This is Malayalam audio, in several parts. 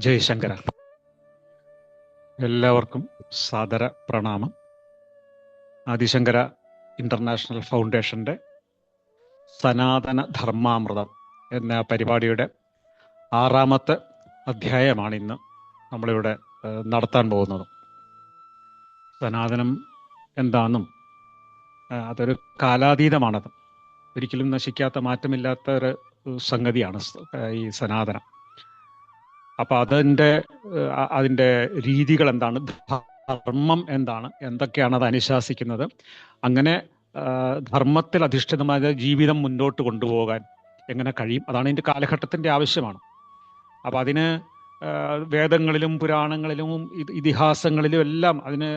ജയശങ്കര. എല്ലാവർക്കും സാദര പ്രണാമം. ആദിശങ്കര ഇൻ്റർനാഷണൽ ഫൗണ്ടേഷൻ്റെ സനാതന ധർമാമൃതം എന്ന പരിപാടിയുടെ 6ാമത്തെ അധ്യായമാണ് ഇന്ന് നമ്മളിവിടെ നടത്താൻ പോകുന്നത്. സനാതനം എന്താണെന്നും അതൊരു കാലാതീതമാണത്, ഒരിക്കലും നശിക്കാത്ത മാറ്റമില്ലാത്ത ഒരു സംഗതിയാണ് ഈ സനാതനം. അപ്പം അതിൻ്റെ രീതികൾ എന്താണ്, ധർമ്മം എന്താണ്, എന്തൊക്കെയാണ് അത് അനുശാസിക്കുന്നത്, അങ്ങനെ ധർമ്മത്തിൽ അധിഷ്ഠിതമായ ജീവിതം മുന്നോട്ട് കൊണ്ടുപോകാൻ എങ്ങനെ കഴിയും, അതാണ് ഇതിൻ്റെ കാലഘട്ടത്തിൻ്റെ ആവശ്യമാണ്. അപ്പം അതിന് വേദങ്ങളിലും പുരാണങ്ങളിലും ഇതിഹാസങ്ങളിലും എല്ലാം അതിന്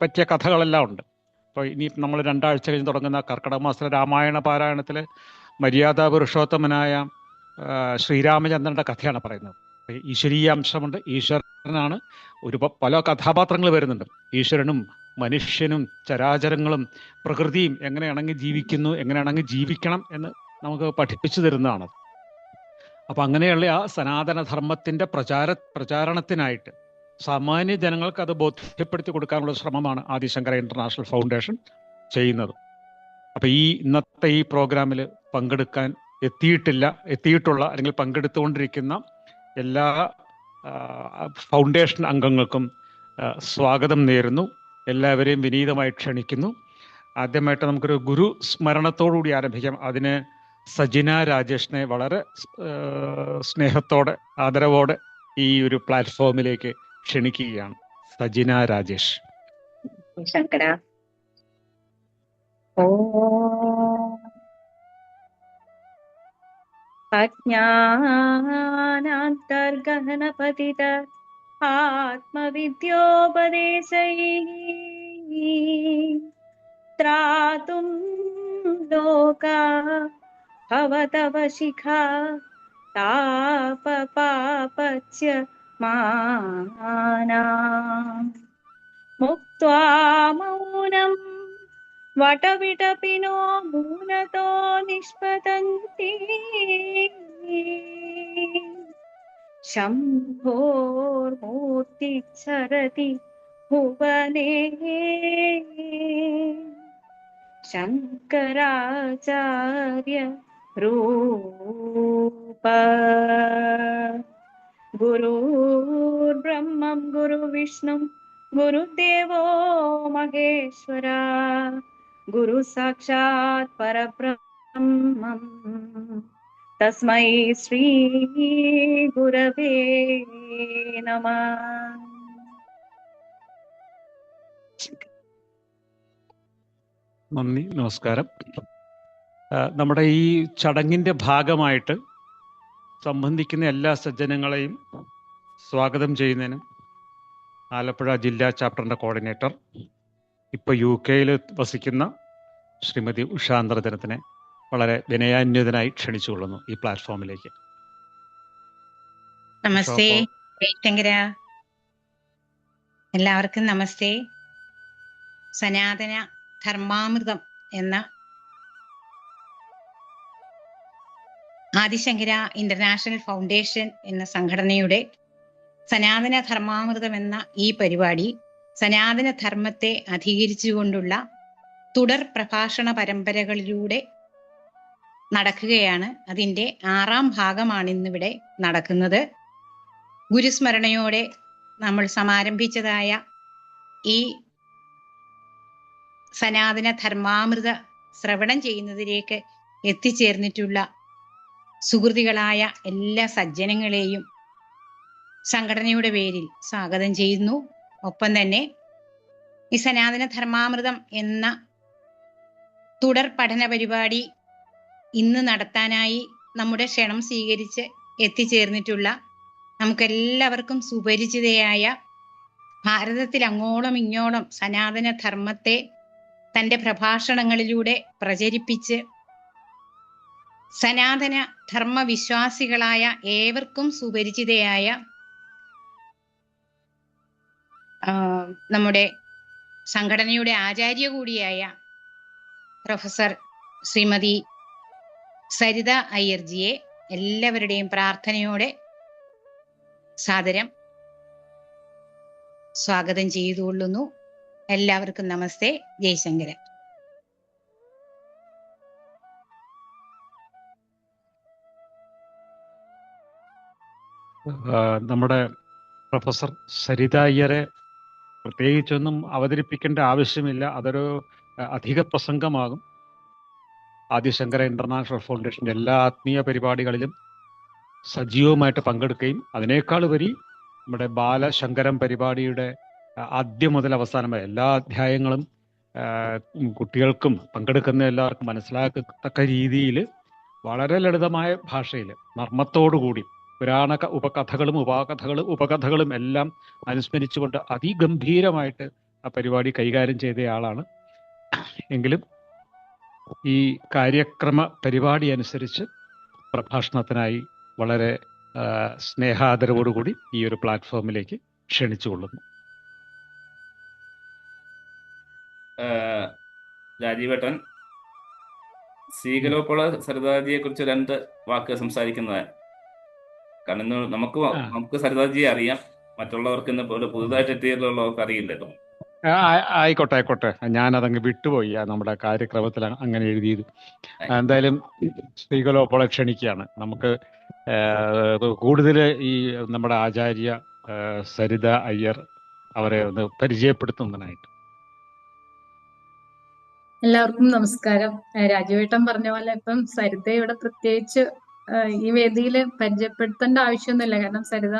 പറ്റിയ കഥകളെല്ലാം ഉണ്ട്. അപ്പോൾ ഇനി നമ്മൾ 2 ആഴ്ച കഴിഞ്ഞ് തുടങ്ങുന്ന കർക്കിടക മാസത്തിലെ രാമായണ പാരായണത്തിൽ മര്യാദാ പുരുഷോത്തമനായ ശ്രീരാമചന്ദ്രൻ്റെ കഥയാണ് പറയുന്നത്. ഈശ്വരീയ അംശമുണ്ട്, ഈശ്വരനാണ്, പല കഥാപാത്രങ്ങൾ വരുന്നുണ്ട്. ഈശ്വരനും മനുഷ്യനും ചരാചരങ്ങളും പ്രകൃതിയും എങ്ങനെ ഇണങ്ങി ജീവിക്കുന്നു, എങ്ങനെ ഇണങ്ങി ജീവിക്കണം എന്ന് നമുക്ക് പഠിപ്പിച്ചു തരുന്നതാണ്. അപ്പം അങ്ങനെയുള്ള ആ സനാതനധർമ്മത്തിൻ്റെ പ്രചാരണത്തിനായിട്ട് സാമാന്യ ജനങ്ങൾക്ക് അത് ബോധ്യപ്പെടുത്തി കൊടുക്കാനുള്ള ശ്രമമാണ് ആദിശങ്കര ഇൻ്റർനാഷണൽ ഫൗണ്ടേഷൻ ചെയ്യുന്നത്. അപ്പം ഇന്നത്തെ ഈ പ്രോഗ്രാമിൽ പങ്കെടുക്കാൻ എത്തിയിട്ടുള്ള അല്ലെങ്കിൽ പങ്കെടുത്തുകൊണ്ടിരിക്കുന്ന എല്ലാ ഫൗണ്ടേഷൻ അംഗങ്ങൾക്കും സ്വാഗതം നേരുന്നു. എല്ലാവരെയും വിനീതമായി ക്ഷണിക്കുന്നു. ആദ്യമായിട്ട് നമുക്കൊരു ഗുരു സ്മരണത്തോടുകൂടി ആരംഭിക്കാം. അതിന് സജിന രാജേഷിനെ വളരെ സ്നേഹത്തോടെ ആദരവോടെ ഈ ഒരു പ്ലാറ്റ്ഫോമിലേക്ക് ക്ഷണിക്കുകയാണ്. സജിന രാജേഷ്. ശങ്കര. അജ്ഞാനാന്തർഗഹനപതിത ആത്മവിദ്യോപദേശൈഃ ത്രാതും ലോകാ ഭവതവ ശിഖാ താപപാപച്യ മാനാം മുക്ത്വാ മൗനം വടവിടപിനോ മൂനതോ നിഷ്പതന്തി ശംഭോർമൂർത്തിച്ഛരതി ഭുവനേ ശങ്കരാചാര്യ രൂപ. ഗുരുർബ്രഹ്മം ഗുരുവിഷ്ണു ഗുരുദേവോ മഹേശ്വര ഗുരു സാക്ഷാത് പരബ്രഹ്മം തസ്മൈ ശ്രീ ഗുരവേ നമഃ. നന്ദി, നമസ്കാരം. നമ്മുടെ ഈ ചടങ്ങിൻ്റെ ഭാഗമായിട്ട് സംബന്ധിക്കുന്ന എല്ലാ സജ്ജനങ്ങളെയും സ്വാഗതം ചെയ്യുന്നതിനും ആലപ്പുഴ ജില്ലാ ചാപ്റ്ററിൻ്റെ കോർഡിനേറ്റർ, ഇപ്പോൾ UK വസിക്കുന്ന ശ്രീമതി ഉഷാന്തർജനത്തിനെ വളരെ വിനയാന്വിതനായി ക്ഷണിച്ചുകൊള്ളുന്നു ഈ പ്ലാറ്റ്ഫോമിലേക്ക്. നമസ്തേ ജയശങ്കര. എല്ലാവർക്കും നമസ്തേ. സനാതന ധർമാമൃതം എന്ന ആദിശങ്കര ഇന്റർനാഷണൽ ഫൗണ്ടേഷൻ എന്ന സംഘടനയുടെ സനാതന ധർമാമൃതം എന്ന ഈ പരിപാടി സനാതന ധർമ്മത്തെ അധികരിച്ചുകൊണ്ടുള്ള തുടർ പ്രഭാഷണ പരമ്പരകളിലൂടെ നടക്കുകയാണ്. അതിൻ്റെ 6ാം ഭാഗമാണ് ഇന്നിവിടെ നടക്കുന്നത്. ഗുരുസ്മരണയോടെ നമ്മൾ സമാരംഭിച്ചതായ ഈ സനാതന ധർമാമൃത ശ്രവണം ചെയ്യുന്നതിലേക്ക് എത്തിച്ചേർന്നിട്ടുള്ള സുഹൃത്തുക്കളായ എല്ലാ സജ്ജനങ്ങളെയും സംഘടനയുടെ പേരിൽ സ്വാഗതം ചെയ്യുന്നു. ഒപ്പം തന്നെ ഈ സനാതന ധർമാമൃതം എന്ന തുടർ പഠന പരിപാടി ഇന്ന് നടത്താനായി നമ്മുടെ ക്ഷണം സ്വീകരിച്ച് എത്തിച്ചേർന്നിട്ടുള്ള നമുക്കെല്ലാവർക്കും സുപരിചിതയായ, ഭാരതത്തിൽ അങ്ങോളം ഇങ്ങോളം സനാതന ധർമ്മത്തെ തൻ്റെ പ്രഭാഷണങ്ങളിലൂടെ പ്രചരിപ്പിച്ച് സനാതന ധർമ്മവിശ്വാസികളായ ഏവർക്കും സുപരിചിതയായ നമ്മുടെ സംഘടനയുടെ ആചാര്യ കൂടിയായ പ്രൊഫസർ ശ്രീമതി സരിത അയ്യർജിയെ എല്ലാവരുടെയും പ്രാർത്ഥനയോടെ സാദരം സ്വാഗതം ചെയ്തുകൊള്ളുന്നു. എല്ലാവർക്കും നമസ്തേ. ജയശങ്കരൻ. നമ്മുടെ പ്രൊഫസർ സരിത അയ്യരെ പ്രത്യേകിച്ചൊന്നും അവതരിപ്പിക്കേണ്ട ആവശ്യമില്ല. അതൊരു അധിക പ്രസംഗമാകും. ആദിശങ്കര ഇന്റർനാഷണൽ ഫൗണ്ടേഷൻ്റെ എല്ലാ ആത്മീയ പരിപാടികളിലും സജീവമായിട്ട് പങ്കെടുക്കുകയും അതിനേക്കാൾ ഉപരി നമ്മുടെ ബാലശങ്കരം പരിപാടിയുടെ ആദ്യം മുതൽ അവസാനം വരെ എല്ലാ അധ്യായങ്ങളും കുട്ടികൾക്കും പങ്കെടുക്കുന്ന എല്ലാവർക്കും മനസ്സിലാക്കത്തക്ക രീതിയിൽ വളരെ ലളിതമായ ഭാഷയിൽ നർമ്മത്തോടുകൂടി പുരാണ ഉപകഥകളും ഉപകഥകളും എല്ലാം അനുസ്മരിച്ചുകൊണ്ട് അതിഗംഭീരമായിട്ട് ആ പരിപാടി കൈകാര്യം ചെയ്തയാളാണ്. എങ്കിലും ഈ കാര്യക്രമ പരിപാടി അനുസരിച്ച് പ്രഭാഷണത്തിനായി വളരെ സ്നേഹാദരവോടുകൂടി ഈ ഒരു പ്ലാറ്റ്ഫോമിലേക്ക് ക്ഷണിച്ചുകൊള്ളുന്നു. രാജീവേട്ടൻ സീഗലോപ്പോള സരിതാജിയെ കുറിച്ച് 2 വാക്ക് സംസാരിക്കുന്നത്. കാരണം നമുക്ക് സരിതാജിയെ അറിയാം, മറ്റുള്ളവർക്ക് പുതുതായിട്ട് എത്തിയുള്ളവർക്ക് അറിയില്ലല്ലോ. ആയിക്കോട്ടെ, ഞാനതങ്ങ് വിട്ടുപോയി. നമ്മുടെ കാര്യക്രമത്തിൽ അങ്ങനെ എഴുതിയത്. എന്തായാലും സ്ത്രീകളോപ്പോളെ ക്ഷണിക്കുകയാണ്. നമുക്ക് കൂടുതൽ ഈ നമ്മുടെ ആചാര്യ സരിത അയ്യർ അവരെ ഒന്ന് പരിചയപ്പെടുത്തുന്നതിനായിട്ട്. എല്ലാവർക്കും നമസ്കാരം. രാജുവേട്ടൻ പറഞ്ഞ പോലെ ഇപ്പം സരിതയുടെ പ്രത്യേകിച്ച് ഈ വേദിയിൽ പരിചയപ്പെടുത്തേണ്ട ആവശ്യമൊന്നുമില്ല. കാരണം സരിത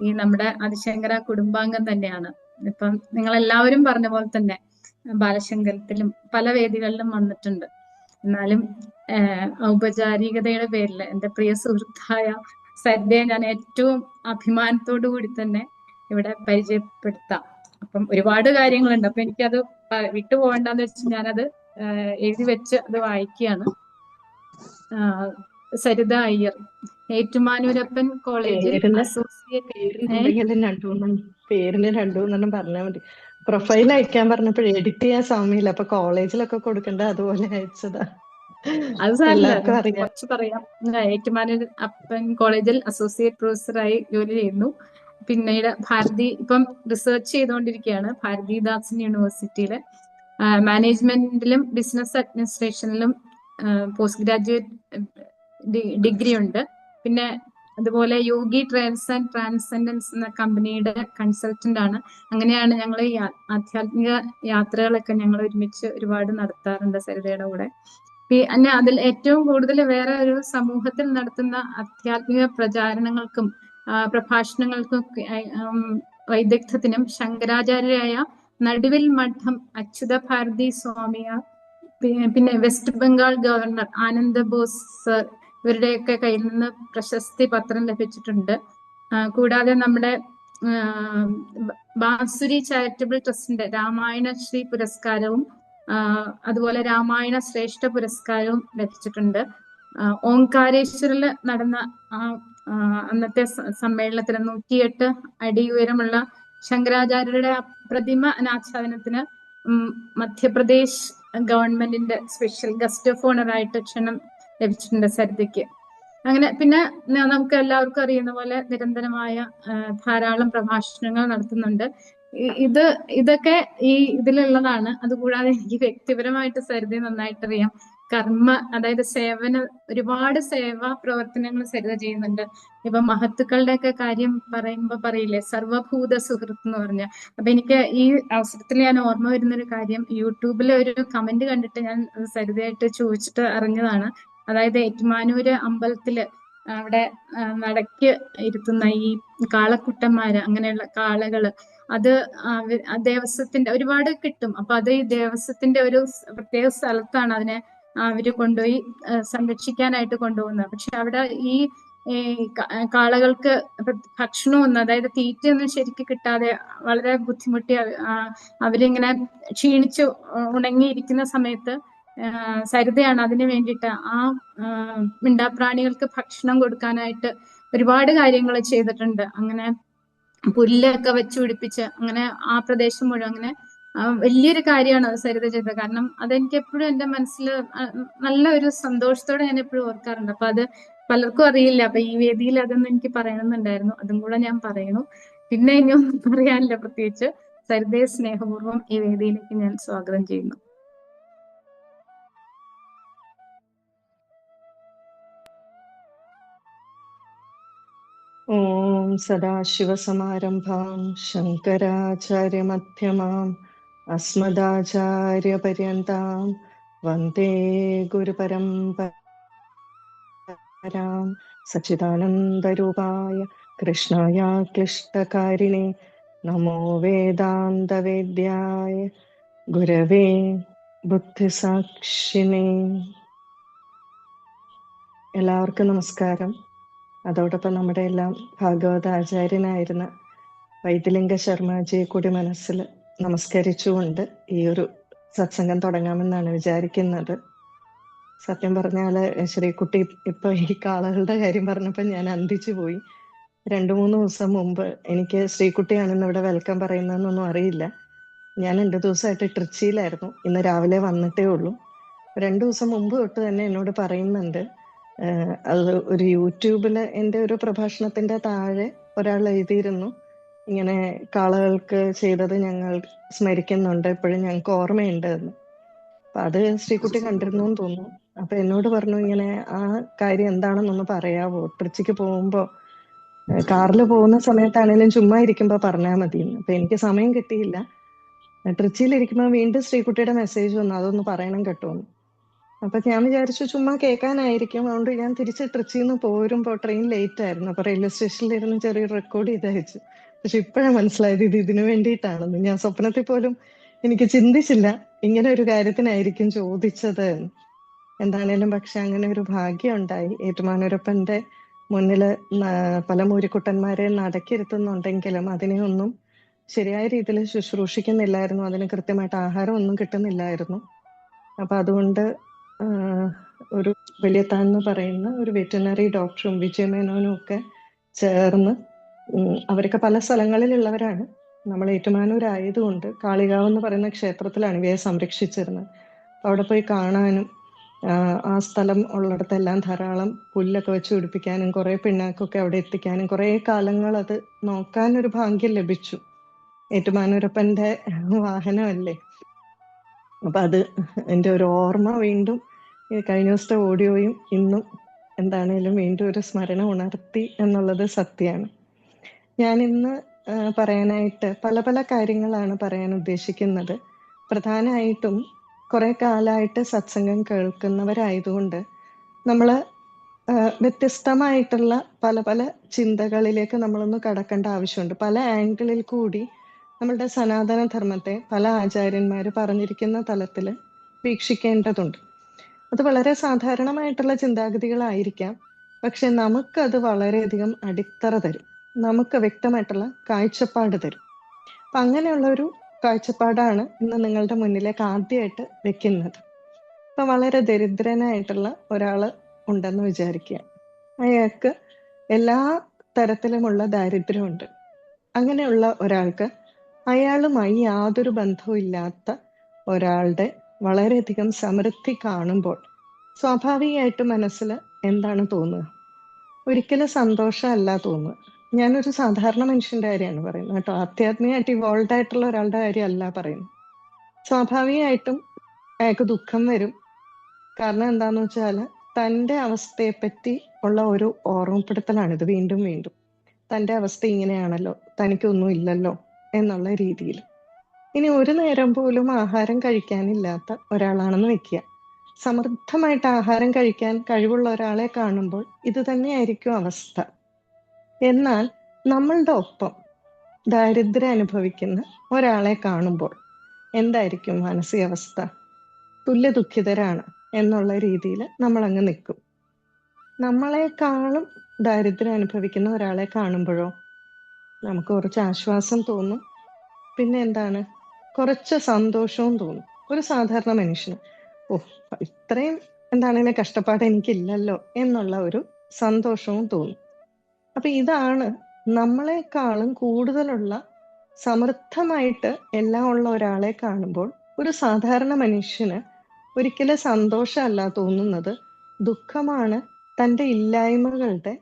ഈ നമ്മുടെ ആദിശങ്കര കുടുംബാംഗം തന്നെയാണ്. ഇപ്പം നിങ്ങൾ എല്ലാവരും പറഞ്ഞ പോലെ തന്നെ ബാലശങ്കരത്തിലും പല വേദികളിലും വന്നിട്ടുണ്ട്. എന്നാലും ഔപചാരികതയുടെ പേരിൽ എൻ്റെ പ്രിയ സുഹൃത്തായ സരിതയെ ഞാൻ ഏറ്റവും അഭിമാനത്തോടു കൂടി തന്നെ ഇവിടെ പരിചയപ്പെടുത്താം. അപ്പം ഒരുപാട് കാര്യങ്ങളുണ്ട്. അപ്പൊ എനിക്കത് വിട്ടുപോകണ്ടെന്ന് വെച്ച് ഞാനത് എഴുതി വെച്ച് അത് വായിക്കുകയാണ്. സരിത അയ്യർ, ഏറ്റുമാനൂരപ്പൻ കോളേജിൽ പേരിന് 2-3 പറഞ്ഞാൽ മതി. പ്രൊഫൈൽ അയക്കാൻ പറഞ്ഞപ്പോൾ എഡിറ്റ് ചെയ്യാൻ സമയമില്ല. അപ്പൊ കോളേജിലൊക്കെ കൊടുക്കണ്ട, അതുപോലെ അയച്ചതാ. അത് സാരമില്ല, കുറച്ച് പറയാം. ഏറ്റുമാനൂർ അപ്പൻ കോളേജിൽ അസോസിയേറ്റ് പ്രൊഫസറായി ജോലി ചെയ്യുന്നു. പിന്നീട് ഇപ്പം റിസർച്ച് ചെയ്തുകൊണ്ടിരിക്കുകയാണ് ഭാരതിദാസൻ യൂണിവേഴ്സിറ്റിയിലെ മാനേജ്മെന്റിലും ബിസിനസ് അഡ്മിനിസ്ട്രേഷനിലും പോസ്റ്റ് ഗ്രാജുവേറ്റ് ഡിഗ്രി ഉണ്ട്. പിന്നെ അതുപോലെ യോഗി ട്രയൽസ് ആൻഡ് ട്രാൻസെൻഡൻസ് എന്ന കമ്പനിയുടെ കൺസൾട്ടന്റ് ആണ്. അങ്ങനെയാണ് ഞങ്ങൾ ഈ ആധ്യാത്മിക യാത്രകളൊക്കെ ഞങ്ങൾ ഒരുമിച്ച് ഒരുപാട് നടത്താറുണ്ട് സരിതയുടെ കൂടെ. പിന്നെ അതിൽ ഏറ്റവും കൂടുതൽ വേറെ ഒരു സമൂഹത്തിൽ നടത്തുന്ന ആധ്യാത്മിക പ്രചാരണങ്ങൾക്കും പ്രഭാഷണങ്ങൾക്കും വൈദഗ്ധ്യത്തിനും ശങ്കരാചാര്യരായ നടുവിൽ മഠം അച്യുത ഭാരതി സ്വാമിയ, പിന്നെ വെസ്റ്റ് ബംഗാൾ ഗവർണർ ആനന്ദ ബോസ് സർ, ഇവരുടെയൊക്കെ കയ്യിൽ നിന്ന് പ്രശസ്തി പത്രം ലഭിച്ചിട്ടുണ്ട്. കൂടാതെ നമ്മുടെ ബാസുരി ചാരിറ്റബിൾ ട്രസ്റ്റിന്റെ രാമായണ ശ്രീ പുരസ്കാരവും അതുപോലെ രാമായണ ശ്രേഷ്ഠ പുരസ്കാരവും ലഭിച്ചിട്ടുണ്ട്. ഓംകാരേശ്വരിൽ നടന്ന അന്നത്തെ സമ്മേളനത്തിന് 108 അടി ഉയരമുള്ള ശങ്കരാചാര്യരുടെ പ്രതിമ അനാച്ഛാദനത്തിന് മധ്യപ്രദേശ് ഗവൺമെന്റിന്റെ സ്പെഷ്യൽ ഗസ്റ്റ് ഓഫ് ഓണറായിട്ട് ക്ഷണം ലഭിച്ചിട്ടുണ്ട് സരിതയ്ക്ക്. അങ്ങനെ പിന്നെ നമുക്ക് എല്ലാവർക്കും അറിയുന്ന പോലെ നിരന്തരമായ ധാരാളം പ്രഭാഷണങ്ങൾ നടത്തുന്നുണ്ട്. ഇതൊക്കെ ഈ ഇതിലുള്ളതാണ്. അതുകൂടാതെ എനിക്ക് വ്യക്തിപരമായിട്ട് സരിതയെ നന്നായിട്ട് അറിയാം. അതായത് ഒരുപാട് സേവാ പ്രവർത്തനങ്ങൾ സരിത ചെയ്യുന്നുണ്ട്. ഇപ്പൊ മഹത്തുക്കളുടെ ഒക്കെ കാര്യം പറയുമ്പോ പറയില്ലേ സർവഭൂത സുഹൃത്ത് എന്ന് പറഞ്ഞ. അപ്പൊ എനിക്ക് ഈ അവസരത്തിൽ ഞാൻ ഓർമ്മ വരുന്നൊരു കാര്യം, യൂട്യൂബിൽ ഒരു കമന്റ് കണ്ടിട്ട് ഞാൻ സരിതയായിട്ട് ചോദിച്ചിട്ട് അറിഞ്ഞതാണ്. അതായത് ഏറ്റുമാനൂര് അമ്പലത്തില് അവിടെ നടക്ക് ഇരുത്തുന്ന ഈ കാളക്കുട്ടന്മാര്, അങ്ങനെയുള്ള കാളകള്, അത് ദേവസ്വത്തിന്റെ ഒരുപാട് കിട്ടും. അപ്പൊ അത് ഈ ദേവസ്വത്തിന്റെ ഒരു പ്രത്യേക സ്ഥലത്താണ് അതിനെ അവര് കൊണ്ടുപോയി സംരക്ഷിക്കാനായിട്ട് കൊണ്ടുപോകുന്നത്. പക്ഷെ അവിടെ ഈ കാളകൾക്ക് ഭക്ഷണമൊന്നും, അതായത് തീറ്റയൊന്നും ശരിക്കും കിട്ടാതെ വളരെ ബുദ്ധിമുട്ടി അവരിങ്ങനെ ക്ഷീണിച്ച് ഉണങ്ങിയിരിക്കുന്ന സമയത്ത് സരിതയാണ് അതിന് വേണ്ടിയിട്ട് ആ മിണ്ടാപ്രാണികൾക്ക് ഭക്ഷണം കൊടുക്കാനായിട്ട് ഒരുപാട് കാര്യങ്ങൾ ചെയ്തിട്ടുണ്ട്. അങ്ങനെ പുല്ലൊക്കെ വെച്ച് പിടിപ്പിച്ച് അങ്ങനെ ആ പ്രദേശം മുഴുവൻ അങ്ങനെ വലിയൊരു കാര്യമാണ് അത് സരിത ചെയ്തത്. കാരണം അതെനിക്ക് എപ്പോഴും എൻ്റെ മനസ്സിൽ നല്ല ഒരു സന്തോഷത്തോടെ ഞാൻ എപ്പോഴും ഓർക്കാറുണ്ട്. അപ്പൊ അത് പലർക്കും അറിയില്ല. അപ്പൊ ഈ വേദിയിൽ അതൊന്നും എനിക്ക് പറയണമെന്നുണ്ടായിരുന്നു. അതും കൂടെ ഞാൻ പറയണു. പിന്നെ ഇനിയൊന്നും പറയാനില്ല പ്രത്യേകിച്ച്. സരിതയെ സ്നേഹപൂർവ്വം ഈ വേദിയിലേക്ക് ഞാൻ സ്വാഗതം ചെയ്യുന്നു. ഓം സദാശിവസമാരംഭാം ശങ്കരാചാര്യമധ്യമാം അസ്മദാചാര്യപര്യന്താം വന്ദേ ഗുരുപരമ്പരാം സച്ചിദാനന്ദരൂപായ കൃഷ്ണായ ക്ലിഷ്ടകാരിണേ നമോ വേദാന്തവേദ്യായ ഗുരവേ ബുദ്ധിസാക്ഷിണേ. എല്ലാവർക്കും നമസ്കാരം. അതോടൊപ്പം നമ്മുടെ എല്ലാം ഭാഗവത ആചാര്യനായിരുന്ന വൈദ്യലിംഗ ശർമാജിയെ കൂടി മനസ്സിൽ നമസ്കരിച്ചുകൊണ്ട് ഈ ഒരു സത്സംഗം തുടങ്ങാമെന്നാണ് വിചാരിക്കുന്നത്. സത്യം പറഞ്ഞാല് ശ്രീകുട്ടി ഇപ്പൊ ഈ കാളകളുടെ കാര്യം പറഞ്ഞപ്പോൾ ഞാൻ അന്തിച്ചു പോയി. 2-3 ദിവസം മുമ്പ് എനിക്ക് ശ്രീകുട്ടിയാണെന്ന് ഇവിടെ വെൽക്കം പറയുന്നതെന്നൊന്നും അറിയില്ല. ഞാൻ 2 ദിവസമായിട്ട് ട്രിച്ചിയിലായിരുന്നു. ഇന്ന് രാവിലെ വന്നിട്ടേ ഉള്ളൂ. 2 ദിവസം മുമ്പ് തൊട്ട് തന്നെ എന്നോട് പറയുന്നുണ്ട്, അത് ഒരു യൂട്യൂബില് എൻ്റെ ഒരു പ്രഭാഷണത്തിന്റെ താഴെ ഒരാൾ എഴുതിയിരുന്നു, ഇങ്ങനെ കാളകൾക്ക് ചെയ്തത് ഞങ്ങൾ സ്മരിക്കുന്നുണ്ട്, എപ്പോഴും ഞങ്ങൾക്ക് ഓർമ്മയുണ്ട് എന്ന്. അപ്പൊ അത് ശ്രീകുട്ടി കണ്ടിരുന്നു എന്ന് തോന്നുന്നു. അപ്പൊ എന്നോട് പറഞ്ഞു, ഇങ്ങനെ ആ കാര്യം എന്താണെന്നൊന്ന് പറയാവോ, ട്രിച്ചിക്ക് പോകുമ്പോ കാറിൽ പോകുന്ന സമയത്താണേലും ചുമ്മാ ഇരിക്കുമ്പോ പറഞ്ഞാൽ മതിയെന്ന്. അപ്പൊ എനിക്ക് സമയം കിട്ടിയില്ല. ട്രിച്ചിയിലിരിക്കുമ്പോൾ വീണ്ടും ശ്രീകുട്ടിയുടെ മെസ്സേജ് വന്നു, അതൊന്ന് പറയണം കേട്ടോ എന്ന്. അപ്പൊ ഞാൻ വിചാരിച്ചു ചുമ്മാ കേൾക്കാനായിരിക്കും. അതുകൊണ്ട് ഞാൻ തിരിച്ച് ട്രിച്ചിയിൽ നിന്ന് പോരുമ്പോ ട്രെയിൻ ലേറ്റ് ആയിരുന്നു. അപ്പൊ റെയിൽവേ സ്റ്റേഷനിലിരുന്ന് ചെറിയൊരു റെക്കോർഡ് ചെയ്ത് അയച്ചു. പക്ഷെ ഇപ്പോഴാണ് മനസ്സിലായത് ഇത് ഇതിനു വേണ്ടിയിട്ടാണെന്ന്. ഞാൻ സ്വപ്നത്തിൽ പോലും എനിക്ക് ചിന്തിച്ചില്ല ഇങ്ങനെ ഒരു കാര്യത്തിനായിരിക്കും ചോദിച്ചത് എന്ന്. എന്താണേലും പക്ഷെ അങ്ങനെ ഒരു ഭാഗ്യം ഉണ്ടായി. ഏറ്റുമാനൂരപ്പന്റെ മുന്നില് പല മൂരിക്കുട്ടന്മാരെ നടക്കിരുത്തുന്നുണ്ടെങ്കിലും അതിനെ ഒന്നും ശരിയായ രീതിയിൽ ശുശ്രൂഷിക്കുന്നില്ലായിരുന്നു. അതിന് കൃത്യമായിട്ട് ആഹാരം ഒന്നും കിട്ടുന്നില്ലായിരുന്നു. അപ്പൊ അതുകൊണ്ട് ഒരു വലിയത്താൻ എന്ന് പറയുന്ന ഒരു വെറ്റിനറി ഡോക്ടറും വിജയമേനോനും ഒക്കെ ചേർന്ന്, അവരൊക്കെ പല സ്ഥലങ്ങളിലുള്ളവരാണ്. നമ്മൾ ഏറ്റുമാനൂരായതുകൊണ്ട് കാളികാവ് എന്ന് പറയുന്ന ക്ഷേത്രത്തിലാണ് ഇവയെ സംരക്ഷിച്ചിരുന്നത്. അവിടെ പോയി കാണാനും ആ സ്ഥലം ഉള്ളിടത്തെല്ലാം ധാരാളം പുല്ലൊക്കെ വെച്ച് പിടിപ്പിക്കാനും കുറെ പിണ്ണാക്കൊക്കെ അവിടെ എത്തിക്കാനും കുറെ കാലങ്ങൾ അത് നോക്കാനൊരു ഭാഗ്യം ലഭിച്ചു. ഏറ്റുമാനൂരപ്പന്റെ വാഹനമല്ലേ. അപ്പൊ അത് എൻ്റെ ഒരു ഓർമ്മ വീണ്ടും കഴിഞ്ഞ ദിവസത്തെ ഓഡിയോയും ഇന്നും എന്താണേലും വീണ്ടും ഒരു സ്മരണ ഉണർത്തി എന്നുള്ളത് സത്യമാണ്. ഞാൻ ഇന്ന് പറയാനായിട്ട് പല പല കാര്യങ്ങളാണ് പറയാൻ ഉദ്ദേശിക്കുന്നത്. പ്രധാനമായിട്ടും കുറെ കാലമായിട്ട് സത്സംഗം കേൾക്കുന്നവരായതുകൊണ്ട് നമ്മള് വ്യത്യസ്തമായിട്ടുള്ള പല പല ചിന്തകളിലേക്ക് നമ്മളൊന്ന് കടക്കേണ്ട ആവശ്യമുണ്ട്. പല ആംഗിളിൽ കൂടി നമ്മളുടെ സനാതന ധർമ്മത്തെ പല ആചാര്യന്മാര് പറഞ്ഞിരിക്കുന്ന തലത്തിൽ വീക്ഷിക്കേണ്ടതുണ്ട്. അത് വളരെ സാധാരണമായിട്ടുള്ള ചിന്താഗതികളായിരിക്കാം, പക്ഷെ നമുക്കത് വളരെയധികം അടിത്തറ തരും, നമുക്ക് വ്യക്തമായിട്ടുള്ള കാഴ്ചപ്പാട് തരും. അപ്പൊ അങ്ങനെയുള്ള ഒരു കാഴ്ചപ്പാടാണ് ഇന്ന് നിങ്ങളുടെ മുന്നിലേക്ക് ആദ്യമായിട്ട് വെക്കുന്നത്. ഇപ്പൊ വളരെ ദരിദ്രനായിട്ടുള്ള ഒരാള് ഉണ്ടെന്ന് വിചാരിക്കുക. അയാൾക്ക് എല്ലാ തരത്തിലുമുള്ള ദാരിദ്ര്യമുണ്ട്. അങ്ങനെയുള്ള ഒരാൾക്ക് അയാളുമായി യാതൊരു ബന്ധവും ഇല്ലാത്ത ഒരാളുടെ വളരെയധികം സമൃദ്ധി കാണുമ്പോൾ സ്വാഭാവികമായിട്ട് മനസ്സിൽ എന്താണ് തോന്നുക? ഒരിക്കലും സന്തോഷമല്ല തോന്നുക. ഞാനൊരു സാധാരണ മനുഷ്യന്റെ കാര്യമാണ് പറയുന്നത് കേട്ടോ, ആധ്യാത്മികമായിട്ട് ഇവോൾവ് ആയിട്ടുള്ള ഒരാളുടെ കാര്യമല്ല പറയുന്നത്. സ്വാഭാവികമായിട്ടും അയാൾക്ക് ദുഃഖം വരും. കാരണം എന്താന്ന് വെച്ചാല് തൻ്റെ അവസ്ഥയെപ്പറ്റി ഉള്ള ഒരു ഓർമ്മപ്പെടുത്തലാണിത് വീണ്ടും വീണ്ടും. തൻ്റെ അവസ്ഥ ഇങ്ങനെയാണല്ലോ, തനിക്കൊന്നും ഇല്ലല്ലോ എന്നുള്ള രീതിയിൽ. ഇനി ഒരു നേരം പോലും ആഹാരം കഴിക്കാനില്ലാത്ത ഒരാളാണെന്ന് വെക്കുക. സമൃദ്ധമായിട്ട് ആഹാരം കഴിക്കാൻ കഴിവുള്ള ഒരാളെ കാണുമ്പോൾ ഇത് തന്നെയായിരിക്കും അവസ്ഥ. എന്നാൽ നമ്മളുടെ ഒപ്പം ദാരിദ്ര്യം അനുഭവിക്കുന്ന ഒരാളെ കാണുമ്പോൾ എന്തായിരിക്കും മാനസികാവസ്ഥ? തുല്യ ദുഃഖിതരാണ് എന്നുള്ള രീതിയിൽ നമ്മൾ അങ്ങ് നിൽക്കും. നമ്മളെക്കാളും ദാരിദ്ര്യം അനുഭവിക്കുന്ന ഒരാളെ കാണുമ്പോഴോ നമുക്ക് കുറച്ച് ആശ്വാസം തോന്നും. പിന്നെ എന്താണ്, കുറച്ച് സന്തോഷവും തോന്നും. ഒരു സാധാരണ മനുഷ്യന് ഇത്രയും എന്താണെങ്കിലും കഷ്ടപ്പാട് എനിക്കില്ലല്ലോ എന്നുള്ള ഒരു സന്തോഷവും തോന്നും. അപ്പൊ ഇതാണ് നമ്മളെക്കാളും കൂടുതലുള്ള സമൃദ്ധമായിട്ട് എല്ലാം ഉള്ള ഒരാളെ കാണുമ്പോൾ ഒരു സാധാരണ മനുഷ്യന് ഒരിക്കലും സന്തോഷമല്ല തോന്നുന്നത്, ദുഃഖമാണ് തൻ്റെ ഇല്ലായ്മകളുടെ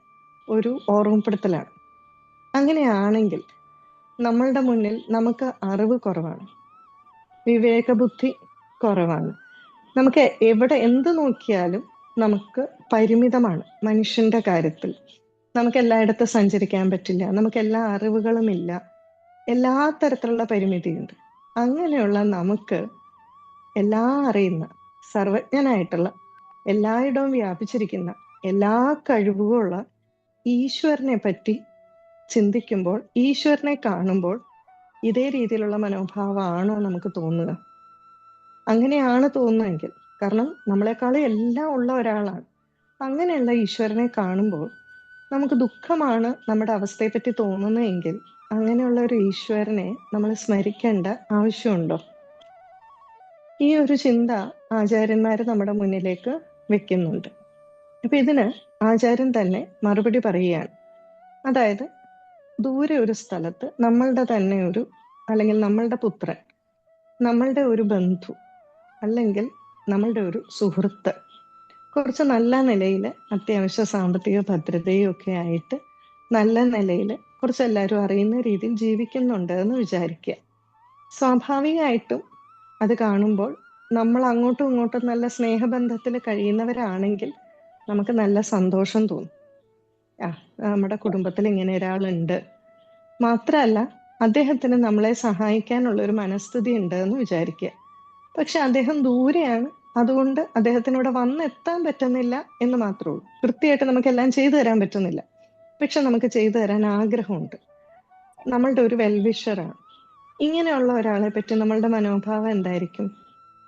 ഒരു ഓർമ്മപ്പെടുത്തലാണ്. അങ്ങനെയാണെങ്കിൽ നമ്മളുടെ മുന്നിൽ നമുക്ക് അറിവ് കുറവാണ്, വിവേകബുദ്ധി കുറവാണ്, നമുക്ക് എവിടെ എന്ത് നോക്കിയാലും നമുക്ക് പരിമിതമാണ്. മനുഷ്യന്റെ കാര്യത്തിൽ നമുക്ക് എല്ലായിടത്തും സഞ്ചരിക്കാൻ പറ്റില്ല, നമുക്ക് എല്ലാ അറിവുകളും ഇല്ല, എല്ലാ തരത്തിലുള്ള പരിമിതിയുണ്ട്. അങ്ങനെയുള്ള നമുക്ക് എല്ലാം അറിയുന്ന, സർവജ്ഞനായിട്ടുള്ള, എല്ലായിടവും വ്യാപിച്ചിരിക്കുന്ന, എല്ലാ കഴിവുകളുള്ള ഈശ്വരനെ പറ്റി ചിന്തിക്കുമ്പോൾ, ഈശ്വരനെ കാണുമ്പോൾ ഇതേ രീതിയിലുള്ള മനോഭാവമാണോ നമുക്ക് തോന്നുക? അങ്ങനെയാണ് തോന്നുന്നതെങ്കിൽ, കാരണം നമ്മളെക്കാളും എല്ലാം ഉള്ള ഒരാളാണ്, അങ്ങനെയുള്ള ഈശ്വരനെ കാണുമ്പോൾ നമുക്ക് ദുഃഖമാണ് നമ്മുടെ അവസ്ഥയെപ്പറ്റി തോന്നുന്നതെങ്കിൽ അങ്ങനെയുള്ള ഒരു ഈശ്വരനെ നമ്മൾ സ്മരിക്കേണ്ട ആവശ്യമുണ്ടോ? ഈ ഒരു ചിന്ത ആചാര്യന്മാർ നമ്മുടെ മുന്നിലേക്ക് വെക്കുന്നുണ്ട്. അപ്പൊ ഇതിന് ആചാര്യൻ തന്നെ മറുപടി പറയുകയാണ്. അതായത് ദൂരെ ഒരു സ്ഥലത്ത് നമ്മളുടെ തന്നെ ഒരു, അല്ലെങ്കിൽ നമ്മളുടെ പുത്രൻ, നമ്മളുടെ ഒരു ബന്ധു, അല്ലെങ്കിൽ നമ്മളുടെ ഒരു സുഹൃത്ത് കുറച്ച് നല്ല നിലയിൽ, അത്യാവശ്യ സാമ്പത്തിക ഭദ്രതയും ഒക്കെ ആയിട്ട് നല്ല നിലയിൽ കുറച്ച് എല്ലാവരും അറിയുന്ന രീതിയിൽ ജീവിക്കുന്നുണ്ട് എന്ന് വിചാരിക്കുക. സ്വാഭാവികമായിട്ടും അത് കാണുമ്പോൾ നമ്മൾ അങ്ങോട്ടും ഇങ്ങോട്ടും നല്ല സ്നേഹബന്ധത്തിൽ കഴിയുന്നവരാണെങ്കിൽ നമുക്ക് നല്ല സന്തോഷം തോന്നും. നമ്മുടെ കുടുംബത്തിൽ ഇങ്ങനെ ഒരാളുണ്ട്, മാത്രമല്ല അദ്ദേഹത്തിന് നമ്മളെ സഹായിക്കാനുള്ള ഒരു മനസ്ഥിതി ഉണ്ട് എന്ന് വിചാരിക്കുക. പക്ഷെ അദ്ദേഹം ദൂരെയാണ്, അതുകൊണ്ട് അദ്ദേഹത്തിനോട് വന്നെത്താൻ പറ്റുന്നില്ല എന്ന് മാത്രമേ ഉള്ളൂ. കൃത്യമായിട്ട് നമുക്കെല്ലാം ചെയ്തു തരാൻ പറ്റുന്നില്ല, പക്ഷെ നമുക്ക് ചെയ്തു തരാൻ ആഗ്രഹമുണ്ട്. നമ്മളുടെ ഒരു വെൽവിഷറാണ്. ഇങ്ങനെയുള്ള ഒരാളെ പറ്റി നമ്മളുടെ മനോഭാവം എന്തായിരിക്കും?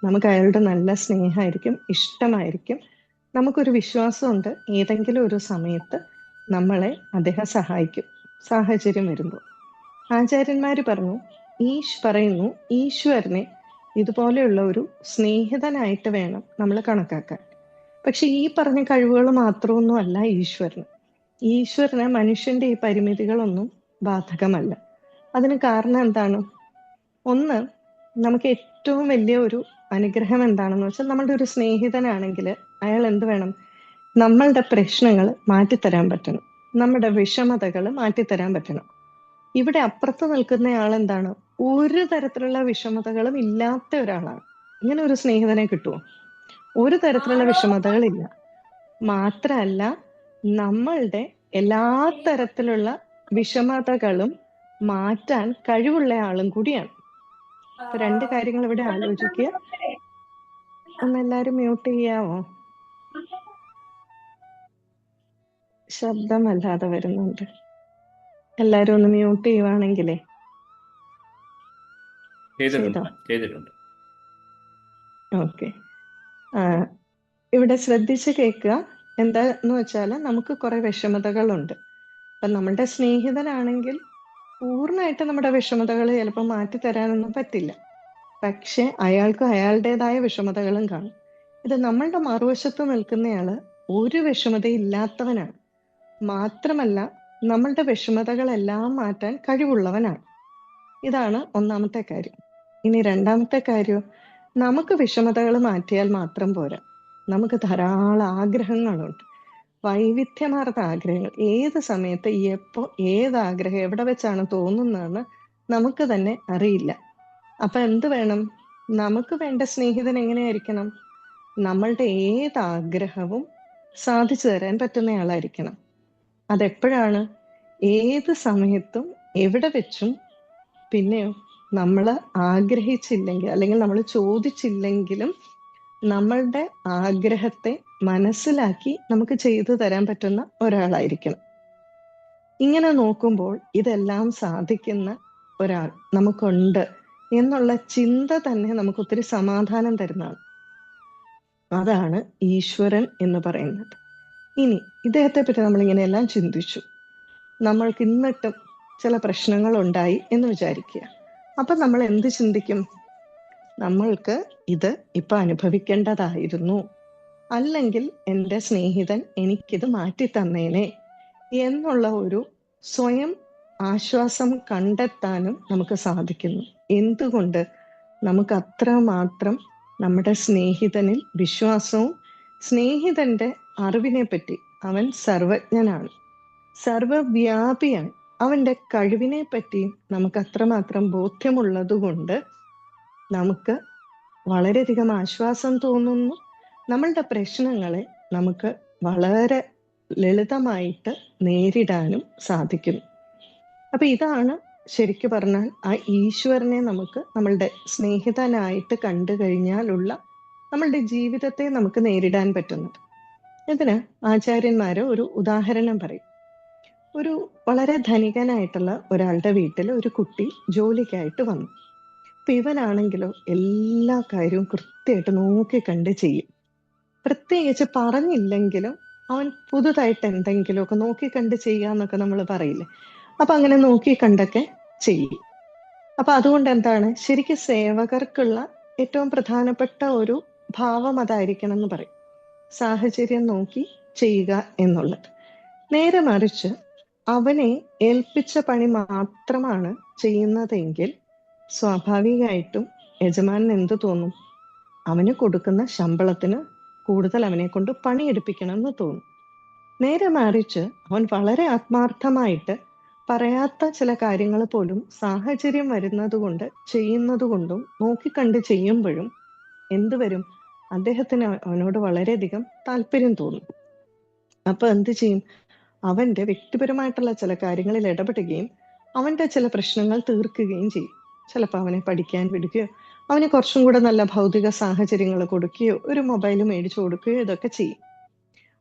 നമുക്ക് അയാളുടെ നല്ല സ്നേഹമായിരിക്കും, ഇഷ്ടമായിരിക്കും. നമുക്കൊരു വിശ്വാസമുണ്ട് ഏതെങ്കിലും ഒരു സമയത്ത് നമ്മളെ അദ്ദേഹം സഹായിക്കും, സാഹചര്യം വരുമ്പോൾ. ആചാര്യന്മാര് പറയുന്നു ഈശ്വരനെ ഇതുപോലെയുള്ള ഒരു സ്നേഹിതനായിട്ട് വേണം നമ്മൾ കണക്കാക്കാൻ. പക്ഷെ ഈ പറഞ്ഞ കഴിവുകൾ മാത്രമൊന്നും അല്ല ഈശ്വരന് മനുഷ്യന്റെ ഈ പരിമിതികളൊന്നും ബാധകമല്ല. അതിന് കാരണം എന്താണ്? ഒന്ന്, നമുക്ക് ഏറ്റവും വലിയ ഒരു അനുഗ്രഹം എന്താണെന്ന് വെച്ചാൽ, നമ്മളുടെ ഒരു സ്നേഹിതനാണെങ്കിൽ അയാൾ എന്ത് വേണം? നമ്മളുടെ പ്രശ്നങ്ങൾ മാറ്റിത്തരാൻ പറ്റണം, നമ്മുടെ വിഷമതകൾ മാറ്റിത്തരാൻ പറ്റണം. ഇവിടെ അപ്പുറത്ത് നിൽക്കുന്നയാൾ എന്താണ്? ഒരു തരത്തിലുള്ള വിഷമതകളും ഇല്ലാത്ത ഒരാളാണ്. ഇങ്ങനെ ഒരു സ്നേഹിതനെ കിട്ടുമോ? ഒരു തരത്തിലുള്ള വിഷമതകളില്ല. മാത്രമല്ല നമ്മളുടെ എല്ലാ തരത്തിലുള്ള വിഷമതകളും മാറ്റാൻ കഴിവുള്ള ആളും കൂടിയാണ്. അപ്പൊ രണ്ട് കാര്യങ്ങൾ ഇവിടെ ആലോചിക്കുക. ഒന്നെല്ലാരും മ്യൂട്ട് ചെയ്യാവോ? ശബ്ദം വല്ലാതെ വരുന്നുണ്ട്. എല്ലാരും ഒന്ന് മ്യൂട്ട് ചെയ്യുവാണെങ്കിലേ. ചെയ്തിട്ടുണ്ട്. ഓക്കെ. ഇവിടെ ശ്രദ്ധിച്ച് കേൾക്കുക. എന്താന്ന് വെച്ചാല് നമുക്ക് കുറെ വിഷമതകളുണ്ട്. അപ്പൊ നമ്മളുടെ സ്നേഹിതനാണെങ്കിൽ പൂർണ്ണമായിട്ട് നമ്മുടെ വിഷമതകൾ ചിലപ്പോൾ മാറ്റിത്തരാനൊന്നും പറ്റില്ല. പക്ഷെ അയാൾക്ക് അയാളുടേതായ വിഷമതകളും കാണും. ഇത് നമ്മളുടെ മറുവശത്ത് നിൽക്കുന്നയാള് ഒരു വിഷമതയില്ലാത്തവനാണ്. മാത്രമല്ല നമ്മളുടെ വിഷമതകളെല്ലാം മാറ്റാൻ കഴിവുള്ളവനാണ്. ഇതാണ് ഒന്നാമത്തെ കാര്യം. ഇനി രണ്ടാമത്തെ കാര്യം, നമുക്ക് വിഷമതകൾ മാറ്റിയാൽ മാത്രം പോരാ, നമുക്ക് ധാരാളം ആഗ്രഹങ്ങളുണ്ട്, വൈവിധ്യമാർന്ന ആഗ്രഹങ്ങൾ. ഏത് സമയത്ത് എപ്പോ ഏത് ആഗ്രഹം എവിടെ വെച്ചാണ് തോന്നുന്നതെന്ന് നമുക്ക് തന്നെ അറിയില്ല. അപ്പൊ എന്ത് വേണം? നമുക്ക് വേണ്ട സ്നേഹിതൻ എങ്ങനെയായിരിക്കണം? നമ്മളുടെ ഏത് ആഗ്രഹവും സാധിച്ചു തരാൻ പറ്റുന്നയാളായിരിക്കണം. അതെപ്പോഴാണ്? ഏത് സമയത്തും എവിടെ വെച്ചും. പിന്നെയോ നമ്മൾ ആഗ്രഹിച്ചില്ലെങ്കിൽ, അല്ലെങ്കിൽ നമ്മൾ ചോദിച്ചില്ലെങ്കിലും നമ്മളുടെ ആഗ്രഹത്തെ മനസ്സിലാക്കി നമുക്ക് ചെയ്തു തരാൻ പറ്റുന്ന ഒരാളായിരിക്കണം. ഇങ്ങനെ നോക്കുമ്പോൾ ഇതെല്ലാം സാധിക്കുന്ന ഒരാൾ നമുക്കുണ്ട് എന്നുള്ള ചിന്ത തന്നെ നമുക്ക് ഒത്തിരി സമാധാനം തരുന്നതാണ്. അതാണ് ഈശ്വരൻ എന്ന് പറയുന്നത്. ഇനി ഇദ്ദേഹത്തെ പറ്റി നമ്മളിങ്ങനെയെല്ലാം ചിന്തിച്ചു. നമ്മൾക്ക് ഇന്നിട്ടും ചില പ്രശ്നങ്ങൾ ഉണ്ടായി എന്ന് വിചാരിക്കുക. അപ്പൊ നമ്മൾ എന്ത് ചിന്തിക്കും? നമ്മൾക്ക് ഇത് ഇപ്പൊ അനുഭവിക്കേണ്ടതായിരുന്നു, അല്ലെങ്കിൽ എൻ്റെ സ്നേഹിതൻ എനിക്കിത് മാറ്റി തന്നേനെ എന്നുള്ള ഒരു സ്വയം ആശ്വാസം കണ്ടെത്താനും നമുക്ക് സാധിക്കുന്നു. എന്തുകൊണ്ട്? നമുക്ക് അത്രമാത്രം നമ്മുടെ സ്നേഹിതനിൽ വിശ്വാസവും സ്നേഹിതന്റെ അറിവിനെ പറ്റി, അവൻ സർവജ്ഞനാണ്, സർവവ്യാപിയാണ്. അവന്റെ കഴിവിനെ പറ്റിയും നമുക്ക് അത്രമാത്രം ബോധ്യമുള്ളത് കൊണ്ട് നമുക്ക് വളരെയധികം ആശ്വാസം തോന്നുന്നു. നമ്മളുടെ പ്രശ്നങ്ങളെ നമുക്ക് വളരെ ലളിതമായിട്ട് നേരിടാനും സാധിക്കുന്നു. അപ്പൊ ഇതാണ് ശരിക്കു പറഞ്ഞാൽ ആ ഈശ്വരനെ നമുക്ക് നമ്മളുടെ സ്നേഹിതനായിട്ട് കണ്ടു കഴിഞ്ഞാലുള്ള നമ്മളുടെ ജീവിതത്തെ നമുക്ക് നേരിടാൻ പറ്റുന്നത്. ഇതിന് ആചാര്യന്മാര് ഒരു ഉദാഹരണം പറയും. ഒരു വളരെ ധനികനായിട്ടുള്ള ഒരാളുടെ വീട്ടിൽ ഒരു കുട്ടി ജോലിക്കായിട്ട് വന്നു. അപ്പൊ ഇവനാണെങ്കിലോ എല്ലാ കാര്യവും കൃത്യമായിട്ട് നോക്കിക്കണ്ട് ചെയ്യും. പ്രത്യേകിച്ച് പറഞ്ഞില്ലെങ്കിലും അവൻ പുതുതായിട്ട് എന്തെങ്കിലുമൊക്കെ നോക്കിക്കണ്ട് ചെയ്യാന്നൊക്കെ നമ്മൾ പറയില്ലേ, അപ്പൊ അങ്ങനെ നോക്കിക്കണ്ടൊക്കെ ചെയ്യും. അപ്പൊ അതുകൊണ്ട് എന്താണ്, ശരിക്കും സേവകർക്കുള്ള ഏറ്റവും പ്രധാനപ്പെട്ട ഒരു ഭാവം അതായിരിക്കണം എന്ന് പറയും, സാഹചര്യം നോക്കി ചെയ്യുക എന്നുള്ളത്. നേരെ മറിച്ച് അവനെ ഏൽപ്പിച്ച പണി മാത്രമാണ് ചെയ്യുന്നതെങ്കിൽ സ്വാഭാവികമായിട്ടും യജമാനൻ എന്ത് തോന്നും, അവന് കൊടുക്കുന്ന ശമ്പളത്തിന് കൂടുതൽ അവനെ കൊണ്ട് പണിയെടുപ്പിക്കണം എന്ന് തോന്നും. നേരെ മറിച്ച് അവൻ വളരെ ആത്മാർത്ഥമായിട്ട് പറയാത്ത ചില കാര്യങ്ങൾ പോലും സാഹചര്യം വരുന്നത് കൊണ്ട് ചെയ്യുന്നത് കൊണ്ടും നോക്കിക്കണ്ട് ചെയ്യുമ്പോഴും എന്ത് വരും, അദ്ദേഹത്തിന് അവനോട് വളരെയധികം താല്പര്യം തോന്നും. അപ്പൊ എന്ത് ചെയ്യും, അവന്റെ വ്യക്തിപരമായിട്ടുള്ള ചില കാര്യങ്ങളിൽ ഇടപെടുകയും അവന്റെ ചില പ്രശ്നങ്ങൾ തീർക്കുകയും ചെയ്യും. ചിലപ്പോൾ അവനെ പഠിക്കാൻ വിടുകയോ അവന് കുറച്ചും കൂടെ നല്ല ഭൗതിക സാഹചര്യങ്ങൾ കൊടുക്കുകയോ ഒരു മൊബൈൽ മേടിച്ചു കൊടുക്കുകയോ ഇതൊക്കെ ചെയ്യും.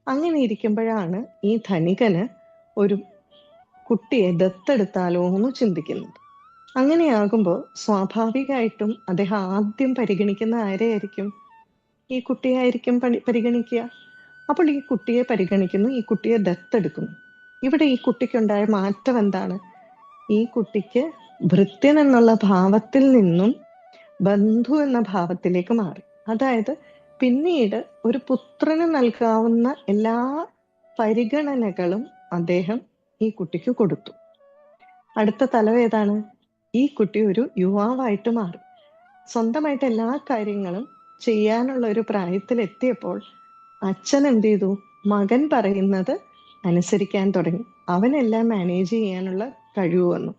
അങ്ങനെ ഇരിക്കുമ്പോഴാണ് ഈ ധനികന് ഒരു കുട്ടിയെ ദത്തെടുത്താലോ എന്ന് ചിന്തിക്കുന്നത്. അങ്ങനെയാകുമ്പോൾ സ്വാഭാവികമായിട്ടും അദ്ദേഹം ആദ്യം പരിഗണിക്കുന്ന ആരെയായിരിക്കും, ഈ കുട്ടിയായിരിക്കും പരിഗണിക്കുക. അപ്പോൾ ഈ കുട്ടിയെ പരിഗണിക്കുന്നു, ഈ കുട്ടിയെ ദത്തെടുക്കുന്നു. ഇവിടെ ഈ കുട്ടിക്കുണ്ടായ മാറ്റം എന്താണ്, ഈ കുട്ടിക്ക് ഭൃത്യൻ എന്നുള്ള ഭാവത്തിൽ നിന്നും ബന്ധു എന്ന ഭാവത്തിലേക്ക് മാറി. അതായത് പിന്നീട് ഒരു പുത്രന് നൽകാവുന്ന എല്ലാ പരിഗണനകളും അദ്ദേഹം ഈ കുട്ടിക്ക് കൊടുത്തു. അടുത്ത തലം ഏതാണ്, ഈ കുട്ടി ഒരു യുവാവായിട്ട് മാറി. സ്വന്തമായിട്ട് എല്ലാ കാര്യങ്ങളും ചെയ്യാനുള്ള ഒരു പ്രായത്തിൽ എത്തിയപ്പോൾ അച്ഛൻ എന്ത് ചെയ്തു, മകൻ പറയുന്നത് അനുസരിക്കാൻ തുടങ്ങി. അവനെല്ലാം മാനേജ് ചെയ്യാനുള്ള കഴിവ് വന്നു.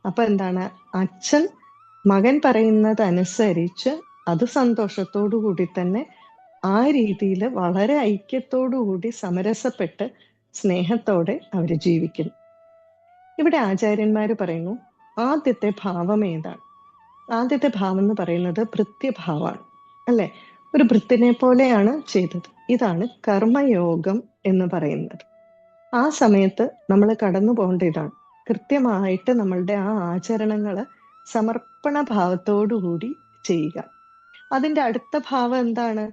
അപ്പൊ എന്താണ്, അച്ഛൻ മകൻ പറയുന്നത് അനുസരിച്ച് അത് സന്തോഷത്തോടു കൂടി തന്നെ ആ രീതിയിൽ വളരെ ഐക്യത്തോടു കൂടി സമരസപ്പെട്ട് സ്നേഹത്തോടെ അവര് ജീവിക്കുന്നു. ഇവിടെ ആചാര്യന്മാര് പറയുന്നു, ആദ്യത്തെ ഭാവം ഏതാണ്? ആദ്യത്തെ ഭാവം എന്ന് പറയുന്നത് ഭൃത്യഭാവമാണ്, അല്ലെ? ഒരു ഭൃത്യനെ പോലെയാണ് ചെയ്തത്. ഇതാണ് കർമ്മയോഗം എന്ന് പറയുന്നത്. ആ സമയത്ത് നമ്മൾ കടന്നു പോകേണ്ട ഇതാണ്, കൃത്യമായിട്ട് നമ്മളുടെ ആ ആചരണങ്ങള് സമർപ്പണ ഭാവത്തോടുകൂടി ചെയ്യുക. അതിൻ്റെ അടുത്ത ഭാവം എന്താണ്,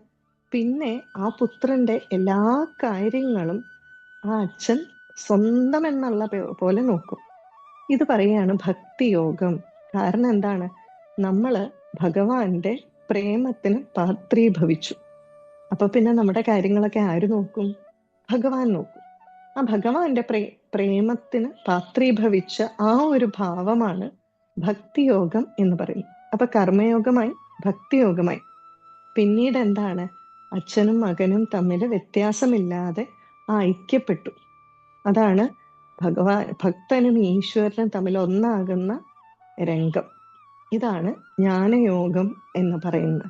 പിന്നെ ആ പുത്രന്റെ എല്ലാ കാര്യങ്ങളും ആ അച്ഛൻ സ്വന്തം എന്നുള്ള പോലെ നോക്കും. ഇത് പറയാണ് ഭക്തിയോഗം. കാരണം എന്താണ്, നമ്മള് ഭഗവാന്റെ പ്രേമത്തിന് പാത്രീഭവിച്ചു. അപ്പൊ പിന്നെ നമ്മുടെ കാര്യങ്ങളൊക്കെ ആര് നോക്കും, ഭഗവാൻ നോക്കും. ആ ഭഗവാന്റെ പ്രേമത്തിന് പാത്രീഭവിച്ച ആ ഒരു ഭാവമാണ് ഭക്തിയോഗം എന്ന് പറയുന്നത്. അപ്പൊ കർമ്മയോഗമായി, ഭക്തിയോഗമായി. പിന്നീട് എന്താണ്, അച്ഛനും മകനും തമ്മിൽ വ്യത്യാസമില്ലാതെ ഐക്യപ്പെട്ടു. അതാണ് ഭക്തനും ഈശ്വരനും തമ്മിൽ ഒന്നാകുന്ന രംഗം. ഇതാണ് ജ്ഞാനയോഗം എന്ന് പറയുന്നത്.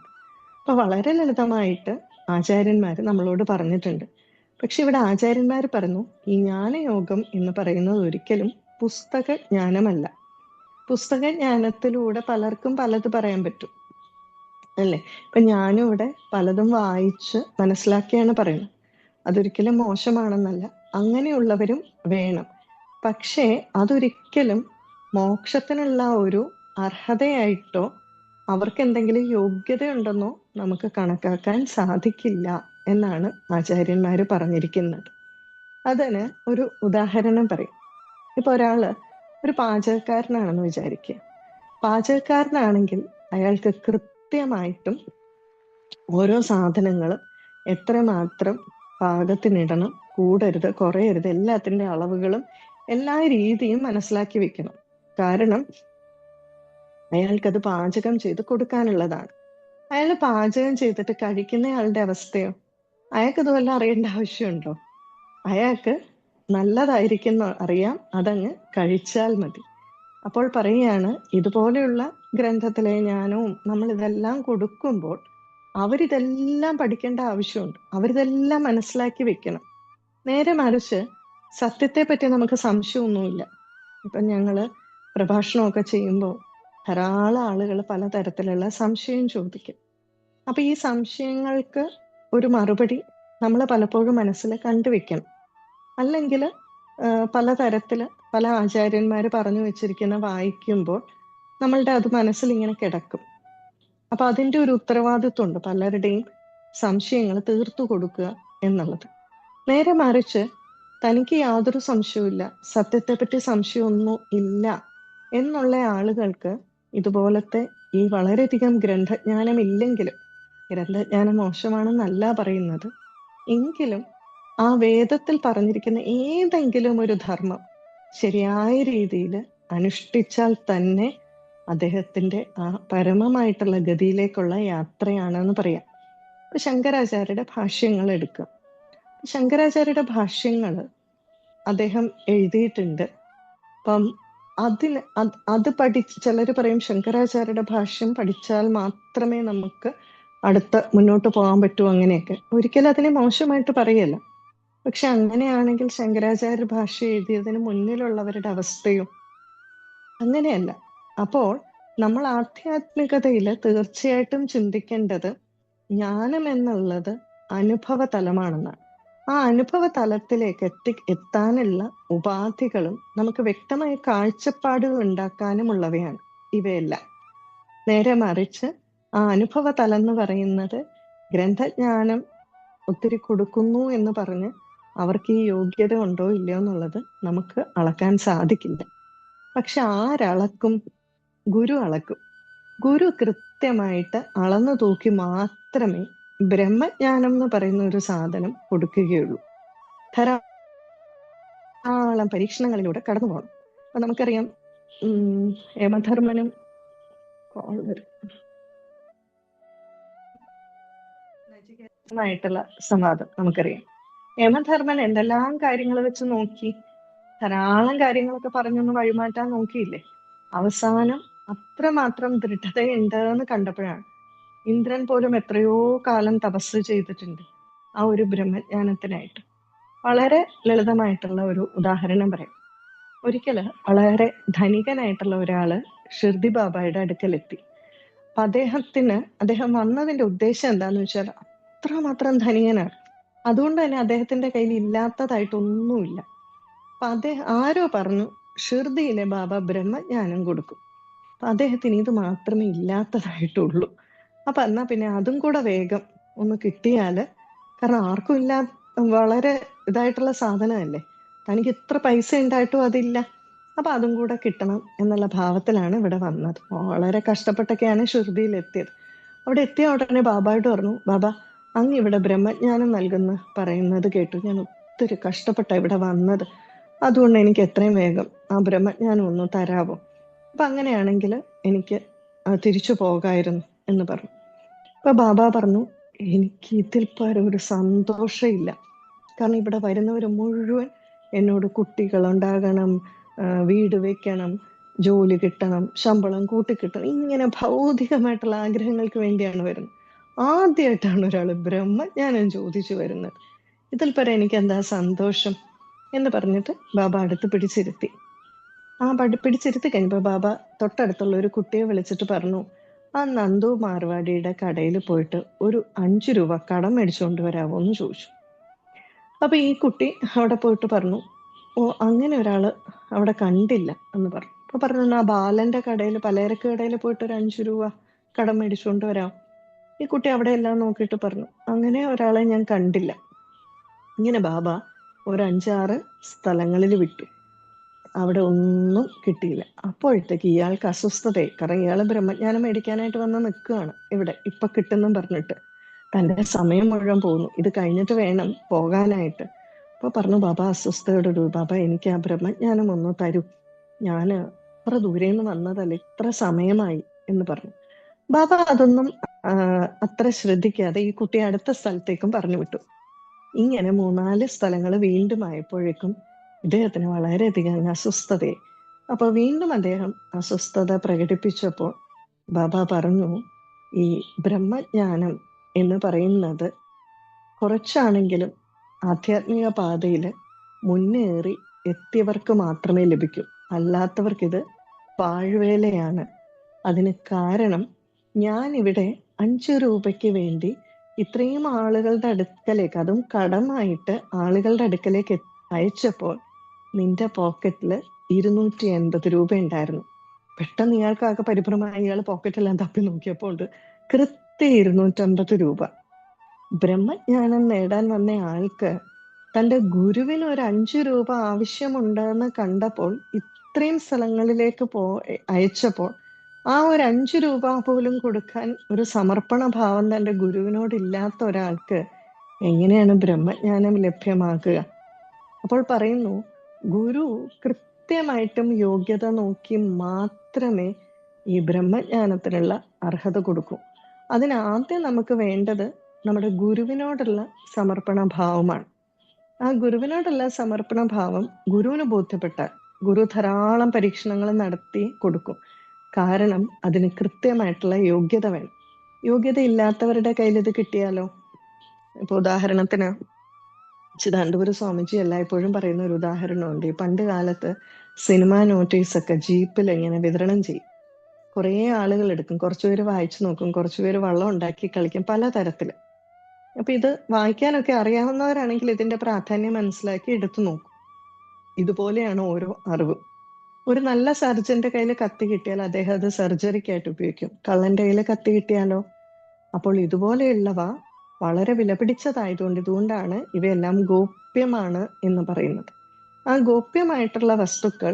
അപ്പൊ വളരെ ലളിതമായിട്ട് ആചാര്യന്മാര് നമ്മളോട് പറഞ്ഞിട്ടുണ്ട്. പക്ഷെ ഇവിടെ ആചാര്യന്മാർ പറഞ്ഞു, ഈ ജ്ഞാനയോഗം എന്ന് പറയുന്നത് ഒരിക്കലും പുസ്തക ജ്ഞാനമല്ല. പുസ്തക ജ്ഞാനത്തിലൂടെ പലർക്കും പലത് പറയാൻ പറ്റും, അല്ലേ? ഇപ്പൊ ഞാനും ഇവിടെ പലതും വായിച്ച് മനസ്സിലാക്കിയാണ് പറയുന്നത്. അതൊരിക്കലും മോശമാണെന്നല്ല, അങ്ങനെയുള്ളവരും വേണം. പക്ഷേ അതൊരിക്കലും മോക്ഷത്തിനുള്ള ഒരു അർഹതയായിട്ടോ അവർക്ക് എന്തെങ്കിലും യോഗ്യതയുണ്ടെന്നോ നമുക്ക് കണക്കാക്കാൻ സാധിക്കില്ല എന്നാണ് ആചാര്യന്മാര് പറഞ്ഞിരിക്കുന്നത്. അതിന് ഒരു ഉദാഹരണം പറയും. ഇപ്പൊ ഒരാള് ഒരു പാചകക്കാരനാണെന്ന് വിചാരിക്കുക. പാചകക്കാരനാണെങ്കിൽ അയാൾക്ക് കൃത്യമായിട്ടും ഓരോ സാധനങ്ങളും എത്രമാത്രം പാകത്തിനിടണം, കൂടരുത്, കുറയരുത്, എല്ലാത്തിൻ്റെ അളവുകളും എല്ലാ രീതിയും മനസ്സിലാക്കി വെക്കണം. കാരണം അയാൾക്കത് പാചകം ചെയ്ത് കൊടുക്കാനുള്ളതാണ്. അയാൾ പാചകം ചെയ്തിട്ട് കഴിക്കുന്നയാളുടെ അവസ്ഥയോ, അയാൾക്കത് വല്ല അറിയേണ്ട ആവശ്യമുണ്ടോ? അയാൾക്ക് നല്ലതായിരിക്കും അറിയാം, അതങ്ങ് കഴിച്ചാൽ മതി. അപ്പോൾ പറയുകയാണ്, ഇതുപോലെയുള്ള ഗ്രന്ഥത്തിലെ ജ്ഞാനവും നമ്മൾ ഇതെല്ലാം കൊടുക്കുമ്പോൾ അവരിതെല്ലാം പഠിക്കേണ്ട ആവശ്യമുണ്ട്, അവരിതെല്ലാം മനസ്സിലാക്കി വെക്കണം. നേരെ മറിച്ച് സത്യത്തെ പറ്റി നമുക്ക് സംശയമൊന്നുമില്ല. ഇപ്പം ഞങ്ങള് പ്രഭാഷണമൊക്കെ ചെയ്യുമ്പോൾ ധാരാളം ആളുകൾ പലതരത്തിലുള്ള സംശയം ചോദിക്കും. അപ്പൊ ഈ സംശയങ്ങൾക്ക് ഒരു മറുപടി നമ്മൾ പലപ്പോഴും മനസ്സിൽ കണ്ടുവെക്കണം. അല്ലെങ്കിൽ പലതരത്തില് പല ആചാര്യന്മാർ പറഞ്ഞു വെച്ചിരിക്കുന്ന വായിക്കുമ്പോൾ നമ്മളുടെ അത് മനസ്സിൽ ഇങ്ങനെ കിടക്കും. അപ്പൊ അതിൻ്റെ ഒരു ഉത്തരവാദിത്വമുണ്ട് പലരുടെയും സംശയങ്ങൾ തീർത്തു കൊടുക്കുക എന്നുള്ളത്. നേരെ മറിച്ച് തനിക്ക് യാതൊരു സംശയവുമില്ല, സത്യത്തെപ്പറ്റി സംശയമൊന്നും ഇല്ല എന്നുള്ള ആളുകൾക്ക് ഇതുപോലത്തെ ഈ വളരെയധികം ഗ്രന്ഥജ്ഞാനം ഇല്ലെങ്കിലും, ഗ്രന്ഥജ്ഞാനം മോശമാണെന്നല്ല പറയുന്നത്, എങ്കിലും ആ വേദത്തിൽ പറഞ്ഞിരിക്കുന്ന ഏതെങ്കിലും ഒരു ധർമ്മം ശരിയായ രീതിയിൽ അനുഷ്ഠിച്ചാൽ തന്നെ അദ്ദേഹത്തിന്റെ ആ പരമമായിട്ടുള്ള ഗതിയിലേക്കുള്ള യാത്രയാണെന്ന് പറയാം. ശങ്കരാചാര്യരുടെ ഭാഷ്യങ്ങൾ എടുക്കുക. ശങ്കരാചാര്യരുടെ ഭാഷ്യങ്ങൾ അദ്ദേഹം എഴുതിയിട്ടുണ്ട്. അപ്പം അത് ചിലർ പറയും ശങ്കരാചാര്യരുടെ ഭാഷ്യം പഠിച്ചാൽ മാത്രമേ നമുക്ക് മുന്നോട്ട് പോകാൻ പറ്റൂ, അങ്ങനെയൊക്കെ. ഒരിക്കലും അതിനെ മോശമായിട്ട് പറയല്ല. പക്ഷെ അങ്ങനെയാണെങ്കിൽ ശങ്കരാചാര്യ ഭാഷ്യം എഴുതിയതിന് മുന്നിലുള്ളവരുടെ അവസ്ഥയും അങ്ങനെയല്ല. അപ്പോൾ നമ്മൾ ആധ്യാത്മികതയിൽ തീർച്ചയായിട്ടും ചിന്തിക്കേണ്ടത് ജ്ഞാനം എന്നുള്ളത് അനുഭവ തലമാണെന്നാണ്. ആ അനുഭവ തലത്തിലേക്ക് എത്താനുള്ള ഉപാധികളും നമുക്ക് വ്യക്തമായ കാഴ്ചപ്പാടുകൾ ഉണ്ടാക്കാനുമുള്ളവയാണ് ഇവയെല്ലാം. നേരെ മറിച്ച് ആ അനുഭവ തലം എന്ന് പറയുന്നത് ഗ്രന്ഥജ്ഞാനം ഒത്തിരി കൊടുക്കുന്നു എന്ന് പറഞ്ഞ് അവർക്ക് ഈ യോഗ്യത ഉണ്ടോ ഇല്ലയോ എന്നുള്ളത് നമുക്ക് അളക്കാൻ സാധിക്കില്ല. പക്ഷെ ആരളക്കും? ഗുരു അളക്കും. ഗുരു കൃത്യമായിട്ട് അളന്നു തൂക്കി മാത്രമേ ബ്രഹ്മജ്ഞാനം എന്ന് പറയുന്ന ഒരു സാധനം കൊടുക്കുകയുള്ളൂ. ധാരാളം പരീക്ഷണങ്ങളിലൂടെ കടന്നു പോകണം. അപ്പൊ നമുക്കറിയാം, യമധർമ്മനും ായിട്ടുള്ള സംവാദം നമുക്കറിയാം. യമധർമ്മൻ എന്തെല്ലാം കാര്യങ്ങൾ വെച്ച് നോക്കി, ധാരാളം കാര്യങ്ങളൊക്കെ പറഞ്ഞൊന്ന് വഴിമാറ്റാൻ നോക്കിയില്ലേ. അവസാനം അത്രമാത്രം ദൃഢതയുണ്ട് എന്ന് കണ്ടപ്പോഴാണ്. ഇന്ദ്രൻ പോലും എത്രയോ കാലം തപസ് ചെയ്തിട്ടുണ്ട് ആ ഒരു ബ്രഹ്മജ്ഞാനത്തിനായിട്ട്. വളരെ ലളിതമായിട്ടുള്ള ഒരു ഉദാഹരണം പറയാം. ഒരിക്കല് വളരെ ധനികനായിട്ടുള്ള ഒരാള് ഷിർദി ബാബയുടെ അടുക്കലെത്തി. അപ്പൊ അദ്ദേഹം വന്നതിന്റെ ഉദ്ദേശം എന്താന്ന് വെച്ചാൽ അത്രമാത്രം ധനികനാണ്. അതുകൊണ്ട് തന്നെ അദ്ദേഹത്തിന്റെ കയ്യിൽ ഇല്ലാത്തതായിട്ടൊന്നുമില്ല. അപ്പൊ ആരോ പറഞ്ഞു ഷിർദിയിലെ ബാബ ബ്രഹ്മജ്ഞാനം കൊടുക്കും. അപ്പൊ അദ്ദേഹത്തിന് ഇത് മാത്രമേ ഇല്ലാത്തതായിട്ടുള്ളൂ. അപ്പൊ എന്നാ പിന്നെ അതും കൂടെ വേഗം ഒന്ന് കിട്ടിയാല്, കാരണം ആർക്കും വളരെ ഇതായിട്ടുള്ള സാധനമല്ലേ, തനിക്ക് ഇത്ര പൈസ ഉണ്ടായിട്ടും അതില്ല, അപ്പൊ അതും കൂടെ കിട്ടണം എന്നുള്ള ഭാവത്തിലാണ് ഇവിടെ വന്നത്. വളരെ കഷ്ടപ്പെട്ടൊക്കെയാണ് ഷിർദിയിൽ എത്തിയത്. അവിടെ എത്തിയ ഉടനെ ബാബായിട്ട് പറഞ്ഞു, ബാബ അങ്ങ് ഇവിടെ ബ്രഹ്മജ്ഞാനം നൽകുന്ന പറയുന്നത് കേട്ടു, ഞാൻ ഒത്തിരി കഷ്ടപ്പെട്ട ഇവിടെ വന്നത്, അതുകൊണ്ട് എനിക്ക് എത്രയും വേഗം ആ ബ്രഹ്മജ്ഞാനം ഒന്ന് തരാവോ? അപ്പൊ അങ്ങനെയാണെങ്കിൽ എനിക്ക് തിരിച്ചു പോകായിരുന്നു എന്ന് പറഞ്ഞു. അപ്പൊ ബാബ പറഞ്ഞു, എനിക്ക് ഇതിൽ പരം ഒരു സന്തോഷമില്ല. കാരണം ഇവിടെ വരുന്നവർ മുഴുവൻ എന്നോട് കുട്ടികളുണ്ടാകണം, വീട് വെക്കണം, ജോലി കിട്ടണം, ശമ്പളം കൂട്ടിക്കിട്ടണം, ഇങ്ങനെ ഭൗതികമായിട്ടുള്ള ആഗ്രഹങ്ങൾക്ക് വേണ്ടിയാണ് വരുന്നത്. ആദ്യമായിട്ടാണ് ഒരാൾ ബ്രഹ്മജ്ഞാനം ചോദിച്ചു വരുന്നത്. ഇതിൽ പരം എനിക്ക് എന്താ സന്തോഷം എന്ന് പറഞ്ഞിട്ട് ബാബ അടുത്ത് പിടിച്ചിരുത്തി. പിടിച്ചിരുത്തി കഴിഞ്ഞപ്പോൾ ബാബ തൊട്ടടുത്തുള്ള ഒരു കുട്ടിയെ വിളിച്ചിട്ട് പറഞ്ഞു, ആ നന്ദു മാർവാടിയുടെ കടയിൽ പോയിട്ട് ഒരു 5 രൂപ കടം മേടിച്ചുകൊണ്ട് വരാമോ എന്ന് ചോദിച്ചു. അപ്പൊ ഈ കുട്ടി അവിടെ പോയിട്ട് പറഞ്ഞു, ഓ അങ്ങനെ ഒരാള് അവിടെ കണ്ടില്ല എന്ന് പറഞ്ഞു. അപ്പൊ പറഞ്ഞു, ആ ബാലന്റെ കടയിൽ, പലചരക്ക് കടയിൽ പോയിട്ട് ഒരു 5 രൂപ കടം മേടിച്ചുകൊണ്ട് വരാം. ഈ കുട്ടി അവിടെ എല്ലാം നോക്കിയിട്ട് പറഞ്ഞു, അങ്ങനെ ഒരാളെ ഞാൻ കണ്ടില്ല. ഇങ്ങനെ ബാബ ഒരു 5-6 സ്ഥലങ്ങളിൽ വിട്ടു, അവിടെ ഒന്നും കിട്ടിയില്ല. അപ്പോഴത്തേക്ക് ഇയാൾക്ക് അസ്വസ്ഥതയായി. കാരണം ഇയാള് ബ്രഹ്മജ്ഞാനം മേടിക്കാനായിട്ട് വന്ന് നിൽക്കുകയാണ് ഇവിടെ, ഇപ്പൊ കിട്ടുന്നും പറഞ്ഞിട്ട്. തന്റെ സമയം മുഴുവൻ പോകുന്നു, ഇത് കഴിഞ്ഞിട്ട് വേണം പോകാനായിട്ട്. അപ്പൊ പറഞ്ഞു, ബാബ അസ്വസ്ഥയോടൊരു, ബാബ എനിക്ക് ആ ബ്രഹ്മജ്ഞാനം ഒന്ന് തരൂ, ഞാന് ഇത്ര ദൂരെ നിന്ന് വന്നതല്ലേ, ഇത്ര സമയമായി എന്ന് പറഞ്ഞു. ബാബ അതൊന്നും അത്ര ശ്രദ്ധിക്കാതെ ഈ കുട്ടിയെ അടുത്ത സ്ഥലത്തേക്കും പറഞ്ഞു വിട്ടു. ഇങ്ങനെ 3-4 സ്ഥലങ്ങൾ വീണ്ടും ആയപ്പോഴേക്കും ഇദ്ദേഹത്തിന് വളരെയധികം അങ്ങ് അസ്വസ്ഥതയായി. അപ്പൊ വീണ്ടും അദ്ദേഹം അസ്വസ്ഥത പ്രകടിപ്പിച്ചപ്പോൾ ബാബ പറഞ്ഞു, ഈ ബ്രഹ്മജ്ഞാനം എന്ന് പറയുന്നത് കുറച്ചാണെങ്കിലും ആധ്യാത്മിക പാതയിൽ മുന്നേറി എത്തിയവർക്ക് മാത്രമേ ലഭിക്കൂ, അല്ലാത്തവർക്കിത് പാഴ്വേലയാണ്. അതിന് കാരണം ഞാൻ ഇവിടെ 5 രൂപയ്ക്ക് വേണ്ടി ഇത്രയും ആളുകളുടെ അടുക്കലേക്ക്, അതും കടമായിട്ട് ആളുകളുടെ അടുക്കലേക്ക് അയച്ചപ്പോൾ നിന്റെ പോക്കറ്റിൽ 280 രൂപ ഉണ്ടായിരുന്നു. പെട്ടെന്ന് ഇയാൾക്കാകെ പരിഭ്രമായി. ഇയാൾ പോക്കറ്റെല്ലാം തപ്പി നോക്കിയപ്പോൾ ഉണ്ട് കൃത്യം 250 രൂപ. ബ്രഹ്മജ്ഞാനം നേടാൻ വന്ന ആൾക്ക് തൻ്റെ ഗുരുവിന് ഒരു 5 രൂപ ആവശ്യമുണ്ടെന്ന് കണ്ടപ്പോൾ ഇത്രയും സ്ഥലങ്ങളിലേക്ക് അയച്ചപ്പോൾ ആ ഒരു 5 രൂപ പോലും കൊടുക്കാൻ ഒരു സമർപ്പണ ഭാവം തൻ്റെ ഗുരുവിനോടില്ലാത്ത ഒരാൾക്ക് എങ്ങനെയാണ് ബ്രഹ്മജ്ഞാനം ലഭ്യമാകുക? അപ്പോൾ പറയുന്നു, ഗുരു കൃത്യമായിട്ടും യോഗ്യത നോക്കി മാത്രമേ ഈ ബ്രഹ്മജ്ഞാനത്തിനുള്ള അർഹത കൊടുക്കൂ. അതിനാദ്യം നമുക്ക് വേണ്ടത് നമ്മുടെ ഗുരുവിനോടുള്ള സമർപ്പണ ഭാവമാണ്. ആ ഗുരുവിനോടുള്ള സമർപ്പണ ഭാവം ഗുരുവിന് ബോധ്യപ്പെട്ടാൽ ഗുരു ധാരാളം പരീക്ഷണങ്ങൾ നടത്തി കൊടുക്കും. കാരണം അതിന് കൃത്യമായിട്ടുള്ള യോഗ്യത വേണം. യോഗ്യത ഇല്ലാത്തവരുടെ കയ്യിൽ ഇത് കിട്ടിയാലോ? ഇപ്പൊ ഉദാഹരണത്തിന് ചിദാനന്ദപുര സ്വാമിജി എല്ലായ്പ്പോഴും പറയുന്ന ഒരു ഉദാഹരണമുണ്ട്. ഈ പണ്ട് കാലത്ത് സിനിമാ നോട്ടീസൊക്കെ ജീപ്പിൽ ഇങ്ങനെ വിതരണം ചെയ്യും. കുറേ ആളുകൾ എടുക്കും, കുറച്ചുപേര് വായിച്ചു നോക്കും, കുറച്ചുപേര് വള്ളം ഉണ്ടാക്കി കളിക്കും, പലതരത്തില്. അപ്പൊ ഇത് വായിക്കാനൊക്കെ അറിയാവുന്നവരാണെങ്കിൽ ഇതിന്റെ പ്രാധാന്യം മനസ്സിലാക്കി എടുത്തു നോക്കും. ഇതുപോലെയാണ് ഓരോ അറിവും. ഒരു നല്ല സർജന്റെ കയ്യിൽ കത്തി കിട്ടിയാൽ അദ്ദേഹം അത് സർജറിക്കായിട്ട് ഉപയോഗിക്കും. കള്ളന്റെ കയ്യിൽ കത്തി കിട്ടിയാലോ? അപ്പോൾ ഇതുപോലെയുള്ളവ വളരെ വിലപിടിച്ചതായതുകൊണ്ട്, ഇതുകൊണ്ടാണ് ഇവയെല്ലാം ഗോപ്യമാണ് എന്ന് പറയുന്നത്. ആ ഗോപ്യമായിട്ടുള്ള വസ്തുക്കൾ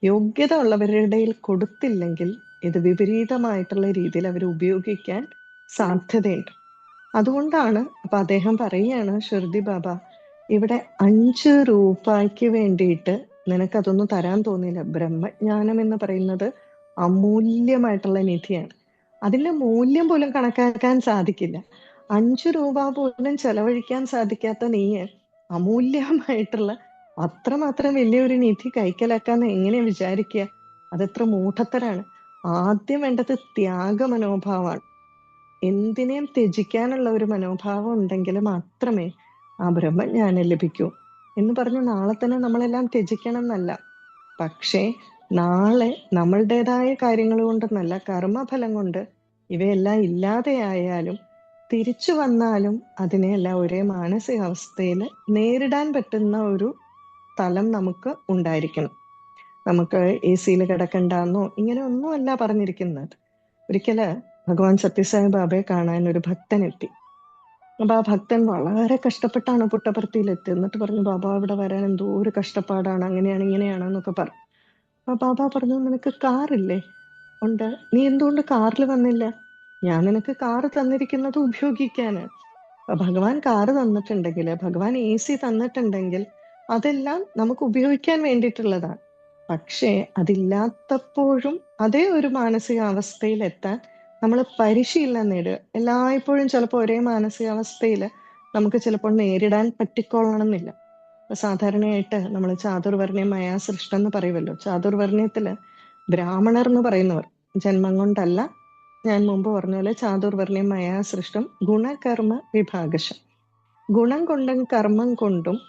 യോഗ്യത ഉള്ളവരുടെ ഇടയിൽ കൊടുത്തില്ലെങ്കിൽ ഇത് വിപരീതമായിട്ടുള്ള രീതിയിൽ അവർ ഉപയോഗിക്കാൻ സാധ്യതയുണ്ട്. അതുകൊണ്ടാണ് അപ്പൊ അദ്ദേഹം പറയുകയാണ്, ഷിർദി ബാബ, ഇവിടെ 5 രൂപയ്ക്ക് വേണ്ടിയിട്ട് നിനക്കതൊന്നും തരാൻ തോന്നില്ല. ബ്രഹ്മജ്ഞാനം എന്ന് പറയുന്നത് അമൂല്യമായിട്ടുള്ള നിധിയാണ്. അതിന്റെ മൂല്യം പോലും കണക്കാക്കാൻ സാധിക്കില്ല. 5 രൂപ പോലും ചെലവഴിക്കാൻ സാധിക്കാത്ത നീ അമൂല്യമായിട്ടുള്ള അത്രമാത്രം വലിയൊരു നിധി കൈക്കലാക്കാന്ന് എങ്ങനെ വിചാരിക്കുക? അതെത്ര മൂഢത്തരാണ്. ആദ്യം വേണ്ടത് ത്യാഗ മനോഭാവമാണ്. എന്തിനേയും ത്യജിക്കാനുള്ള ഒരു മനോഭാവം ഉണ്ടെങ്കിൽ മാത്രമേ ആ ബ്രഹ്മജ്ഞാനം ലഭിക്കൂ. എന്ന് പറഞ്ഞ് നാളെ തന്നെ നമ്മളെല്ലാം ത്യജിക്കണം എന്നല്ല. പക്ഷേ നാളെ നമ്മളുടേതായ കാര്യങ്ങൾ കൊണ്ടൊന്നല്ല, കർമ്മഫലം കൊണ്ട് ഇവയെല്ലാം ഇല്ലാതെയായാലും തിരിച്ചു വന്നാലും അതിനെയെല്ലാം ഒരേ മാനസികാവസ്ഥയിൽ നേരിടാൻ പറ്റുന്ന ഒരു തലം നമുക്ക് ഉണ്ടായിരിക്കണം. നമുക്ക് AC-യിൽ കിടക്കണ്ടെന്നോ ഇങ്ങനെ ഒന്നുമല്ല പറഞ്ഞിരിക്കുന്നത്. ഒരിക്കല് ഭഗവാൻ സത്യസായി ബാബയെ കാണാൻ ഒരു ഭക്തൻ എത്തി. അപ്പൊ ആ ഭക്തൻ വളരെ കഷ്ടപ്പെട്ടാണ് പുട്ടപർത്തിയിലെത്തി. എന്നിട്ട് പറഞ്ഞു, ബാബ ഇവിടെ വരാൻ എന്തോ ഒരു കഷ്ടപ്പാടാണ്, അങ്ങനെയാണ് ഇങ്ങനെയാണ് എന്നൊക്കെ പറഞ്ഞു. അപ്പൊ ബാബ പറഞ്ഞു, നിനക്ക് കാറില്ലേ? ഉണ്ട്. നീ എന്തുകൊണ്ട് കാറിൽ വന്നില്ല? ഞാൻ നിനക്ക് കാറ് തന്നിരിക്കുന്നത് ഉപയോഗിക്കാന്. ഭഗവാൻ കാറ് തന്നിട്ടുണ്ടെങ്കിൽ, ഭഗവാൻ AC തന്നിട്ടുണ്ടെങ്കിൽ അതെല്ലാം നമുക്ക് ഉപയോഗിക്കാൻ വേണ്ടിയിട്ടുള്ളതാണ്. പക്ഷേ അതില്ലാത്തപ്പോഴും അതേ ഒരു മാനസികാവസ്ഥയിൽ എത്താൻ നമ്മൾ പരിശീലനം നേടുക. എല്ലായ്പ്പോഴും ചിലപ്പോൾ ഒരേ മാനസികാവസ്ഥയിൽ നമുക്ക് ചിലപ്പോൾ നേരിടാൻ പറ്റിക്കൊള്ളണമെന്നില്ല. സാധാരണയായിട്ട് നമ്മൾ ചാതുർവർണ്ണയം മയാസൃഷ്ടം എന്ന് പറയുമല്ലോ. ചാതുർവർണ്ണയത്തില് ബ്രാഹ്മണർ എന്ന് പറയുന്നവർ ജന്മം കൊണ്ടല്ല, ഞാൻ മുമ്പ് പറഞ്ഞ പോലെ ചാതുർവർണ്ണയം മയാസൃഷ്ടം ഗുണകർമ്മ വിഭാഗശം. ഗുണം കൊണ്ടും കർമ്മം കൊണ്ടും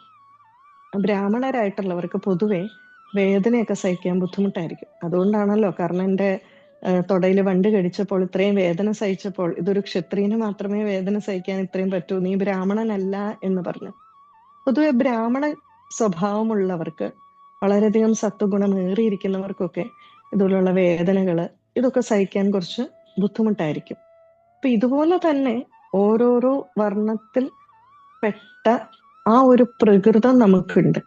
ബ്രാഹ്മണരായിട്ടുള്ളവർക്ക് പൊതുവെ വേദനയൊക്കെ സഹിക്കാൻ ബുദ്ധിമുട്ടായിരിക്കും. അതുകൊണ്ടാണല്ലോ കർണന്റെ തൊടയിൽ വണ്ട് കടിച്ചപ്പോൾ ഇത്രയും വേദന സഹിച്ചപ്പോൾ ഇതൊരു ക്ഷത്രിയന് മാത്രമേ വേദന സഹിക്കാൻ ഇത്രയും പറ്റൂ, നീ ബ്രാഹ്മണനല്ല എന്ന് പറഞ്ഞു. പൊതുവെ ബ്രാഹ്മണ സ്വഭാവമുള്ളവർക്ക്, വളരെയധികം സത്വഗുണമേറിയിരിക്കുന്നവർക്കൊക്കെ ഇതുപോലുള്ള വേദനകള് ഇതൊക്കെ സഹിക്കാൻ കുറച്ച് ബുദ്ധിമുട്ടായിരിക്കും. അപ്പൊ ഇതുപോലെ തന്നെ ഓരോരോ വർണ്ണത്തിൽ പെട്ട ആ ഒരു പ്രകൃതം നമുക്കുണ്ട്.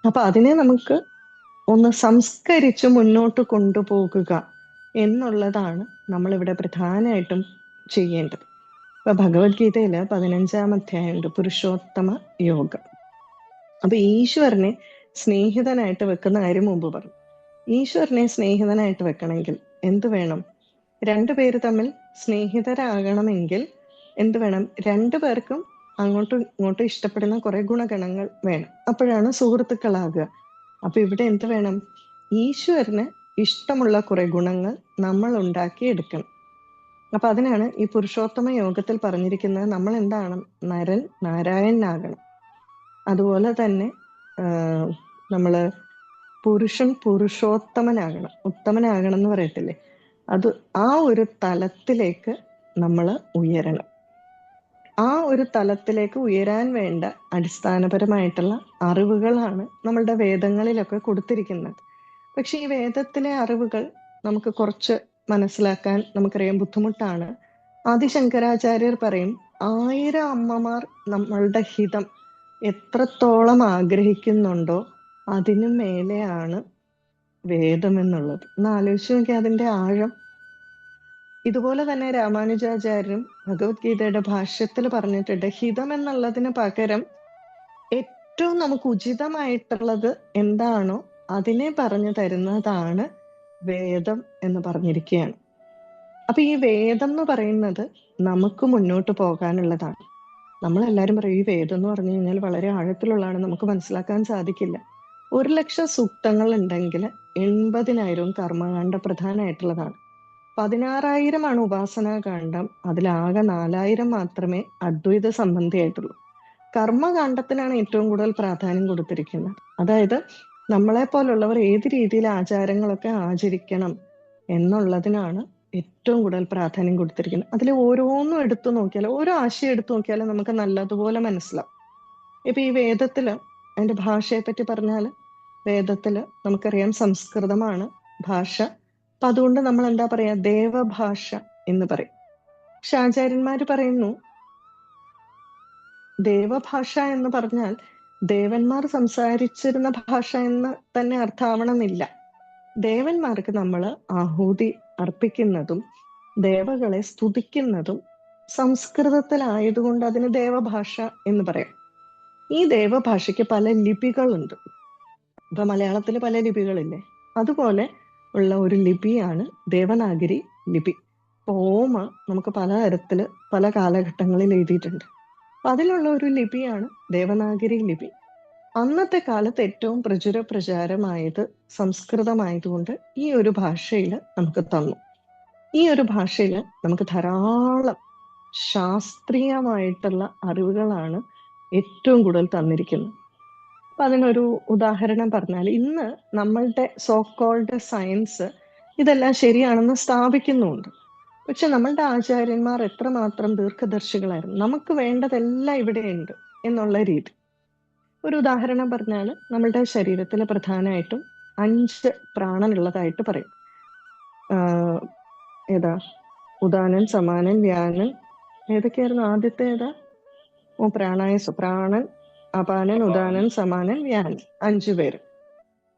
അപ്പൊ അതിനെ നമുക്ക് ഒന്ന് സംസ്കരിച്ച് മുന്നോട്ട് കൊണ്ടുപോകുക എന്നുള്ളതാണ് നമ്മളിവിടെ പ്രധാനമായിട്ടും ചെയ്യേണ്ടത്. ഇപ്പൊ ഭഗവത്ഗീതയില് 15-ാം അധ്യായമുണ്ട്, പുരുഷോത്തമ യോഗം. അപ്പൊ ഈശ്വരനെ സ്നേഹിതനായിട്ട് വെക്കുന്ന കാര്യം മുമ്പ് പറഞ്ഞു. ഈശ്വരനെ സ്നേഹിതനായിട്ട് വെക്കണമെങ്കിൽ എന്ത് വേണം? 2 പേര് തമ്മിൽ സ്നേഹിതരാകണമെങ്കിൽ എന്ത് വേണം? 2 പേർക്കും അങ്ങോട്ടും ഇങ്ങോട്ടും ഇഷ്ടപ്പെടുന്ന കുറെ ഗുണഗണങ്ങൾ വേണം. അപ്പോഴാണ് സുഹൃത്തുക്കളാകുക. അപ്പൊ ഇവിടെ എന്ത് വേണം? ഈശ്വരന് ഇഷ്ടമുള്ള കുറെ ഗുണങ്ങൾ നമ്മൾ ഉണ്ടാക്കിയെടുക്കണം. അപ്പൊ അതിനാണ് ഈ പുരുഷോത്തമ യോഗത്തിൽ പറഞ്ഞിരിക്കുന്നത്, നമ്മൾ എന്താണ്? നരൻ നാരായണനാകണം. അതുപോലെ തന്നെ നമ്മള് പുരുഷൻ പുരുഷോത്തമനാകണം, ഉത്തമനാകണം എന്ന് പറയത്തില്ലേ, അത് ആ ഒരു തലത്തിലേക്ക് നമ്മൾ ഉയരണം. ആ ഒരു തലത്തിലേക്ക് ഉയരാൻ വേണ്ട അടിസ്ഥാനപരമായിട്ടുള്ള അറിവുകളാണ് നമ്മളുടെ വേദങ്ങളിലൊക്കെ കൊടുത്തിരിക്കുന്നത്. പക്ഷെ ഈ വേദത്തിലെ അറിവുകൾ നമുക്ക് കുറച്ച് മനസ്സിലാക്കാൻ നമുക്കറിയാം ബുദ്ധിമുട്ടാണ്. ആദിശങ്കരാചാര്യർ പറയും, 1000 അമ്മമാർ നമ്മളുടെ ഹിതം എത്രത്തോളം ആഗ്രഹിക്കുന്നുണ്ടോ അതിനു മേലെയാണ് വേദം എന്നുള്ളത്. ഒന്ന് ആലോചിച്ച് നോക്കി അതിന്റെ ആഴം. ഇതുപോലെ തന്നെ രാമാനുജാചാര്യരും ഭഗവത്ഗീതയുടെ ഭാഷ്യത്തിൽ പറഞ്ഞിട്ടുണ്ട്, ഹിതം എന്നുള്ളതിന് പകരം ഏറ്റവും നമുക്ക് ഉചിതമായിട്ടുള്ളത് എന്താണോ അതിനെ പറഞ്ഞു തരുന്നതാണ് വേദം എന്ന് പറഞ്ഞിരിക്കുകയാണ്. അപ്പൊ ഈ വേദം എന്ന് പറയുന്നത് നമുക്ക് മുന്നോട്ട് പോകാനുള്ളതാണ്. നമ്മളെല്ലാരും പറയും ഈ വേദം എന്ന് പറഞ്ഞു കഴിഞ്ഞാൽ വളരെ ആഴത്തിലുള്ളതാണ്, നമുക്ക് മനസ്സിലാക്കാൻ സാധിക്കില്ല. 1,00,000 സൂക്തങ്ങൾ ഉണ്ടെങ്കിൽ 80,000 കർമ്മകാണ്ഡ പ്രധാനമായിട്ടുള്ളതാണ്. 16,000 ഉപാസനാകാന്ഡം, അതിലാകെ 4,000 മാത്രമേ അദ്വൈത സംബന്ധിയായിട്ടുള്ളൂ. കർമ്മകാണ്ഡത്തിനാണ് ഏറ്റവും കൂടുതൽ പ്രാധാന്യം കൊടുത്തിരിക്കുന്നത്. അതായത് നമ്മളെ പോലുള്ളവർ ഏത് രീതിയിൽ ആചാരങ്ങളൊക്കെ ആചരിക്കണം എന്നുള്ളതിനാണ് ഏറ്റവും കൂടുതൽ പ്രാധാന്യം കൊടുത്തിരിക്കുന്നത്. അതിൽ ഓരോന്നും എടുത്തു നോക്കിയാൽ, ഓരോ ആശയം എടുത്തു നോക്കിയാൽ നമുക്ക് നല്ലതുപോലെ മനസ്സിലാവും. ഇപ്പൊ ഈ വേദത്തില് അതിന്റെ ഭാഷയെ പറ്റി പറഞ്ഞാൽ, വേദത്തില് നമുക്കറിയാം സംസ്കൃതമാണ് ഭാഷ. അപ്പൊ അതുകൊണ്ട് നമ്മൾ എന്താ പറയാ, ദേവഭാഷ എന്ന് പറയും. പക്ഷെ ആചാര്യന്മാര് പറയുന്നു ദേവഭാഷ എന്ന് പറഞ്ഞാൽ ദേവന്മാർ സംസാരിച്ചിരുന്ന ഭാഷ എന്ന് തന്നെ അർത്ഥമാവണമെന്നില്ല. ദേവന്മാർക്ക് നമ്മൾ ആഹൂതി അർപ്പിക്കുന്നതും ദേവകളെ സ്തുതിക്കുന്നതും സംസ്കൃതത്തിലായതുകൊണ്ട് അതിന് ദേവഭാഷ എന്ന് പറയാം. ഈ ദേവഭാഷയ്ക്ക് പല ലിപികളുണ്ട്. ഇപ്പൊ മലയാളത്തിൽ പല ലിപികളില്ലേ, അതുപോലെ ഉള്ള ഒരു ലിപിയാണ് ദേവനാഗരി ലിപി. ഓമ നമുക്ക് പലതരത്തില് പല കാലഘട്ടങ്ങളിൽ എഴുതിയിട്ടുണ്ട്. അതിലുള്ള ഒരു ലിപിയാണ് ദേവനാഗരി ലിപി. അന്നത്തെ കാലത്ത് ഏറ്റവും പ്രചാരമായത് സംസ്കൃതമായതുകൊണ്ട് ഈ ഒരു ഭാഷയിൽ നമുക്ക് തന്നു. ഈ ഒരു ഭാഷയിൽ നമുക്ക് ധാരാളം ശാസ്ത്രീയമായിട്ടുള്ള അറിവുകളാണ് ഏറ്റവും കൂടുതൽ തന്നിരിക്കുന്നത്. അപ്പൊ അതിനൊരു ഉദാഹരണം പറഞ്ഞാൽ, ഇന്ന് നമ്മളുടെ സോ കോൾഡ് സയൻസ് ഇതെല്ലാം ശരിയാണെന്ന് സ്ഥാപിക്കുന്നുണ്ട്. പക്ഷെ നമ്മളുടെ ആചാര്യന്മാർ എത്രമാത്രം ദീർഘദർശികളായിരുന്നു, നമുക്ക് വേണ്ടതെല്ലാം ഇവിടെയുണ്ട് എന്നുള്ള രീതി. ഒരു ഉദാഹരണം പറഞ്ഞാൽ, നമ്മളുടെ ശരീരത്തിൽ പ്രധാനമായിട്ടും 5 പ്രാണനുള്ളതായിട്ട് പറയും. ഏതാ? ഉദാനൻ, സമാനൻ, വ്യാനൻ, ഏതൊക്കെയായിരുന്നു ആദ്യത്തെ? ഏതാ? പ്രാണായസ്. പ്രാണൻ, അപാനൻ, ഉദാനൻ, സമാനൻ, വ്യാനൻ, 5 പേര്.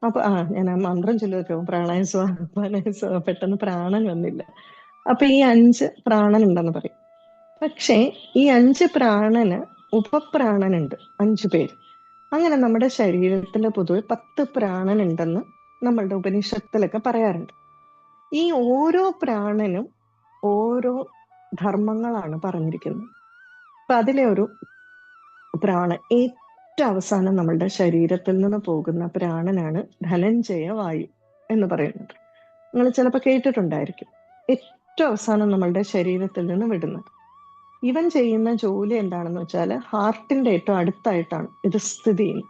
അപ്പൊ ഞാൻ ആ മന്ത്രം ചൊല്ലിയൊക്കെ പ്രാണായസോ അപാനയസോ, പെട്ടെന്ന് പ്രാണൻ വന്നില്ല. അപ്പൊ ഈ 5 പ്രാണൻ ഉണ്ടെന്ന് പറയും. പക്ഷേ ഈ 5 പ്രാണന് ഉപപ്രാണനുണ്ട്, 5 പേര്. അങ്ങനെ നമ്മുടെ ശരീരത്തിൽ പൊതുവെ 10 പ്രാണൻ ഉണ്ടെന്ന് നമ്മളുടെ ഉപനിഷത്തിലൊക്കെ പറയാറുണ്ട്. ഈ ഓരോ പ്രാണനും ഓരോ ധർമ്മങ്ങളാണ് പറഞ്ഞിരിക്കുന്നത്. അപ്പൊ അതിലെ ഒരു പ്രാണൻ, ഏറ്റവും അവസാനം നമ്മളുടെ ശരീരത്തിൽ നിന്ന് പോകുന്ന പ്രാണനാണ് ധനഞ്ജയ വായു എന്ന് പറയുന്നത്. നിങ്ങൾ ചിലപ്പോൾ കേട്ടിട്ടുണ്ടായിരിക്കും. ഏറ്റവും അവസാനം നമ്മളുടെ ശരീരത്തിൽ നിന്ന് വിടുന്നത്. ഇവൻ ചെയ്യുന്ന ജോലി എന്താണെന്ന് വെച്ചാൽ ഹാർട്ടിന്റെ ഏറ്റവും അടുത്തായിട്ടാണ് ഇത് സ്ഥിതി ചെയ്യുന്നത്.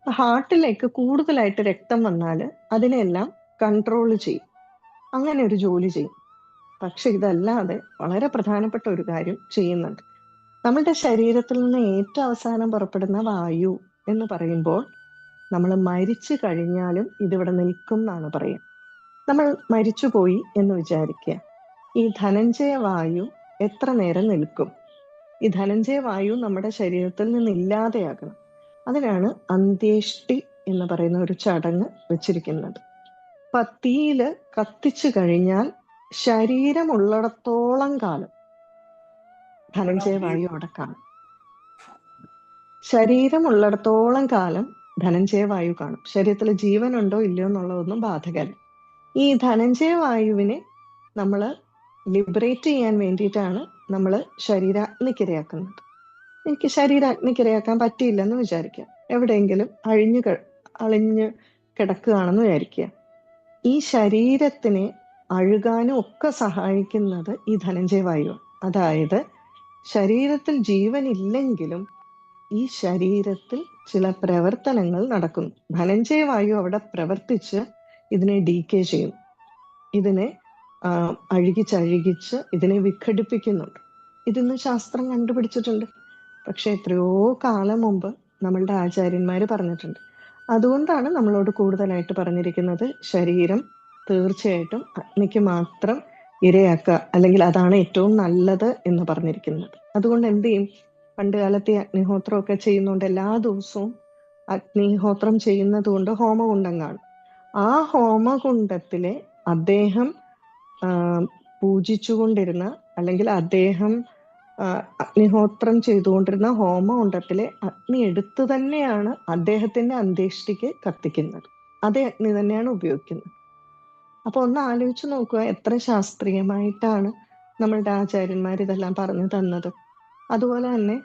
ഹാർട്ടിലേക്ക് കൂടുതലായിട്ട് രക്തം വന്നാൽ അതിനെല്ലാം കൺട്രോൾ ചെയ്യും, അങ്ങനെ ഒരു ജോലി ചെയ്യും. പക്ഷെ ഇതല്ലാതെ വളരെ പ്രധാനപ്പെട്ട ഒരു കാര്യം ചെയ്യുന്നുണ്ട്. നമ്മളുടെ ശരീരത്തിൽ നിന്ന് ഏറ്റവും അവസാനം പുറപ്പെടുന്ന വായു എന്ന് പറയുമ്പോൾ, നമ്മൾ മരിച്ചു കഴിഞ്ഞാലും ഇതിവിടെ നിൽക്കും എന്നാണ് പറയുക. നമ്മൾ മരിച്ചുപോയി എന്ന് വിചാരിക്കുക, ഈ ധനഞ്ജയ വായു എത്ര നേരം നിൽക്കും? ഈ ധനഞ്ജയ വായു നമ്മുടെ ശരീരത്തിൽ നിന്ന് ഇല്ലാതെയാകണം. അതിനാണ് അന്ത്യേഷ്ടി എന്ന് പറയുന്ന ഒരു ചടങ്ങ് വെച്ചിരിക്കുന്നത്. തീയില് കത്തിച്ചു കഴിഞ്ഞാൽ ശരീരമുള്ളിടത്തോളം കാലം ധനഞ്ജയ വായു അവിടെ കാണും. ശരീരമുള്ളിടത്തോളം കാലം ധനഞ്ജയ വായു കാണും. ശരീരത്തിൽ ജീവനുണ്ടോ ഇല്ലയോ എന്നുള്ളതൊന്നും ബാധകമല്ല. ഈ ധനഞ്ജയ വായുവിനെ നമ്മൾ ലിബറേറ്റ് ചെയ്യാൻ വേണ്ടിയിട്ടാണ് നമ്മൾ ശരീരാഗ്നിക്കിരയാക്കുന്നത്. എനിക്ക് ശരീരം അഗ്നിക്കിരയാക്കാൻ പറ്റിയില്ലെന്ന് വിചാരിക്കാം. എവിടെയെങ്കിലും അളിഞ്ഞ് കിടക്കുകയാണെന്ന് വിചാരിക്കുക. ഈ ശരീരത്തിനെ അഴുകാനും ഒക്കെ സഹായിക്കുന്നത് ഈ ധനഞ്ജയ വായുവാണ്. അതായത് ശരീരത്തിൽ ജീവൻ ഇല്ലെങ്കിലും ഈ ശരീരത്തിൽ ചില പ്രവർത്തനങ്ങൾ നടക്കുന്നു. ധനഞ്ജയ വായു അവിടെ പ്രവർത്തിച്ച് ഇതിനെ ഡീക്കേ ചെയ്യും, ഇതിനെ അഴുകിച്ച് ഇതിനെ വിഘടിപ്പിക്കുന്നുണ്ട്. ഇതിന്ന് ശാസ്ത്രം കണ്ടുപിടിച്ചിട്ടുണ്ട്. പക്ഷെ എത്രയോ കാലം മുമ്പ് നമ്മളുടെ ആചാര്യന്മാര് പറഞ്ഞിട്ടുണ്ട്. അതുകൊണ്ടാണ് നമ്മളോട് കൂടുതലായിട്ട് പറഞ്ഞിരിക്കുന്നത് ശരീരം തീർച്ചയായിട്ടും അഗ്നിക്ക് മാത്രം ഇരയാക്കുക, അല്ലെങ്കിൽ അതാണ് ഏറ്റവും നല്ലത് എന്ന് പറഞ്ഞിരിക്കുന്നത്. അതുകൊണ്ട് എന്ത് ചെയ്യും, പണ്ട് കാലത്ത് ഈ അഗ്നിഹോത്രമൊക്കെ ചെയ്യുന്നുണ്ട്. എല്ലാ ദിവസവും അഗ്നിഹോത്രം ചെയ്യുന്നത് കൊണ്ട് ഹോമകുണ്ടം കാണും. ആ ഹോമകുണ്ടത്തിലെ അദ്ദേഹം പൂജിച്ചുകൊണ്ടിരുന്ന, അല്ലെങ്കിൽ അദ്ദേഹം അഗ്നിഹോത്രം ചെയ്തുകൊണ്ടിരുന്ന ഹോമകുണ്ടത്തിലെ അഗ്നി എടുത്തു തന്നെയാണ് അദ്ദേഹത്തിന്റെ അന്ത്യേഷ്ടിക്ക് കത്തിക്കുന്നത്. അതേ അഗ്നി തന്നെയാണ് ഉപയോഗിക്കുന്നത്. അപ്പൊ ഒന്ന് ആലോചിച്ച് നോക്കുക, എത്ര ശാസ്ത്രീയമായിട്ടാണ് നമ്മളുടെ ആചാര്യന്മാർ ഇതെല്ലാം പറഞ്ഞു തന്നത്. അതുപോലെ തന്നെ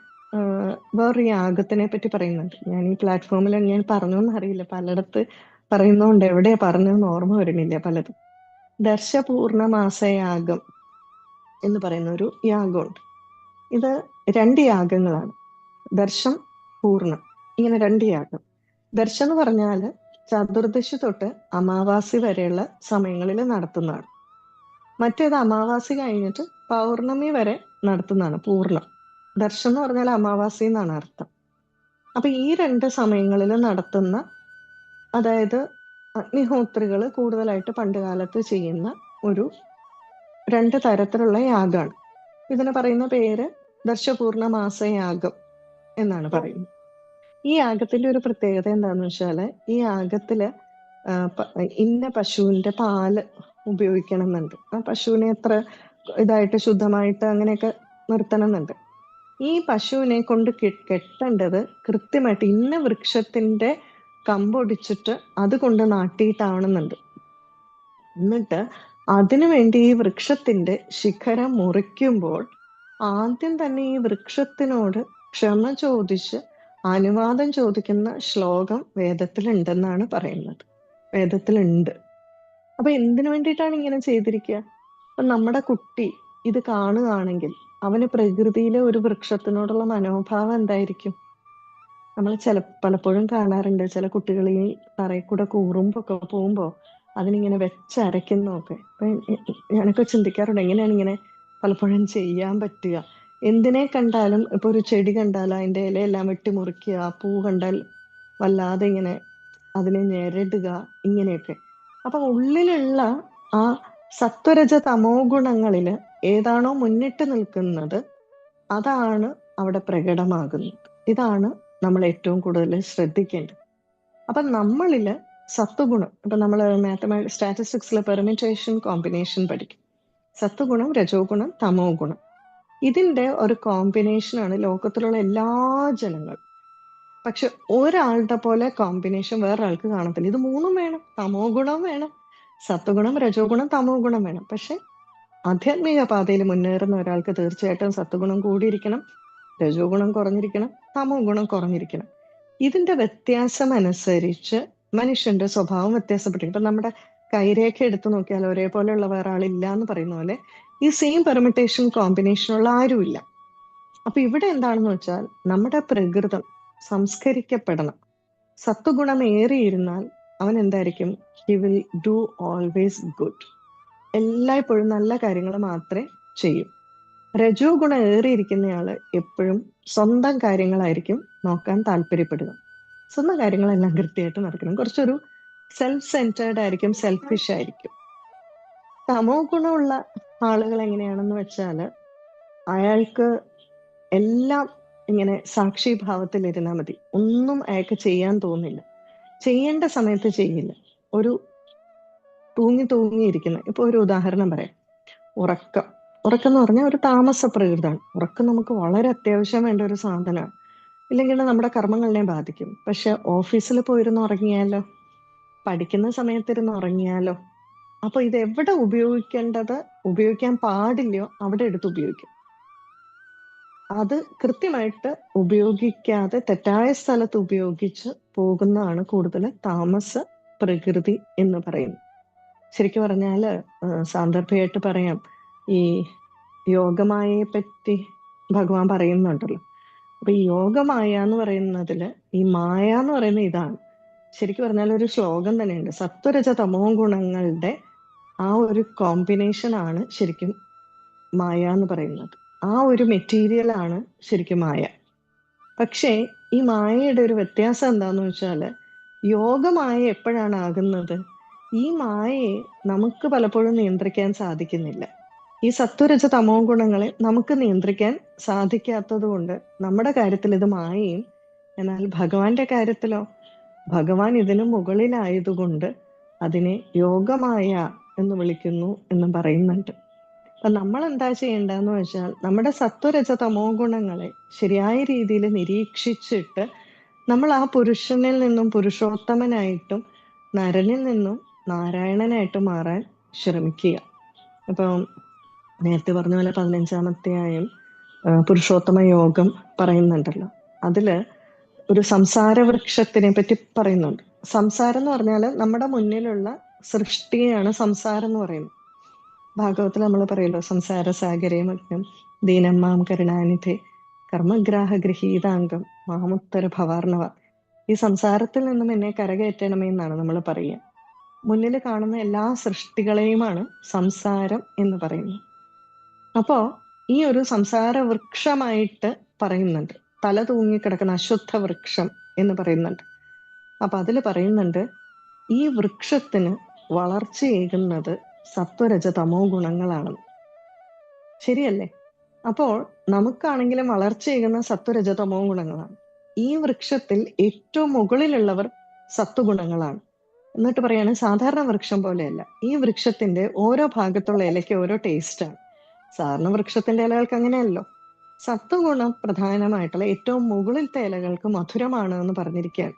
വേറൊരു യാഗത്തിനെ പറ്റി പറയുന്നുണ്ട്. ഞാൻ ഈ പ്ലാറ്റ്ഫോമിൽ ഞാൻ പറഞ്ഞോന്ന് അറിയില്ല, പലയിടത്ത് പറയുന്നോണ്ട് എവിടെയാ പറഞ്ഞതെന്ന് ഓർമ്മ വരുന്നില്ല പലതും. ദർശപൂർണമാസയാഗം എന്ന് പറയുന്ന ഒരു യാഗമുണ്ട്. ഇത് 2 യാഗങ്ങളാണ്, ദർശം, പൂർണ്ണം, ഇങ്ങനെ 2 യാഗം. ദർശം എന്ന് പറഞ്ഞാൽ ചതുർദശി തൊട്ട് അമാവാസി വരെയുള്ള സമയങ്ങളിൽ നടത്തുന്നതാണ്. മറ്റേത് അമാവാസി കഴിഞ്ഞിട്ട് പൗർണമി വരെ നടത്തുന്നതാണ് പൂർണ്ണം. ദർശം എന്ന് പറഞ്ഞാൽ അമാവാസി എന്നാണ് അർത്ഥം. അപ്പൊ ഈ 2 സമയങ്ങളിൽ നടത്തുന്ന, അതായത് അഗ്നിഹോത്രികൾ കൂടുതലായിട്ട് പണ്ട് കാലത്ത് ചെയ്യുന്ന ഒരു 2 തരത്തിലുള്ള യാഗമാണ്. ഇതിന് പറയുന്ന പേര് ദർശപൂർണമാസയാഗം എന്നാണ് പറയുന്നത്. ഈ യാഗത്തിന്റെ ഒരു പ്രത്യേകത എന്താണെന്ന് വെച്ചാല്, ഈ യാഗത്തില് ഇന്ന പശുവിന്റെ പാല് ഉപയോഗിക്കണം എന്നുണ്ട്. ആ പശുവിനെ എത്ര ഇതായിട്ട് ശുദ്ധമായിട്ട് അങ്ങനെയൊക്കെ നിർത്തണം എന്നുണ്ട്. ഈ പശുവിനെ കൊണ്ട് കെട്ടേണ്ടത് കൃത്യമായിട്ട് ഇന്ന വൃക്ഷത്തിന്റെ കമ്പൊടിച്ചിട്ട് അത് കൊണ്ട് നാട്ടിയിട്ടാവണമെന്നുണ്ട്. എന്നിട്ട് അതിനു വേണ്ടി ഈ വൃക്ഷത്തിന്റെ ശിഖരം മുറിക്കുമ്പോൾ ആദ്യം തന്നെ ഈ വൃക്ഷത്തിനോട് ക്ഷമ ചോദിച്ച് അനുവാദം ചോദിക്കുന്ന ശ്ലോകം വേദത്തിലുണ്ടെന്നാണ് പറയുന്നത്. വേദത്തിലുണ്ട്. അപ്പൊ എന്തിനു വേണ്ടിയിട്ടാണ് ഇങ്ങനെ ചെയ്തിരിക്കുക? അപ്പൊ നമ്മുടെ കുട്ടി ഇത് കാണുകയാണെങ്കിൽ അവന് പ്രകൃതിയിലെ ഒരു വൃക്ഷത്തിനോടുള്ള മനോഭാവം എന്തായിരിക്കും? നമ്മൾ പലപ്പോഴും കാണാറുണ്ട്, ചില കുട്ടികൾ ഈ തറയിൽ കൂടെ കൂറുമ്പൊക്കെ പോകുമ്പോ അതിനിങ്ങനെ വെച്ചരയ്ക്കുന്നൊക്കെ. അപ്പൊ ഞാനൊക്കെ ചിന്തിക്കാറുണ്ട്, എങ്ങനെയാണ് ഇങ്ങനെ പലപ്പോഴും ചെയ്യാൻ പറ്റുക? എന്തിനെ കണ്ടാലും, ഇപ്പൊ ഒരു ചെടി കണ്ടാൽ അതിന്റെ ഇലയെല്ലാം വെട്ടി മുറിക്കുക, പൂ കണ്ടാൽ വല്ലാതെ ഇങ്ങനെ അതിനെ ഞെരടുക, ഇങ്ങനെയൊക്കെ. അപ്പൊ ഉള്ളിലുള്ള ആ സത്വരജ തമോ ഗുണങ്ങളില് ഏതാണോ മുന്നിട്ട് നിൽക്കുന്നത് അതാണ് അവിടെ പ്രകടമാകുന്നത്. ഇതാണ് നമ്മൾ ഏറ്റവും കൂടുതൽ ശ്രദ്ധിക്കേണ്ടത്. അപ്പൊ നമ്മളില് സത്വഗുണം, ഇപ്പൊ നമ്മൾ സ്റ്റാറ്റിസ്റ്റിക്സിലെ പെർമിറ്റേഷൻ കോമ്പിനേഷൻ പഠിക്കും. സത്വഗുണം, രജോ ഗുണം, തമോ ഗുണം, ഇതിന്റെ ഒരു കോമ്പിനേഷനാണ് ലോകത്തിലുള്ള എല്ലാ ജനങ്ങളും. പക്ഷെ ഒരാളുടെ പോലെ കോമ്പിനേഷൻ വേറൊരാൾക്ക് കാണത്തില്ല. ഇത് 3ഉം വേണം. തമോ ഗുണം വേണം, സത്വഗുണം, രജോ ഗുണം, തമോ ഗുണം വേണം. പക്ഷെ ആധ്യാത്മിക പാതയിൽ മുന്നേറുന്ന ഒരാൾക്ക് തീർച്ചയായിട്ടും സത്വഗുണം കൂടിയിരിക്കണം, രജോ ഗുണം കുറഞ്ഞിരിക്കണം, തമോ ഗുണം കുറഞ്ഞിരിക്കണം. ഇതിന്റെ വ്യത്യാസം അനുസരിച്ച് മനുഷ്യന്റെ സ്വഭാവം വ്യത്യാസപ്പെട്ടിരിക്കും. ഇപ്പൊ നമ്മുടെ കൈരേഖ എടുത്തു നോക്കിയാൽ ഒരേപോലെയുള്ള വേറെ ആളില്ല എന്ന് പറയുന്ന പോലെ ഈ സെയിം പെർമിറ്റേഷൻ കോമ്പിനേഷനുള്ള ആരുമില്ല. അപ്പൊ ഇവിടെ എന്താണെന്ന് വെച്ചാൽ നമ്മുടെ പ്രകൃതം സംസ്കരിക്കപ്പെടണം. സത്വഗുണം ഏറിയിരുന്നാൽ അവൻ എന്തായിരിക്കും? He will do always good. എല്ലായ്പ്പോഴും നല്ല കാര്യങ്ങൾ മാത്രമേ ചെയ്യൂ. രജോ ഗുണം ഏറിയിരിക്കുന്നയാള് എപ്പോഴും സ്വന്തം കാര്യങ്ങളായിരിക്കും നോക്കാൻ താല്പര്യപ്പെടുക. സ്വന്തം കാര്യങ്ങളെല്ലാം കൃത്യമായിട്ട് നടക്കണം. കുറച്ചൊരു സെൽഫ് സെന്റേർഡ് ആയിരിക്കും, സെൽഫിഷ് ആയിരിക്കും. തമോ ഗുണമുള്ള ആളുകൾ എങ്ങനെയാണെന്ന് വെച്ചാല് അയാൾക്ക് എല്ലാം ഇങ്ങനെ സാക്ഷിഭാവത്തിൽ ഇരുന്നാൽ മതി. ഒന്നും അയാൾക്ക് ചെയ്യാൻ തോന്നില്ല, ചെയ്യേണ്ട സമയത്ത് ചെയ്യില്ല. ഒരു തൂങ്ങിയിരിക്കുന്ന, ഇപ്പൊ ഒരു ഉദാഹരണം പറയാം. ഉറക്കം എന്ന് പറഞ്ഞാൽ ഒരു താമസ പ്രകൃതമാണ്. ഉറക്കം നമുക്ക് വളരെ അത്യാവശ്യം വേണ്ട ഒരു സാധനമാണ്. ഇല്ലെങ്കിൽ നമ്മുടെ കർമ്മങ്ങളിനെ ബാധിക്കും. പക്ഷെ ഓഫീസിൽ പോയിരുന്ന് ഉറങ്ങിയാലോ, പഠിക്കുന്ന സമയത്തിരുന്ന് ഉറങ്ങിയാലോ, അപ്പൊ ഇത് എവിടെ ഉപയോഗിക്കാൻ പാടില്ലയോ അവിടെ എടുത്ത് ഉപയോഗിക്കും. അത് കൃത്യമായിട്ട് ഉപയോഗിക്കാതെ തെറ്റായ സ്ഥലത്ത് ഉപയോഗിച്ച് പോകുന്നതാണ് കൂടുതൽ താമസ പ്രകൃതി എന്ന് പറയുന്നത്. ശരിക്കും പറഞ്ഞാൽ സാന്ദർഭികമായിട്ട് പറയാം, ഈ യോഗമായയെ പറ്റി ഭഗവാൻ പറയുന്നുണ്ടല്ലോ. അപ്പൊ ഈ യോഗമായ എന്ന് പറയുന്നതിൽ ഈ മായ എന്ന് പറയുന്ന ഇതാണ്. ശരിക്കും പറഞ്ഞാൽ ഒരു ശ്ലോകം തന്നെയുണ്ട്, സത്വരജ തമോ ഗുണങ്ങളുടെ ആ ഒരു കോമ്പിനേഷൻ ആണ് ശരിക്കും മായ എന്ന് പറയുന്നത്. ആ ഒരു മെറ്റീരിയൽ ആണ് ശരിക്കും മായ. പക്ഷേ ഈ മായയുടെ ഒരു വ്യത്യാസം എന്താന്ന് വെച്ചാൽ, യോഗമായ എപ്പോഴാണ് ആകുന്നത്? ഈ മായയെ നമുക്ക് പലപ്പോഴും നിയന്ത്രിക്കാൻ സാധിക്കുന്നില്ല. ഈ സത്വരജ തമോ ഗുണങ്ങളെ നമുക്ക് നിയന്ത്രിക്കാൻ സാധിക്കാത്തത് കൊണ്ട് നമ്മുടെ കാര്യത്തിൽ ഇത് മായയും, എന്നാൽ ഭഗവാന്റെ കാര്യത്തിലോ ഭഗവാൻ ഇതിനു മുകളിലായതുകൊണ്ട് അതിനെ യോഗമായ എന്ന് വിളിക്കുന്നു എന്നും പറയുന്നുണ്ട്. അപ്പൊ നമ്മൾ എന്താ ചെയ്യേണ്ടതെന്ന് വെച്ചാൽ, നമ്മുടെ സത്വരജ തമോ ഗുണങ്ങളെ ശരിയായ രീതിയിൽ നിരീക്ഷിച്ചിട്ട് നമ്മൾ ആ പുരുഷനിൽ നിന്നും പുരുഷോത്തമനായിട്ടും നരനിൽ നിന്നും നാരായണനായിട്ടും മാറാൻ ശ്രമിക്കുക. അപ്പം നേരത്തെ പറഞ്ഞ പോലെ 15-ാമത്തെയായും പുരുഷോത്തമ യോഗം പറയുന്നുണ്ടല്ലോ. അതില് ഒരു സംസാര വൃക്ഷത്തിനെ പറ്റി പറയുന്നുണ്ട്. സംസാരം എന്ന് പറഞ്ഞാൽ നമ്മുടെ മുന്നിലുള്ള സൃഷ്ടിയാണ് സംസാരം എന്ന് പറയുന്നത്. ഭാഗവത്തിൽ നമ്മൾ പറയല്ലോ, സംസാര സാഗരേ മഗ്നം ദീനം മാം കരുണാനിധേ കർമ്മഗ്രാഹ ഗൃഹീതാംഗം മാമുത്തര ഭവാർണവ. ഈ സംസാരത്തിൽ നിന്നും എന്നെ കരകയറ്റണമേ എന്നാണ് നമ്മൾ പറയുക. മുന്നിൽ കാണുന്ന എല്ലാ സൃഷ്ടികളെയുമാണ് സംസാരം എന്ന് പറയുന്നത്. അപ്പോ ഈ ഒരു സംസാര വൃക്ഷമായിട്ട് പറയുന്നുണ്ട്, തല തൂങ്ങിക്കിടക്കുന്ന അശുദ്ധ വൃക്ഷം എന്ന് പറയുന്നുണ്ട്. അപ്പൊ അതിൽ പറയുന്നുണ്ട്, ഈ വൃക്ഷത്തിന് വളർച്ചയേകുന്നത് സത്വരജ തമോ ഗുണങ്ങളാണെന്ന്. ശരിയല്ലേ? അപ്പോൾ നമുക്കാണെങ്കിലും വളർച്ചയേകുന്ന സത്വരജ തമോ ഗുണങ്ങളാണ്. ഈ വൃക്ഷത്തിൽ ഏറ്റവും മുകളിലുള്ളവർ സത്വഗുണങ്ങളാണ്. എന്നിട്ട് പറയാണ്, സാധാരണ വൃക്ഷം പോലെയല്ല. ഈ വൃക്ഷത്തിന്റെ ഓരോ ഭാഗത്തുള്ള ഇലയ്ക്ക് ഓരോ ടേസ്റ്റാണ്. സാധാരണ വൃക്ഷത്തിന്റെ ഇലകൾക്ക് അങ്ങനെയല്ലോ. സത്വഗുണം പ്രധാനമായിട്ടുള്ള ഏറ്റവും മുകളിലത്തെ ഇലകൾക്ക് മധുരമാണ് എന്ന് പറഞ്ഞിരിക്കുകയാണ്.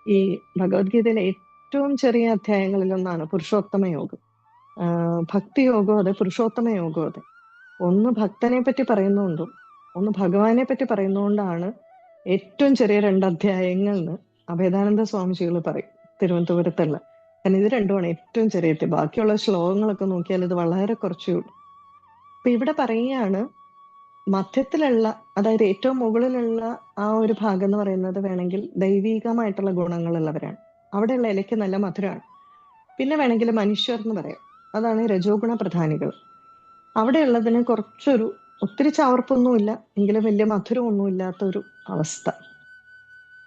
ഈ ഭഗവത്ഗീതയിലെ ഏറ്റവും ചെറിയ അധ്യായങ്ങളിലൊന്നാണ് പുരുഷോത്തമ യോഗം. ഭക്തിയോഗം അതെ, പുരുഷോത്തമ യോഗം അതെ. ഒന്ന് ഭക്തനെ പറ്റി പറയുന്നുകൊണ്ടും ഒന്ന് ഭഗവാനെ പറ്റി പറയുന്നുകൊണ്ടാണ് ഏറ്റവും ചെറിയ 2 അധ്യായങ്ങൾ എന്ന് അഭേദാനന്ദ സ്വാമിജികൾ പറയും, തിരുവനന്തപുരത്തുള്ള. കാരണം ഇത് രണ്ടുമാണ് ഏറ്റവും ചെറിയ. ബാക്കിയുള്ള ശ്ലോകങ്ങളൊക്കെ നോക്കിയാൽ ഇത് വളരെ കുറച്ചേ ഉള്ളൂ. അപ്പൊ ഇവിടെ പറയുകയാണ്, മധ്യത്തിലുള്ള, അതായത് ഏറ്റവും മുകളിലുള്ള ആ ഒരു ഭാഗം എന്ന് പറയുന്നത് വേണമെങ്കിൽ ദൈവീകമായിട്ടുള്ള ഗുണങ്ങളുള്ളവരാണ്. അവിടെയുള്ള ഇലയ്ക്ക് നല്ല മധുരമാണ്. പിന്നെ വേണമെങ്കിൽ മനുഷ്യർ എന്ന് പറയാം, അതാണ് രജോ ഗുണ പ്രധാനികൾ. അവിടെയുള്ളതിന് കുറച്ചൊരു ഒത്തിരി ചവർപ്പൊന്നുമില്ല, എങ്കിലും വലിയ മധുരമൊന്നും ഇല്ലാത്തൊരു അവസ്ഥ.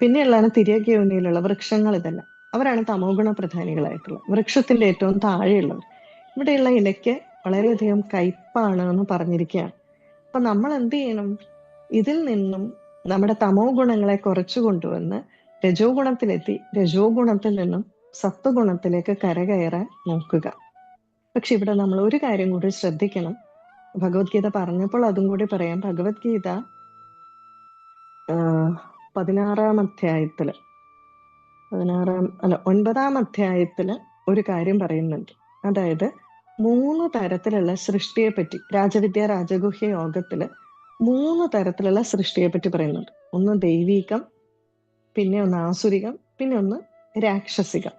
പിന്നെയുള്ളതാണ് തിര്യഗ്യോനിയിലുള്ള വൃക്ഷങ്ങൾ. ഇതെല്ലാം അവരാണ് തമോ ഗുണ പ്രധാനികളായിട്ടുള്ള വൃക്ഷത്തിന്റെ ഏറ്റവും താഴെയുള്ളവർ. ഇവിടെയുള്ള ഇലയ്ക്ക് വളരെയധികം കയ്പാണ് എന്ന് പറഞ്ഞിരിക്കുകയാണ്. അപ്പൊ നമ്മൾ എന്ത് ചെയ്യണം? ഇതിൽ നിന്നും നമ്മുടെ തമോ ഗുണങ്ങളെ കുറച്ചു കൊണ്ടുവന്ന് രജോ ഗുണത്തിലെത്തി രജോ ഗുണത്തിൽ നിന്നും സത്വഗുണത്തിലേക്ക് കരകയറാൻ നോക്കുക. പക്ഷെ ഇവിടെ നമ്മൾ ഒരു കാര്യം കൂടി ശ്രദ്ധിക്കണം. ഭഗവത്ഗീത പറഞ്ഞപ്പോൾ അതും കൂടി പറയാം. ഭഗവത്ഗീത 16-ാം അധ്യായത്തില് 9-ാം അധ്യായത്തില് ഒരു കാര്യം പറയുന്നുണ്ട്. അതായത് 3 തരത്തിലുള്ള സൃഷ്ടിയെ പറ്റി രാജവിദ്യ രാജഗുഹ്യ യോഗത്തില് 3 തരത്തിലുള്ള സൃഷ്ടിയെ പറ്റി പറയുന്നുണ്ട്. ഒന്ന് ദൈവീകം, പിന്നെ ഒന്ന് ആസുരികം, പിന്നെ ഒന്ന് രാക്ഷസികം.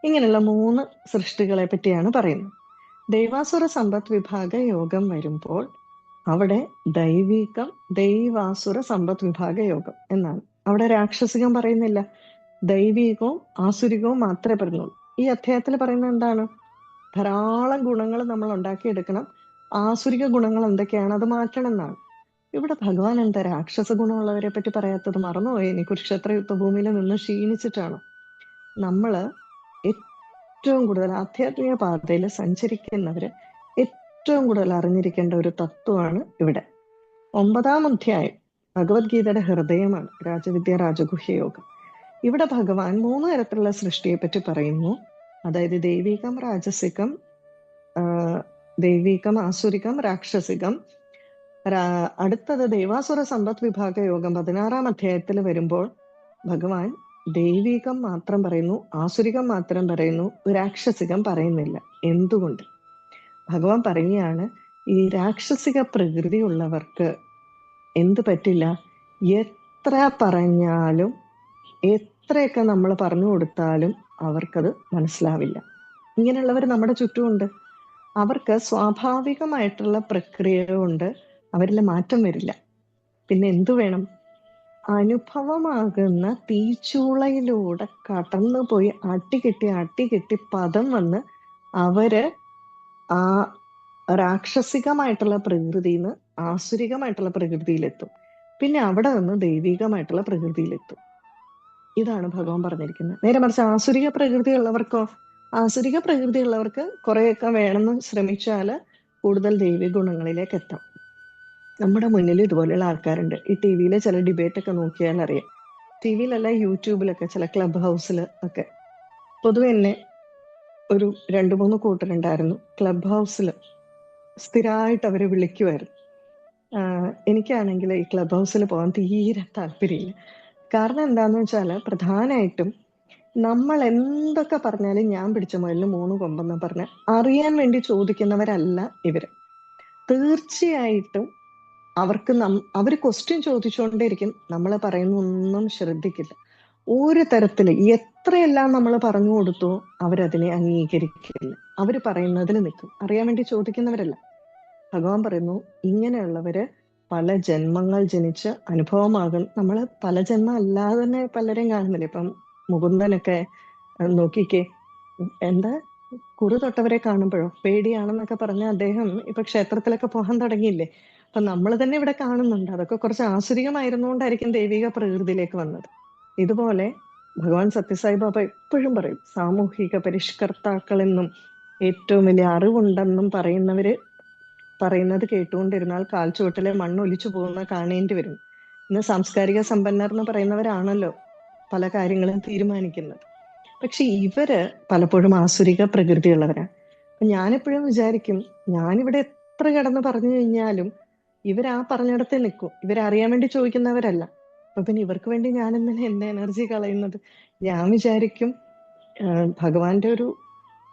ഇങ്ങനെയുള്ള 3 സൃഷ്ടികളെ പറ്റിയാണ് പറയുന്നത്. ദൈവാസുര സമ്പത്ത് വിഭാഗ യോഗം വരുമ്പോൾ അവിടെ ദൈവികം ദൈവാസുര സമ്പത്ത് വിഭാഗ യോഗം എന്നാണ്. അവിടെ രാക്ഷസികം പറയുന്നില്ല, ദൈവികവും ആസുരികവും മാത്രമേ പറയുന്നുള്ളൂ. ഈ അധ്യായത്തിൽ പറയുന്നത് എന്താണ്? ധാരാളം ഗുണങ്ങൾ നമ്മൾ ഉണ്ടാക്കിയെടുക്കണം, ആസുരിക ഗുണങ്ങൾ എന്തൊക്കെയാണ് അത് മാറ്റണം എന്നാണ്. ഇവിടെ ഭഗവാൻ എന്താ രാക്ഷസ ഗുണമുള്ളവരെ പറ്റി പറയാത്തത്? മറന്നുപോയി? ഇനി കുരുക്ഷേത്ര യുദ്ധഭൂമിയിൽ നിന്ന് ക്ഷീണിച്ചിട്ടാണ്. നമ്മള് ഏറ്റവും കൂടുതൽ ആധ്യാത്മിക പാതയിൽ സഞ്ചരിക്കുന്നവര് ഏറ്റവും കൂടുതൽ അറിഞ്ഞിരിക്കേണ്ട ഒരു തത്വമാണ് ഇവിടെ. 9-ാം അധ്യായം ഭഗവത്ഗീതയുടെ ഹൃദയമാണ്, രാജവിദ്യ രാജഗുഹ്യ യോഗം. ഇവിടെ ഭഗവാൻ 3 തരത്തിലുള്ള സൃഷ്ടിയെ പറ്റി പറയുന്നു. അതായത് ദൈവികം രാജസികം, ദൈവികം ആസുരികം രാക്ഷസികം. അടുത്തത് ദൈവാസുര സമ്പത്ത് വിഭാഗ യോഗം 16-ാം അധ്യായത്തിൽ വരുമ്പോൾ ഭഗവാൻ ദൈവികം മാത്രം പറയുന്നു, ആസുരികം മാത്രം പറയുന്നു, രാക്ഷസികം പറയുന്നില്ല. എന്തുകൊണ്ട്? ഭഗവാൻ പറയുകയാണ്, ഈ രാക്ഷസിക പ്രകൃതി ഉള്ളവർക്ക് എന്ത് പറ്റില്ല? എത്ര പറഞ്ഞാലും എത്രയൊക്കെ നമ്മൾ പറഞ്ഞു കൊടുത്താലും അവർക്കത് മനസ്സിലാവില്ല. ഇങ്ങനെയുള്ളവർ നമ്മുടെ ചുറ്റുമുണ്ട്. അവർക്ക് സ്വാഭാവികമായിട്ടുള്ള പ്രക്രിയ കൊണ്ട് അവരിൽ മാറ്റം വരില്ല. പിന്നെ എന്തു വേണം? അനുഭവമാകുന്ന തീച്ചൂളയിലൂടെ കടന്നു പോയി അട്ടികെട്ടി പദം വന്ന് അവര് ആ രാക്ഷസികമായിട്ടുള്ള പ്രകൃതിയിൽ നിന്ന് ആസുരികമായിട്ടുള്ള പ്രകൃതിയിലെത്തും. പിന്നെ അവിടെ നിന്ന് ദൈവികമായിട്ടുള്ള പ്രകൃതിയിലെത്തും. ഇതാണ് ഭഗവാൻ പറഞ്ഞിരിക്കുന്നത്. നേരെ മറിച്ച് ആസുരിക പ്രകൃതിയുള്ളവർക്ക് കുറെയൊക്കെ വേണമെന്ന് ശ്രമിച്ചാൽ കൂടുതൽ ദൈവിക ഗുണങ്ങളിലേക്ക് എത്താം. നമ്മുടെ മുന്നിൽ ഇതുപോലെയുള്ള ആൾക്കാരുണ്ട്. ഈ ടി വിയിലെ ചില ഡിബേറ്റ് ഒക്കെ നോക്കിയാൽ അറിയാം. ടി വിയിലല്ല, യൂട്യൂബിലൊക്കെ ചില ക്ലബ് ഹൗസിൽ ഒക്കെ. പൊതുവെ എന്നെ ഒരു 2-3 കൂട്ടരുണ്ടായിരുന്നു ക്ലബ് ഹൗസിൽ. സ്ഥിരമായിട്ട് അവരെ വിളിക്കുമായിരുന്നു. എനിക്കാണെങ്കിൽ ഈ ക്ലബ് ഹൗസിൽ പോകാൻ തീരെ താല്പര്യമില്ല. കാരണം എന്താന്ന് വെച്ചാൽ പ്രധാനമായിട്ടും നമ്മൾ എന്തൊക്കെ പറഞ്ഞാലും ഞാൻ പിടിച്ച മുയലിന് 3 കൊമ്പെന്ന് പറഞ്ഞ് അറിയാൻ വേണ്ടി ചോദിക്കുന്നവരല്ല ഇവര്. തീർച്ചയായിട്ടും അവർ ക്വസ്റ്റ്യൻ ചോദിച്ചുകൊണ്ടേയിരിക്കും. നമ്മൾ പറയുന്നൊന്നും ശ്രദ്ധിക്കില്ല. ഒരു തരത്തില് എത്രയെല്ലാം നമ്മൾ പറഞ്ഞു കൊടുത്തോ അവരതിനെ അംഗീകരിക്കില്ല. അവര് പറയുന്നതിൽ നിൽക്കും. അറിയാൻ വേണ്ടി ചോദിക്കുന്നവരല്ല. ഭഗവാൻ പറയുന്നു, ഇങ്ങനെയുള്ളവര് പല ജന്മങ്ങൾ ജനിച്ച് അനുഭവമാകും. നമ്മൾ പല ജന്മം അല്ലാതെ തന്നെ പലരെയും കാണുന്നില്ല. ഇപ്പം മുകുന്ദനൊക്കെ നോക്കിക്കേ, എന്താ കുറി തൊട്ടവരെ കാണുമ്പോഴോ പേടിയാണെന്നൊക്കെ പറഞ്ഞ അദ്ദേഹം ഇപ്പൊ ക്ഷേത്രത്തിലൊക്കെ പോകാൻ തുടങ്ങിയില്ലേ. അപ്പൊ നമ്മൾ തന്നെ ഇവിടെ കാണുന്നുണ്ട്. അതൊക്കെ കുറച്ച് ആസുരികമായിരുന്നുകൊണ്ടായിരിക്കും ദൈവിക പ്രകൃതിയിലേക്ക് വന്നത്. ഇതുപോലെ ഭഗവാൻ സത്യസായി ബാബ എപ്പോഴും പറയും, സാമൂഹിക പരിഷ്കർത്താക്കളെന്നും ഏറ്റവും വലിയ അറിവുണ്ടെന്നും പറയുന്നത് കേട്ടുകൊണ്ടിരുന്നാൽ കാൽച്ചുവട്ടിലെ മണ്ണ് ഒലിച്ചു പോകുന്ന കാണേണ്ടി വരും. ഇന്ന് സാംസ്കാരിക സമ്പന്നർ എന്ന് പറയുന്നവരാണല്ലോ പല കാര്യങ്ങളും തീരുമാനിക്കുന്നത്. പക്ഷെ ഇവര് പലപ്പോഴും ആസുരിക പ്രകൃതിയുള്ളവരാണ്. അപ്പൊ ഞാനെപ്പോഴും വിചാരിക്കും, ഞാനിവിടെ എത്ര കിടന്ന് പറഞ്ഞു കഴിഞ്ഞാലും ഇവരാ പറഞ്ഞിടത്തെ നിൽക്കും. ഇവരറിയാൻ വേണ്ടി ചോദിക്കുന്നവരല്ല. അപ്പൊ പിന്നെ ഇവർക്ക് വേണ്ടി ഞാൻ എന്തിനാ എന്റെ എനർജി കളയുന്നത്? ഞാൻ വിചാരിക്കും, ഭഗവാന്റെ ഒരു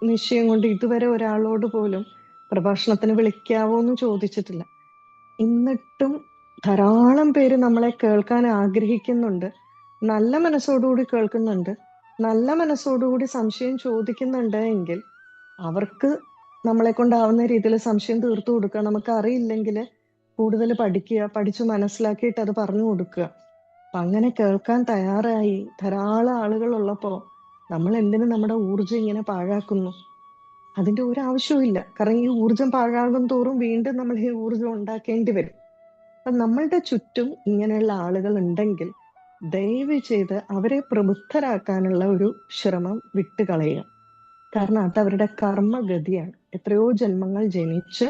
നിശ്ചയം കൊണ്ട് ഇതുവരെ ഒരാളോട് പോലും പ്രഭാഷണത്തിന് വിളിക്കാവോ എന്ന് ചോദിച്ചിട്ടില്ല. എന്നിട്ടും ധാരാളം പേര് നമ്മളെ കേൾക്കാൻ ആഗ്രഹിക്കുന്നുണ്ട്. നല്ല മനസ്സോടുകൂടി കേൾക്കുന്നുണ്ട്. നല്ല മനസ്സോടുകൂടി സംശയം ചോദിക്കുന്നുണ്ട് എങ്കിൽ അവർക്ക് നമ്മളെ കൊണ്ടാവുന്ന രീതിയിൽ സംശയം തീർത്തു കൊടുക്കുക. നമുക്ക് അറിയില്ലെങ്കിൽ കൂടുതൽ പഠിക്കുക, പഠിച്ചു മനസ്സിലാക്കിയിട്ട് അത് പറഞ്ഞു കൊടുക്കുക. അപ്പൊ അങ്ങനെ കേൾക്കാൻ തയ്യാറായി ധാരാളം ആളുകൾ ഉള്ളപ്പോ നമ്മൾ എന്തിനു നമ്മുടെ ഊർജം ഇങ്ങനെ പാഴാക്കുന്നു? അതിന്റെ ഒരു ആവശ്യവും ഇല്ല. കാരണം ഈ ഊർജം പാഴാകും തോറും വീണ്ടും നമ്മൾ ഈ ഊർജം ഉണ്ടാക്കേണ്ടി വരും. അപ്പൊ നമ്മളുടെ ചുറ്റും ഇങ്ങനെയുള്ള ആളുകൾ ഉണ്ടെങ്കിൽ ദയവ് ചെയ്ത് അവരെ പ്രബുദ്ധരാക്കാനുള്ള ഒരു ശ്രമം വിട്ടുകളയുക. കാരണം അത് അവരുടെ കർമ്മഗതിയാണ്. എത്രയോ ജന്മങ്ങൾ ജനിച്ച്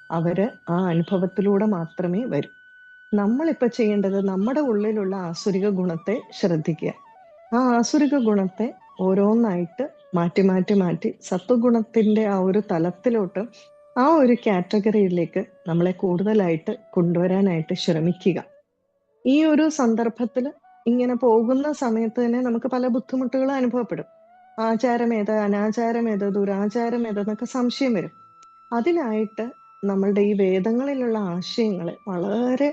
അവര് ആ അനുഭവത്തിലൂടെ മാത്രമേ വരൂ. നമ്മളിപ്പോ ചെയ്യേണ്ടത് നമ്മുടെ ഉള്ളിലുള്ള ആസുരിക ഗുണത്തെ ശ്രദ്ധിക്കുക. ആ ആസുരിക ഗുണത്തെ ഓരോന്നായിട്ട് മാറ്റി സത്വഗുണത്തിന്റെ ആ ഒരു തലത്തിലോട്ട്, ആ ഒരു കാറ്റഗറിയിലേക്ക് നമ്മളെ കൂടുതലായിട്ട് കൊണ്ടുവരാനായിട്ട് ശ്രമിക്കുക. ഈ ഒരു സന്ദർഭത്തിൽ ഇങ്ങനെ പോകുന്ന സമയത്ത് തന്നെ നമുക്ക് പല ബുദ്ധിമുട്ടുകളും അനുഭവപ്പെടും. ആചാരമേത്, അനാചാരമേത്, ദുരാചാരമേത് എന്നൊക്കെ സംശയം വരും. അതിനായിട്ട് നമ്മളുടെ ഈ വേദങ്ങളിലുള്ള ആശയങ്ങളെ വളരെ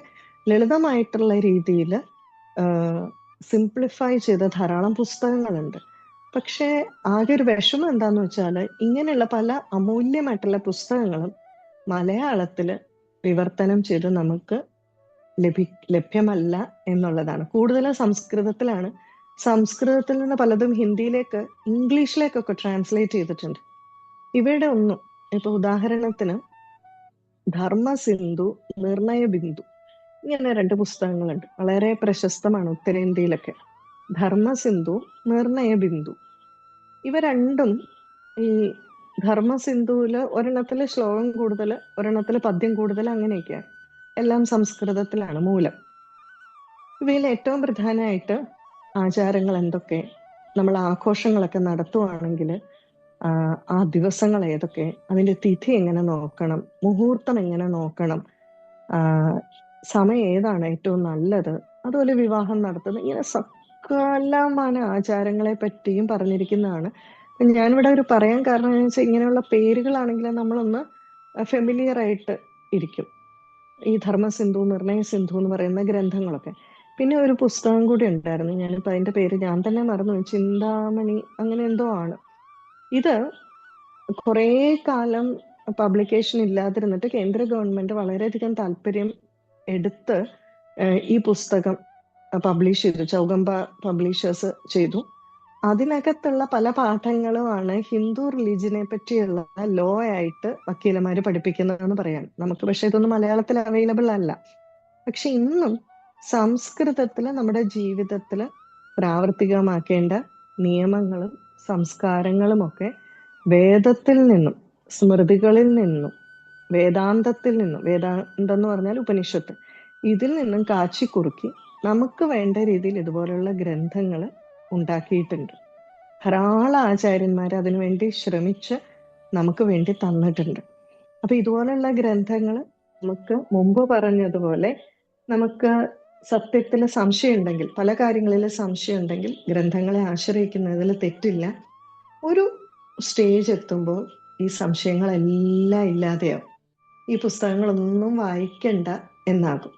ലളിതമായിട്ടുള്ള രീതിയിൽ സിംപ്ലിഫൈ ചെയ്ത ധാരാളം പുസ്തകങ്ങളുണ്ട്. പക്ഷേ ആകെ ഒരു വിഷമം എന്താന്ന് വെച്ചാൽ ഇങ്ങനെയുള്ള പല അമൂല്യമായിട്ടുള്ള പുസ്തകങ്ങളും മലയാളത്തില് വിവർത്തനം ചെയ്ത് നമുക്ക് ലഭ്യമല്ല എന്നുള്ളതാണ്. കൂടുതലും സംസ്കൃതത്തിലാണ്. സംസ്കൃതത്തിൽ നിന്ന് പലതും ഹിന്ദിയിലേക്ക്, ഇംഗ്ലീഷിലേക്കൊക്കെ ട്രാൻസ്ലേറ്റ് ചെയ്തിട്ടുണ്ട്. ഇവയുടെ ഒന്നും ഇപ്പൊ ഉദാഹരണത്തിന് ധർമ്മസിന്ധു, നിർണയബിന്ദു, ഇങ്ങനെ 2 പുസ്തകങ്ങളുണ്ട്. വളരെ പ്രശസ്തമാണ് ഉത്തരേന്ത്യയിലൊക്കെ. ധർമ്മസിന്ധു, നിർണയബിന്ദു. ഇവ രണ്ടും ഈ ധർമ്മസിന്ധുവില് ഒരെണ്ണത്തില് ശ്ലോകം കൂടുതൽ, ഒരെണ്ണത്തില് പദ്യം കൂടുതൽ, അങ്ങനെയൊക്കെയാണ്. എല്ലാം സംസ്കൃതത്തിലാണ് മൂലം. ഇവയിൽ ഏറ്റവും പ്രധാനമായിട്ട് ആചാരങ്ങൾ എന്തൊക്കെ, നമ്മൾ ആഘോഷങ്ങളൊക്കെ നടത്തുവാണെങ്കിൽ ആ ദിവസങ്ങൾ ഏതൊക്കെ, അതിന്റെ തിഥി എങ്ങനെ നോക്കണം, മുഹൂർത്തം എങ്ങനെ നോക്കണം, സമയം ഏതാണ് ഏറ്റവും നല്ലത്, അതുപോലെ വിവാഹം നടത്തുന്നത്, ഇങ്ങനെ സകലമായ ആചാരങ്ങളെ പറ്റിയും പറഞ്ഞിരിക്കുന്നതാണ്. ഞാനിവിടെ ഒരു പറയാൻ കാരണം എന്ന് വെച്ചാൽ ഇങ്ങനെയുള്ള പേരുകളാണെങ്കിൽ നമ്മളൊന്ന് ഫെമിലിയർ ആയിട്ട് ഇരിക്കും. ഈ ധർമ്മസിന്ധു, നിർണയ സിന്ധു എന്ന് പറയുന്ന ഗ്രന്ഥങ്ങളൊക്കെ. പിന്നെ ഒരു പുസ്തകം കൂടി ഉണ്ടായിരുന്നു, ഞാനിപ്പോൾ അതിന്റെ പേര് ഞാൻ തന്നെ മറന്നു, ചിന്താമണി അങ്ങനെ എന്തോ ആണ്. ഇത് കുറേ കാലം പബ്ലിക്കേഷൻ ഇല്ലാതിരുന്നിട്ട് കേന്ദ്ര ഗവൺമെന്റ് വളരെയധികം താല്പര്യം എടുത്ത് ഈ പുസ്തകം പബ്ലിഷ് ചെയ്തു. ചൗഗമ്പ പബ്ലിഷേഴ്സ് ചെയ്തു. അതിനകത്തുള്ള പല പാഠങ്ങളുമാണ് ഹിന്ദു റിലീജിയനെ പറ്റിയുള്ള ലോ ആയിട്ട് വക്കീലന്മാര് പഠിപ്പിക്കുന്നതെന്ന് പറയാം നമുക്ക്. പക്ഷെ ഇതൊന്നും മലയാളത്തിൽ അവൈലബിൾ അല്ല. പക്ഷെ ഇന്നും സംസ്കൃതത്തില് നമ്മുടെ ജീവിതത്തില് പ്രാവർത്തികമാക്കേണ്ട നിയമങ്ങളും സംസ്കാരങ്ങളും ഒക്കെ വേദത്തിൽ നിന്നും സ്മൃതികളിൽ നിന്നും വേദാന്തത്തിൽ നിന്നും, വേദാന്തം എന്ന് പറഞ്ഞാൽ ഉപനിഷത്ത്, ഇതിൽ നിന്നും കാച്ചിക്കുറുക്കി നമുക്ക് വേണ്ട രീതിയിൽ ഇതുപോലുള്ള ഗ്രന്ഥങ്ങൾ ഉണ്ടാക്കിയിട്ടുണ്ട്. ധാരാളം ആചാര്യന്മാർ അതിനുവേണ്ടി ശ്രമിച്ച് നമുക്ക് വേണ്ടി തന്നിട്ടുണ്ട്. അപ്പൊ ഇതുപോലുള്ള ഗ്രന്ഥങ്ങൾ നമുക്ക് മുമ്പ് പറഞ്ഞതുപോലെ നമുക്ക് സത്യത്തിൽ സംശയം ഉണ്ടെങ്കിൽ, പല കാര്യങ്ങളിൽ സംശയം ഉണ്ടെങ്കിൽ ഗ്രന്ഥങ്ങളെ ആശ്രയിക്കുന്നതിൽ തെറ്റില്ല. ഒരു സ്റ്റേജ് എത്തുമ്പോൾ ഈ സംശയങ്ങളെല്ലാം ഇല്ലാതെയാവും. ഈ പുസ്തകങ്ങളൊന്നും വായിക്കണ്ട എന്നാകും.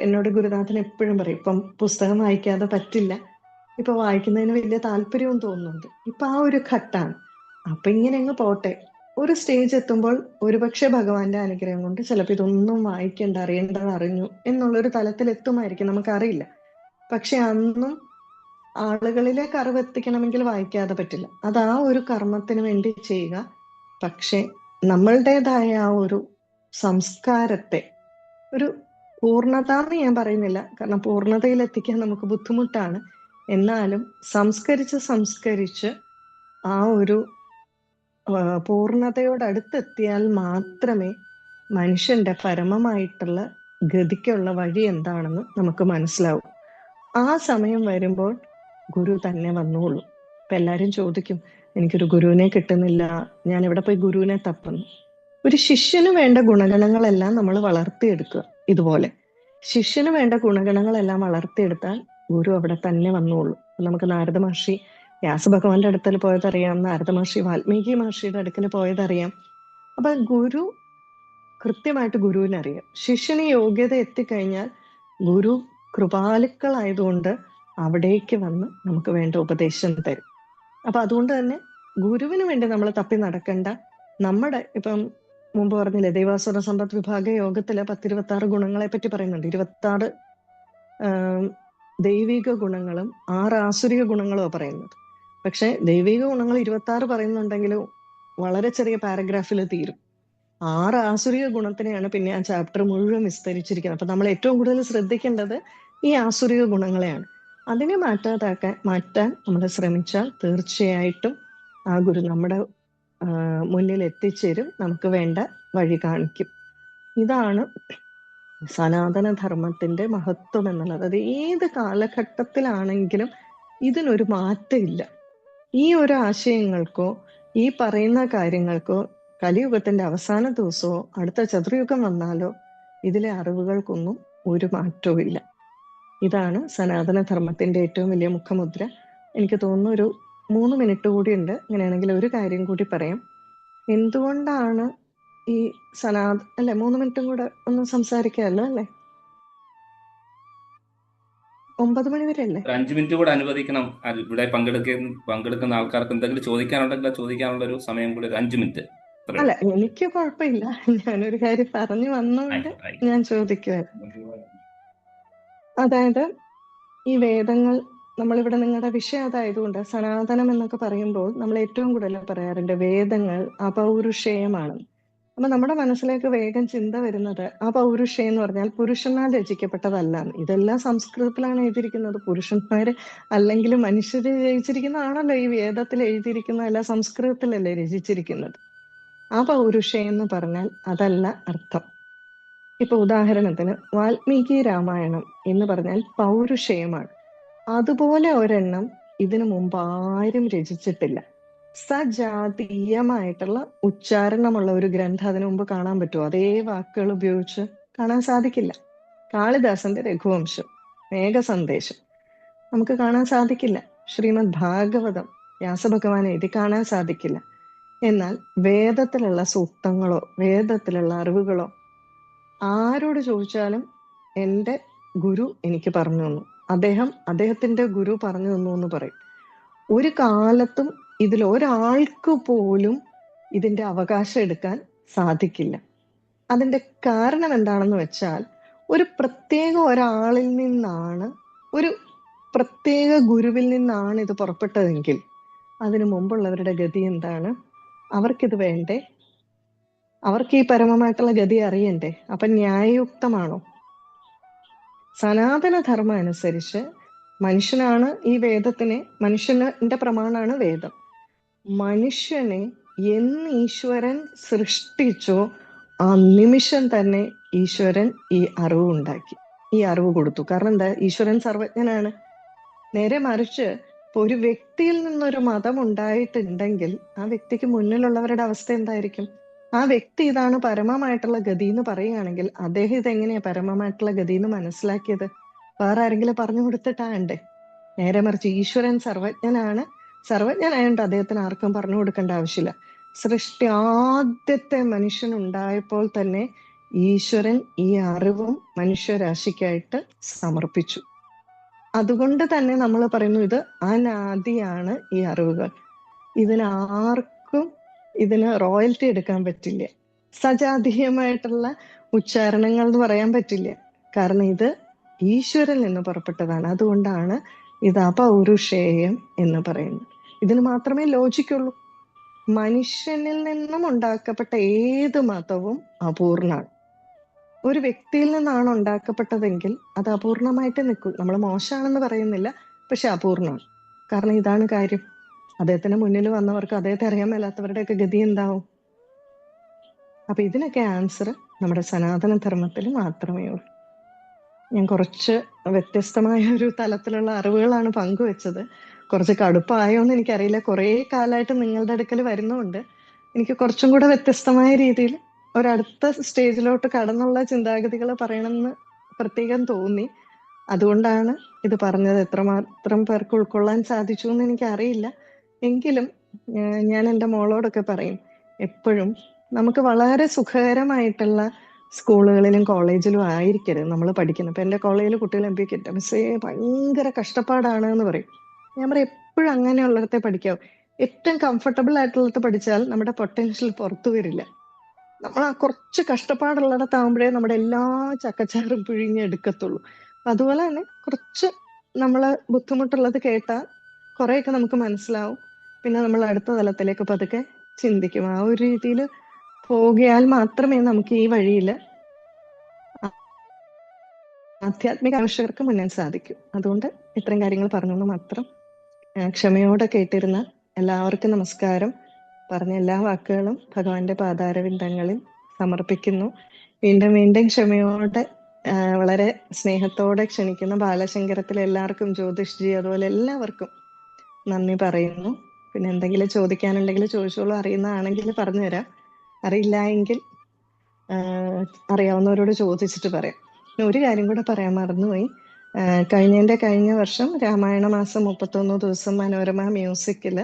എന്നോട് ഗുരുനാഥൻ എപ്പോഴും പറയും, ഇപ്പം പുസ്തകം വായിക്കാതെ പറ്റില്ല, ഇപ്പൊ വായിക്കുന്നതിന് വലിയ താല്പര്യവും തോന്നുന്നുണ്ട്, ഇപ്പൊ ആ ഒരു ഘട്ടാണ്. അപ്പൊ ഇങ്ങനെ അങ്ങ് പോട്ടെ. ഒരു സ്റ്റേജ് എത്തുമ്പോൾ ഒരുപക്ഷെ ഭഗവാന്റെ അനുഗ്രഹം കൊണ്ട് ചിലപ്പോൾ ഇതൊന്നും വായിക്കേണ്ട, അറിയേണ്ടത് അറിഞ്ഞു എന്നുള്ളൊരു തലത്തിൽ എത്തുമായിരിക്കും, നമുക്കറിയില്ല. പക്ഷെ അന്നും ആളുകളിലേക്ക് അറിവെത്തിക്കണമെങ്കിൽ വായിക്കാതെ പറ്റില്ല. അത് ആ ഒരു കർമ്മത്തിന് വേണ്ടി ചെയ്യുക. പക്ഷെ നമ്മളുടേതായ ആ ഒരു സംസ്കാരത്തെ, ഒരു പൂർണ്ണത എന്ന് ഞാൻ പറയുന്നില്ല, കാരണം പൂർണ്ണതയിൽ എത്തിക്കാൻ നമുക്ക് ബുദ്ധിമുട്ടാണ്. എന്നാലും സംസ്കരിച്ച് ആ ഒരു പൂർണ്ണതയോടടുത്തെത്തിയാൽ മാത്രമേ മനുഷ്യന്റെ പരമമായിട്ടുള്ള ഗതിക്കുള്ള വഴി എന്താണെന്ന് നമുക്ക് മനസ്സിലാവും. ആ സമയം വരുമ്പോൾ ഗുരു തന്നെ വന്നോളൂ. ഇപ്പൊ എല്ലാരും ചോദിക്കും, എനിക്കൊരു ഗുരുവിനെ കിട്ടുന്നില്ല, ഞാൻ എവിടെ പോയി ഗുരുവിനെ തപ്പുന്നു. ഒരു ശിഷ്യന് വേണ്ട ഗുണഗണങ്ങളെല്ലാം നമ്മൾ വളർത്തിയെടുക്കുക. ഇതുപോലെ ശിഷ്യന് വേണ്ട ഗുണഗണങ്ങളെല്ലാം വളർത്തിയെടുത്താൽ ഗുരു അവിടെ തന്നെ വന്നോളൂ. നമുക്ക് നാരദ മഹർഷി വ്യാസഭഗവാന്റെ അടുക്കൽ പോയതറിയാം, നാരദ മഹർഷി വാൽമീകി മഹർഷിയുടെ അടുക്കൽ പോയതറിയാം. അപ്പൊ ഗുരു കൃത്യമായിട്ട് ഗുരുവിനറിയാം. ശിഷ്യന് യോഗ്യത എത്തിക്കഴിഞ്ഞാൽ ഗുരു കൃപാലുക്കളായതുകൊണ്ട് അവിടേക്ക് വന്ന് നമുക്ക് വേണ്ട ഉപദേശം തരും. അപ്പൊ അതുകൊണ്ട് തന്നെ ഗുരുവിന് വേണ്ടി നമ്മൾ തപ്പി നടക്കണ്ട. നമ്മുടെ ഇപ്പം മുമ്പ് പറഞ്ഞില്ലേ, ദൈവാസുര സമ്പത്ത് വിഭാഗ യോഗത്തില് 10-26 ഗുണങ്ങളെ പറ്റി പറയുന്നുണ്ട്. 26 ദൈവിക ഗുണങ്ങളും 6 ആസുരിക ഗുണങ്ങളും പറയുന്നത്. പക്ഷെ ദൈവിക ഗുണങ്ങൾ 26 പറയുന്നുണ്ടെങ്കിലും വളരെ ചെറിയ പാരഗ്രാഫിൽ തീരും. 6 ആസുരിക ഗുണത്തിനെയാണ് പിന്നെ ആ ചാപ്റ്റർ മുഴുവൻ വിസ്തരിച്ചിരിക്കുന്നത്. അപ്പൊ നമ്മൾ ഏറ്റവും കൂടുതൽ ശ്രദ്ധിക്കേണ്ടത് ഈ ആസുരിക ഗുണങ്ങളെയാണ്. അതിനെ മാറ്റാൻ നമ്മൾ ശ്രമിച്ചാൽ തീർച്ചയായിട്ടും ആ ഗുരു നമ്മുടെ മുന്നിൽ എത്തിച്ചേരും, നമുക്ക് വേണ്ട വഴി കാണിക്കും. ഇതാണ് സനാതന ധർമ്മത്തിന്റെ മഹത്വം എന്നുള്ളത്. അത് ഏത് കാലഘട്ടത്തിലാണെങ്കിലും ഇതിനൊരു മാറ്റമില്ല. ഈ ഒരു ആശയങ്ങൾക്കോ ഈ പറയുന്ന കാര്യങ്ങൾക്കോ കലിയുഗത്തിന്റെ അവസാന ദിവസമോ അടുത്ത ചതുർയുഗം വന്നാലോ ഇതിലെ അറിവുകൾക്കൊന്നും ഒരു മാറ്റവും ഇല്ല. ഇതാണ് സനാതന ധർമ്മത്തിന്റെ ഏറ്റവും വലിയ മുഖമുദ്ര. എനിക്ക് തോന്നുന്നു ഒരു 3 മിനിറ്റ് കൂടി ഉണ്ട്. അങ്ങനെയാണെങ്കിൽ ഒരു കാര്യം കൂടി പറയാം. എന്തുകൊണ്ടാണ് ഈ 3 മിനിറ്റും കൂടെ ഒന്ന് സംസാരിക്കാമല്ലോ അല്ലേ? 9 മണി വരെ അല്ലേ? 5 മിനിറ്റ് കൂടെ അനുവദിക്കണം. ഇവിടെ പങ്കെടുക്കുന്ന ആൾക്കാർക്ക് എന്തെങ്കിലും ചോദിക്കാനുണ്ടെങ്കിൽ ചോദിക്കാനുള്ള ഒരു സമയം കൂടി 5 മിനിറ്റ്. അല്ല, എനിക്ക് കുഴപ്പമില്ല. ഞാനൊരു കാര്യം പറഞ്ഞു വന്നോണ്ട് ഞാൻ ചോദിക്കുവായിരുന്നു. അതായത് ഈ വേദങ്ങൾ, നമ്മളിവിടെ നിങ്ങളുടെ വിഷയം അതായതുകൊണ്ട് സനാതനം എന്നൊക്കെ പറയുമ്പോൾ നമ്മൾ ഏറ്റവും കൂടുതൽ പറയാറുണ്ട് വേദങ്ങൾ അപൗരുഷേയമാണ്. അപ്പൊ നമ്മുടെ മനസ്സിലേക്ക് വേഗം ചിന്ത വരുന്നത് അപൗരുഷേയം എന്ന് പറഞ്ഞാൽ പുരുഷന്മാർ രചിക്കപ്പെട്ടതല്ല. ഇതെല്ലാം സംസ്കൃതത്തിലാണ് എഴുതിയിരിക്കുന്നത്. പുരുഷന്മാര് അല്ലെങ്കിൽ മനുഷ്യര് രചിച്ചിരിക്കുന്നതാണല്ലോ ഈ വേദത്തിൽ എഴുതിയിരിക്കുന്നതല്ല, സംസ്കൃതത്തിലല്ലേ രചിച്ചിരിക്കുന്നത്. അപൗരുഷേയം എന്ന് പറഞ്ഞാൽ അതല്ല അർത്ഥം. ഇപ്പൊ ഉദാഹരണത്തിന് വാൽമീകി രാമായണം എന്ന് പറഞ്ഞാൽ പൗരുഷേയമാണ്. അതുപോലെ ഒരെണ്ണം ഇതിനു മുമ്പ് ആരും രചിച്ചിട്ടില്ല. സജാതീയമായിട്ടുള്ള ഉച്ചാരണമുള്ള ഒരു ഗ്രന്ഥം അതിനു മുമ്പ് കാണാൻ പറ്റുമോ? അതേ വാക്കുകൾ ഉപയോഗിച്ച് കാണാൻ സാധിക്കില്ല. കാളിദാസന്റെ രഘുവംശം, മേഘസന്ദേശം നമുക്ക് കാണാൻ സാധിക്കില്ല. ശ്രീമദ് ഭാഗവതം വ്യാസഭഗവാൻ എഴുതി കാണാൻ സാധിക്കില്ല. എന്നാൽ വേദത്തിലുള്ള സൂക്തങ്ങളോ വേദത്തിലുള്ള അറിവുകളോ ആരോട് ചോദിച്ചാലും എൻ്റെ ഗുരു എനിക്ക് പറഞ്ഞു തന്നു, അദ്ദേഹത്തിന്റെ ഗുരു പറഞ്ഞു തന്നു എന്ന് പറയും. ഒരു കാലത്തും ഇതിൽ ഒരാൾക്ക് പോലും ഇതിന്റെ അവകാശം എടുക്കാൻ സാധിക്കില്ല. അതിന്റെ കാരണം എന്താണെന്ന് വെച്ചാൽ, ഒരു പ്രത്യേക ഒരാളിൽ നിന്നാണ്, ഒരു പ്രത്യേക ഗുരുവിൽ നിന്നാണ് ഇത് പുറപ്പെട്ടതെങ്കിൽ അതിനു മുമ്പുള്ളവരുടെ ഗതി എന്താണ്? അവർക്കിത് വേണ്ടേ? അവർക്ക് ഈ പരമമായിട്ടുള്ള ഗതി അറിയണ്ടേ? അപ്പൊ ന്യായയുക്തമാണോ? സനാതന ധർമ്മം അനുസരിച്ച് മനുഷ്യനാണ് ഈ വേദത്തിനെ, മനുഷ്യന്റെ പ്രമാണാണ് വേദം. മനുഷ്യനെ എന്ന് ഈശ്വരൻ സൃഷ്ടിച്ചോ ആ നിമിഷം തന്നെ ഈശ്വരൻ ഈ അറിവ് ഉണ്ടാക്കി, ഈ അറിവ് കൊടുത്തു. കാരണം എന്താ? ഈശ്വരൻ സർവജ്ഞനാണ്. നേരെ മറിച്ച് ഇപ്പൊ ഒരു വ്യക്തിയിൽ നിന്നൊരു മതം ഉണ്ടായിട്ടുണ്ടെങ്കിൽ ആ വ്യക്തിക്ക് മുന്നിലുള്ളവരുടെ അവസ്ഥ എന്തായിരിക്കും? ആ വ്യക്തി ഇതാണ് പരമമായിട്ടുള്ള ഗതി എന്ന് പറയുകയാണെങ്കിൽ അദ്ദേഹം ഇതെങ്ങനെയാ പരമമായിട്ടുള്ള ഗതി എന്ന് മനസ്സിലാക്കിയത്? വേറെ ആരെങ്കിലും പറഞ്ഞു കൊടുത്തിട്ടാണ്ടേ? നേരെ മറിച്ച് ഈശ്വരൻ സർവജ്ഞനാണ്. സർവജ്ഞനായോണ്ട് അദ്ദേഹത്തിന് ആർക്കും പറഞ്ഞു കൊടുക്കേണ്ട ആവശ്യമില്ല. സൃഷ്ടി ആദ്യത്തെ മനുഷ്യനുണ്ടായപ്പോൾ തന്നെ ഈശ്വരൻ ഈ അറിവും മനുഷ്യരാശിക്കായിട്ട് സമർപ്പിച്ചു. അതുകൊണ്ട് തന്നെ നമ്മൾ പറയുന്നു ഇത് അനാദിയാണ് ഈ അറിവുകൾ. ഇതിന് റോയൽറ്റി എടുക്കാൻ പറ്റില്ല, സജാതീയമായിട്ടുള്ള ഉച്ചാരണങ്ങൾ എന്ന് പറയാൻ പറ്റില്ല. കാരണം ഇത് ഈശ്വരൻ നിന്ന് പുറപ്പെട്ടതാണ്. അതുകൊണ്ടാണ് ഇത് അപൗരുഷേയം എന്ന് പറയുന്നത്. ഇതിന് മാത്രമേ ലോജിക്കുള്ളൂ. മനുഷ്യനിൽ നിന്നും ഉണ്ടാക്കപ്പെട്ട ഏത് മതവും അപൂർണാണ്. ഒരു വ്യക്തിയിൽ നിന്നാണ് ഉണ്ടാക്കപ്പെട്ടതെങ്കിൽ അത് അപൂർണമായിട്ട് നിൽക്കും. നമ്മൾ മോശമാണെന്ന് പറയുന്നില്ല, പക്ഷെ അപൂർണമാണ്. കാരണം ഇതാണ് കാര്യം. അദ്ദേഹത്തിന് മുന്നിൽ വന്നവർക്ക് അദ്ദേഹത്തെ അറിയാൻ മേലാത്തവരുടെയൊക്കെ ഗതി എന്താവും? അപ്പൊ ഇതിനൊക്കെ ആൻസർ നമ്മുടെ സനാതന ധർമ്മത്തിൽ മാത്രമേ ഉള്ളൂ. ഞാൻ കുറച്ച് വ്യത്യസ്തമായ ഒരു തലത്തിലുള്ള അറിവുകളാണ് പങ്കുവെച്ചത്. കുറച്ച് കടുപ്പായോന്ന് എനിക്കറിയില്ല. കുറേ കാലമായിട്ട് നിങ്ങളുടെ അടുക്കൽ വരുന്നുണ്ട്. എനിക്ക് കുറച്ചും കൂടെ വ്യത്യസ്തമായ രീതിയിൽ ഒരടുത്ത സ്റ്റേജിലോട്ട് കടന്നുള്ള ചിന്താഗതികൾ പറയണമെന്ന് പ്രത്യേകം തോന്നി. അതുകൊണ്ടാണ് ഇത് പറഞ്ഞത്. എത്രമാത്രം പേർക്ക് ഉൾക്കൊള്ളാൻ സാധിച്ചു എന്ന് എനിക്കറിയില്ല. എങ്കിലും ഞാൻ എൻ്റെ മോളോടൊക്കെ പറയും, എപ്പോഴും നമുക്ക് വളരെ സുഖകരമായിട്ടുള്ള സ്കൂളുകളിലും കോളേജിലും ആയിരിക്കരുത് നമ്മൾ പഠിക്കുന്നത്. ഇപ്പൊ എൻ്റെ കോളേജിൽ കുട്ടികൾ എംപിക്ക് മിസ്സേ ഭയങ്കര കഷ്ടപ്പാടാണ് എന്ന് പറയും. ഞാൻ പറയും എപ്പോഴും അങ്ങനെയുള്ളിടത്തെ പഠിക്കാവും. ഏറ്റവും കംഫർട്ടബിൾ ആയിട്ടുള്ളത് പഠിച്ചാൽ നമ്മുടെ പൊട്ടൻഷ്യൽ പുറത്തു വരില്ല. നമ്മൾ ആ കുറച്ച് കഷ്ടപ്പാടുള്ളിടത്താവുമ്പോഴേ നമ്മുടെ എല്ലാ ചക്കച്ചാറും പിഴിഞ്ഞെടുക്കത്തുള്ളൂ. അതുപോലെ തന്നെ കുറച്ച് നമ്മള് ബുദ്ധിമുട്ടുള്ളത് കേട്ടാൽ കുറെയൊക്കെ നമുക്ക് മനസ്സിലാവും. പിന്നെ നമ്മൾ അടുത്ത തലത്തിലേക്ക് പതുക്കെ ചിന്തിക്കും. ആ ഒരു രീതിയിൽ പോകിയാൽ മാത്രമേ നമുക്ക് ഈ വഴിയിൽ ആധ്യാത്മിക ആവശ്യകർക്ക് മുന്നേറാൻ സാധിക്കും. അതുകൊണ്ട് ഇത്രയും കാര്യങ്ങൾ പറഞ്ഞുകൊണ്ട് മാത്രം ക്ഷമയോടെ കേട്ടിരുന്ന എല്ലാവർക്കും നമസ്കാരം. പറഞ്ഞ എല്ലാ വാക്കുകളും ഭഗവാന്റെ പാതാരവിന്ദങ്ങളിൽ സമർപ്പിക്കുന്നു. വീണ്ടും വീണ്ടും ക്ഷമയോടെ വളരെ സ്നേഹത്തോടെ ക്ഷണിക്കുന്ന ബാലശങ്കരത്തിലെ എല്ലാവർക്കും, ജ്യോതിഷ്ജി അതുപോലെ എല്ലാവർക്കും നന്ദി പറയുന്നു. പിന്നെ എന്തെങ്കിലും ചോദിക്കാനുണ്ടെങ്കിൽ ചോദിച്ചോളൂ. അറിയുന്നതാണെങ്കിൽ പറഞ്ഞുതരാം, അറിയില്ല എങ്കിൽ അറിയാവുന്നവരോട് ചോദിച്ചിട്ട് പറയാം. പിന്നെ ഒരു കാര്യം കൂടെ പറയാൻ മറന്നുപോയി. കഴിഞ്ഞ വർഷം രാമായണ മാസം 31 ദിവസം മനോരമ മ്യൂസിക്കിൽ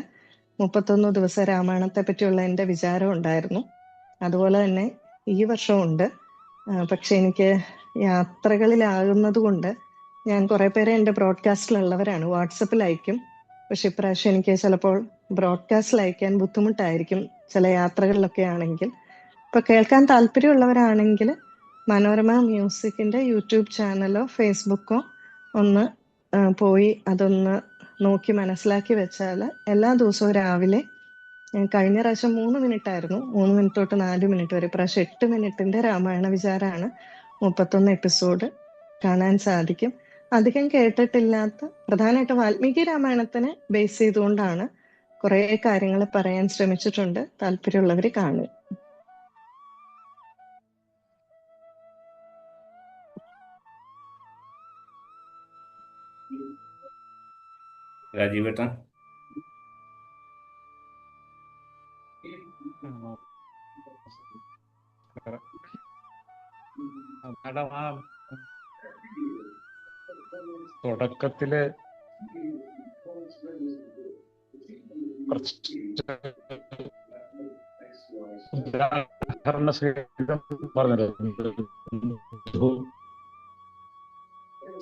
31 ദിവസം രാമായണത്തെ പറ്റിയുള്ള എൻ്റെ വിചാരം ഉണ്ടായിരുന്നു. അതുപോലെ തന്നെ ഈ വർഷവും ഉണ്ട്. പക്ഷെ എനിക്ക് യാത്രകളിലാകുന്നത് കൊണ്ട് ഞാൻ കുറെ പേരെ എൻ്റെ ബ്രോഡ്കാസ്റ്റിലുള്ളവരാണ്, വാട്സപ്പിൽ അയക്കും. പക്ഷെ ഇപ്രാവശ്യം എനിക്ക് ചിലപ്പോൾ ബ്രോഡ്കാസ്റ്റിൽ അയക്കാൻ ബുദ്ധിമുട്ടായിരിക്കും ചില യാത്രകളിലൊക്കെ ആണെങ്കിൽ. ഇപ്പൊ കേൾക്കാൻ താല്പര്യമുള്ളവരാണെങ്കിൽ മനോരമ മ്യൂസിക്കിന്റെ യൂട്യൂബ് ചാനലോ ഫേസ്ബുക്കോ ഒന്ന് പോയി അതൊന്ന് നോക്കി മനസ്സിലാക്കി വെച്ചാൽ എല്ലാ ദിവസവും രാവിലെ, കഴിഞ്ഞ പ്രാവശ്യം 3 മിനിറ്റ് ആയിരുന്നു, 3 മിനിറ്റ് തൊട്ട് 4 മിനിറ്റ് വരെ, പ്രാവശ്യം 8 മിനിറ്റിന്റെ രാമായണ വിചാരമാണ് 31 എപ്പിസോഡ് കാണാൻ സാധിക്കും. അധികം കേട്ടിട്ടില്ലാത്ത, പ്രധാനമായിട്ട് വാൽമീകി രാമായണത്തിനെ ബേസ് ചെയ്തുകൊണ്ടാണ് കുറെ കാര്യങ്ങൾ പറയാൻ ശ്രമിച്ചിട്ടുണ്ട്. താല്പര്യമുള്ളവർ കാണുക. രാജീവേട്ടൻ മാഡം, ആ തുടക്കത്തില് കുറച്ച് പറഞ്ഞല്ലോ,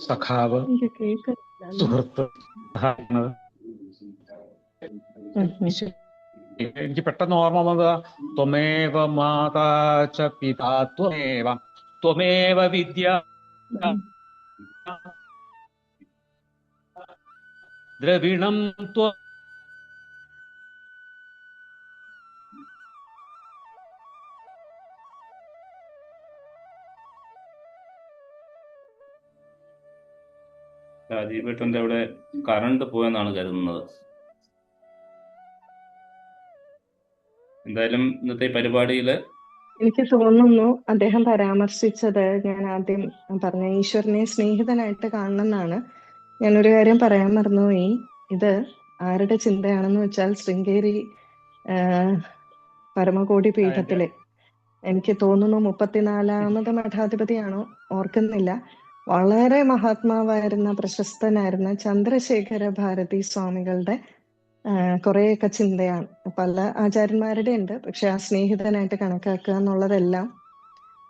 സഖാവ്, എനിക്ക് കേൾക്കുന്നില്ല. സുഹൃത്ത്, സഹായിക്കുന്നത്. എനിക്ക് പെട്ടെന്ന് ഓർമ്മ വന്നത് ത്വമേവ മാതാ ച പിതാ ത്വമേവ വിദ്യ ദ്രവിണം ത്വം. രാജീവേട്ടന്റെ അവിടെ കറണ്ട് പോയെന്നാണ് കരുതുന്നത്. എന്തായാലും ഇന്നത്തെ പരിപാടിയിൽ എനിക്ക് തോന്നുന്നു അദ്ദേഹം പരാമർശിച്ചത്, ഞാൻ ആദ്യം പറഞ്ഞ ഈശ്വരനെ സ്നേഹിതനായിട്ട് കാണണമെന്നാണ്. ഞാനൊരു കാര്യം പറയാൻ മറന്നുപോയി. ഇത് ആരുടെ ചിന്തയാണെന്ന് വെച്ചാൽ ശൃംഗേരി പരമകോടി പീഠത്തിലെ, എനിക്ക് തോന്നുന്നു 34ാമത് മഠാധിപതിയാണോ ഓർക്കുന്നില്ല, വളരെ മഹാത്മാവായിരുന്ന പ്രശസ്തനായിരുന്ന ചന്ദ്രശേഖര ഭാരതി സ്വാമികളുടെ കുറേയൊക്കെ ചിന്തയാണ്. പല ആചാര്യന്മാരുടെ ഉണ്ട്, പക്ഷെ ആ സ്നേഹിതനായിട്ട് കണക്കാക്കുക എന്നുള്ളതെല്ലാം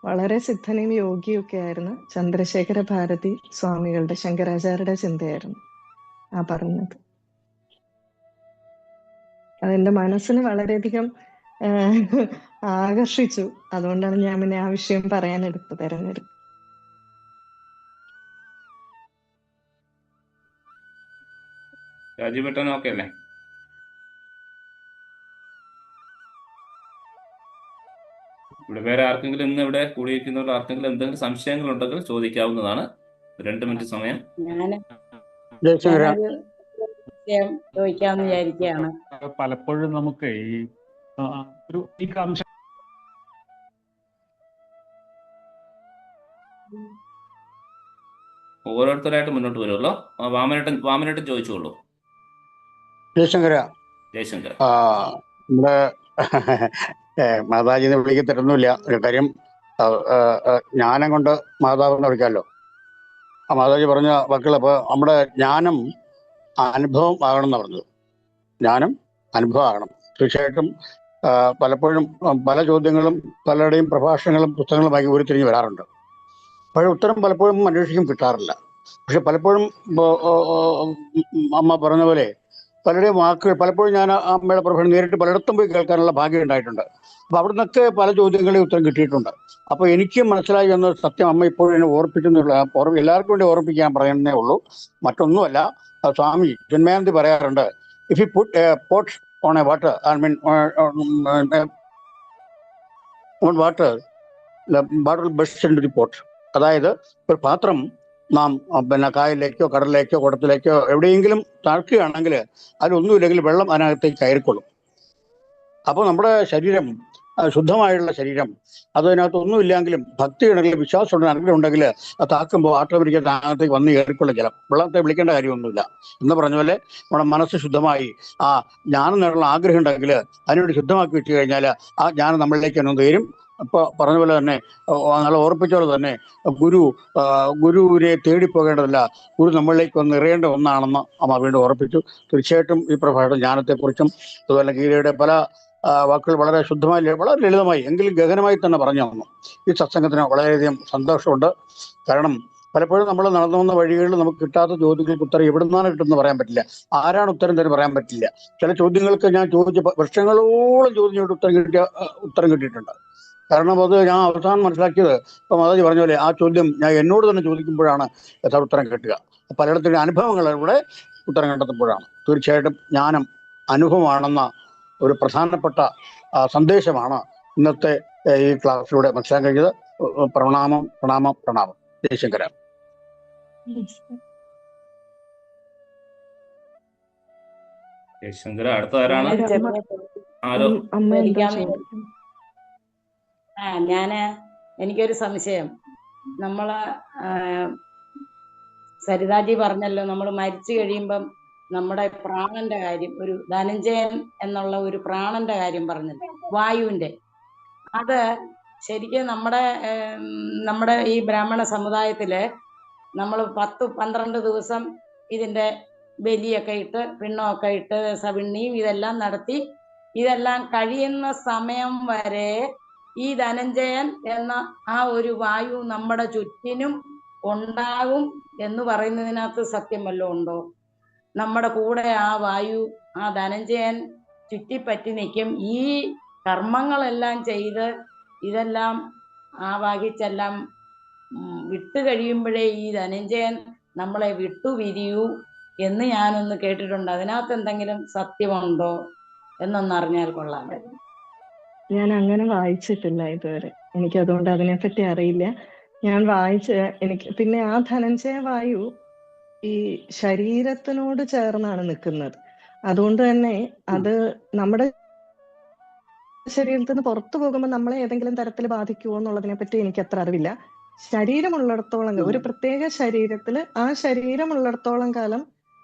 വളരെ സിദ്ധനും യോഗിയും ഒക്കെ ആയിരുന്നു ചന്ദ്രശേഖര ഭാരതി സ്വാമികളുടെ, ശങ്കരാചാര്യരുടെ ചിന്തയായിരുന്നു ആ പറഞ്ഞത്. അതെന്റെ മനസ്സിന് വളരെയധികം ആകർഷിച്ചു. അതുകൊണ്ടാണ് ഞാൻ പിന്നെ ആ വിഷയം പറയാനെടുത്ത് തെരഞ്ഞെടുത്തത്. രാജീവേട്ടൻ ഓക്കെ അല്ലേ? ഇവിടെ വേറെ ആർക്കെങ്കിലും ഇന്ന് ഇവിടെ കൂടിയിരിക്കുന്നവർ ആർക്കെങ്കിലും എന്തെങ്കിലും സംശയങ്ങളുണ്ടെങ്കിൽ ചോദിക്കാവുന്നതാണ്. 2 മിനിറ്റ് സമയം. ഞാനൊരു വിഷയം ചോദിക്കാമെന്ന് വിചാരിക്കുകയാണ്. പലപ്പോഴും നമുക്ക് ഒരു അംശം ഓരോരുത്തരായിട്ട് മുന്നോട്ട് വരുമല്ലോ. വാമനേട്ടൻ ചോദിച്ചോളൂ. ജയശങ്കര, നമ്മുടെ മാതാജിന്ന് വിളിക്കത്തിട്ടൊന്നുമില്ല. ഒരു കാര്യം, ജ്ഞാനം കൊണ്ട് മാതാവെന്ന് വിളിക്കാമല്ലോ. ആ മാതാജി പറഞ്ഞ വാക്കുകൾ, അപ്പോൾ നമ്മുടെ ജ്ഞാനം അനുഭവം ആകണമെന്ന് പറഞ്ഞത്. ജ്ഞാനം അനുഭവം ആകണം. തീർച്ചയായിട്ടും പലപ്പോഴും പല ചോദ്യങ്ങളും പലരുടെയും പ്രഭാഷണങ്ങളും പുസ്തകങ്ങളുമായി ഉരുത്തിരിഞ്ഞ് വരാറുണ്ട്. പക്ഷേ ഉത്തരം പലപ്പോഴും അന്വേഷിക്കും കിട്ടാറില്ല. പക്ഷെ പലപ്പോഴും അമ്മ പറഞ്ഞ പോലെ പലരുടെയും വാക്കുകൾ പലപ്പോഴും ഞാൻ അമ്മയുടെ പ്രഭാഷണം നേരിട്ട് പലയിടത്തും പോയി കേൾക്കാനുള്ള ഭാഗ്യം ഉണ്ടായിട്ടുണ്ട്. അപ്പോൾ അവിടെ നിന്നൊക്കെ പല ചോദ്യങ്ങളെയും ഉത്തരം കിട്ടിയിട്ടുണ്ട്. അപ്പോൾ എനിക്ക് മനസ്സിലായി എന്ന സത്യം അമ്മ ഇപ്പോഴും എന്നെ ഓർപ്പിക്കുന്നുള്ള, എല്ലാവർക്കും വേണ്ടി ഓർപ്പിക്കാൻ പറയുന്നേ ഉള്ളൂ, മറ്റൊന്നുമല്ല. സ്വാമി ജന്മേന്തി പറയാറുണ്ട്, if you put a pot on A water, I mean on water, water will burst into the pot. അതായത് ഒരു പാത്രം നാം കായലിലേക്കോ കടലിലേക്കോ കുടത്തിലേക്കോ എവിടെയെങ്കിലും താഴ്ക്കുകയാണെങ്കിൽ അതിലൊന്നുമില്ലെങ്കിൽ വെള്ളം അതിനകത്തേക്ക് കയറിക്കൊള്ളും. അപ്പോൾ നമ്മുടെ ശരീരം, ശുദ്ധമായുള്ള ശരീരം, അതിനകത്ത് ഒന്നുമില്ലെങ്കിലും ഭക്തി ഉണ്ടെങ്കിൽ, വിശ്വാസം ഉണ്ടെങ്കിൽ, അനുഗ്രഹം ഉണ്ടെങ്കിൽ അത് താക്കുമ്പോൾ ഓട്ടോമാറ്റിക്കായിട്ട് അതിനകത്തേക്ക് വന്ന് കയറിക്കൊള്ളും ജലം. വെള്ളത്തെ വിളിക്കേണ്ട കാര്യമൊന്നുമില്ല. എന്ന് പറഞ്ഞ പോലെ നമ്മുടെ മനസ്സ് ശുദ്ധമായി ആ ജ്ഞാനം നേടാനുള്ള ആഗ്രഹം ഉണ്ടെങ്കിൽ അതിനുവേണ്ടി ശുദ്ധമാക്കി വെച്ച് കഴിഞ്ഞാൽ ആ ജ്ഞാനം നമ്മളിലേക്ക് തന്നെ തരും. ഇപ്പോൾ പറഞ്ഞ പോലെ തന്നെ, നല്ല ഓർപ്പിച്ച പോലെ തന്നെ, ഗുരുവിനെ തേടിപ്പോകേണ്ടതല്ല, ഗുരു നമ്മളിലേക്ക് വന്ന് നിറയേണ്ട ഒന്നാണെന്ന് അമ്മ വീണ്ടും ഓർപ്പിച്ചു. തീർച്ചയായിട്ടും ഈ പ്രഭാഷണം ജ്ഞാനത്തെക്കുറിച്ചും അതുപോലെ ഗീതയുടെ പല വാക്കുകൾ വളരെ ശുദ്ധമായി, വളരെ ലളിതമായി എങ്കിലും ഗഹനമായി തന്നെ പറഞ്ഞു തന്നു. ഈ സത്സംഗത്തിന് വളരെയധികം സന്തോഷമുണ്ട്. കാരണം പലപ്പോഴും നമ്മൾ നടന്നു വന്ന വഴികളിൽ നമുക്ക് കിട്ടാത്ത ചോദ്യങ്ങൾക്ക് ഉത്തരം എവിടെ നിന്നാണ് കിട്ടുമെന്ന് പറയാൻ പറ്റില്ല. ആരാണ് ഉത്തരം തന്നെ പറയാൻ പറ്റില്ല. ചില ചോദ്യങ്ങൾക്ക് ഞാൻ ചോദിച്ച വർഷങ്ങളോളം ചോദിച്ചിട്ട് ഉത്തരം കിട്ടിയിട്ടുണ്ട്. കാരണം അത് ഞാൻ അവസാനം മനസ്സിലാക്കിയത്, ഇപ്പം മാതാജി പറഞ്ഞ പോലെ, ആ ചോദ്യം ഞാൻ എന്നോട് തന്നെ ചോദിക്കുമ്പോഴാണ് യഥാർത്ഥ ഉത്തരം കിട്ടുക. പലയിടത്തും അനുഭവങ്ങളിലൂടെ ഉത്തരം കണ്ടെത്തുമ്പോഴാണ്. തീർച്ചയായിട്ടും ജ്ഞാനം അനുഭവമാണെന്ന ഒരു പ്രധാനപ്പെട്ട സന്ദേശമാണ് ഇന്നത്തെ ഈ ക്ലാസ്സിലൂടെ മനസ്സിലാക്കാൻ കഴിഞ്ഞത്. പ്രണാമം പ്രണാമം പ്രണാമം. ജയശങ്കര. അടുത്ത ആരാണ്? എനിക്കൊരു സംശയം. നമ്മള് സരിതാജി പറഞ്ഞല്ലോ, നമ്മൾ മരിച്ചു കഴിയുമ്പം നമ്മുടെ പ്രാണന്റെ കാര്യം, ഒരു ധനഞ്ജയൻ എന്നുള്ള ഒരു പ്രാണന്റെ കാര്യം പറഞ്ഞല്ലോ, വായുവിന്റെ. അത് ശരിക്കും നമ്മുടെ ഈ ബ്രാഹ്മണ സമുദായത്തില് നമ്മൾ 10-12 ദിവസം ഇതിന്റെ ബലിയൊക്കെ ഇട്ട്, പിണ്ണമൊക്കെ ഇട്ട്, സവിണ്ണിയും ഇതെല്ലാം നടത്തി, ഇതെല്ലാം കഴിയുന്ന സമയം വരെ ഈ ധനഞ്ജയൻ എന്ന ആ ഒരു വായു നമ്മുടെ ചുറ്റിനും ഉണ്ടാകും എന്ന് പറയുന്നതിനകത്ത് സത്യം വല്ലതും ഉണ്ടോ? നമ്മുടെ കൂടെ ആ വായു, ആ ധനഞ്ജയൻ ചുറ്റിപ്പറ്റി നിൽക്കും. ഈ കർമ്മങ്ങളെല്ലാം ചെയ്ത് ഇതെല്ലാം ആവാഹിച്ചെല്ലാം വിട്ടു കഴിയുമ്പോഴേ ഈ ധനഞ്ജയൻ നമ്മളെ വിട്ടുപിരിയൂ എന്ന് ഞാനൊന്ന് കേട്ടിട്ടുണ്ട്. അതിനകത്ത് എന്തെങ്കിലും സത്യമുണ്ടോ എന്നൊന്നറിഞ്ഞാൽ കൊള്ളാമായിരുന്നു. ഞാൻ അങ്ങനെ വായിച്ചിട്ടില്ല ഇതുവരെ. എനിക്ക് അതുകൊണ്ട് അതിനെപ്പറ്റി അറിയില്ല. ഞാൻ എനിക്ക് പിന്നെ ആ ധനഞ്ജയ വായു ഈ ശരീരത്തിനോട് ചേർന്നാണ് നിൽക്കുന്നത്. അതുകൊണ്ട് തന്നെ അത് നമ്മുടെ ശരീരത്തിൽ നിന്ന് പുറത്തു പോകുമ്പോൾ നമ്മളെ ഏതെങ്കിലും തരത്തിൽ ബാധിക്കുമോ എന്നുള്ളതിനെ പറ്റി എനിക്ക് അത്ര അറിവില്ല. ശരീരമുള്ളിടത്തോളം ഒരു പ്രത്യേക ശരീരത്തില് ആ ശരീരമുള്ളിടത്തോളം കാലം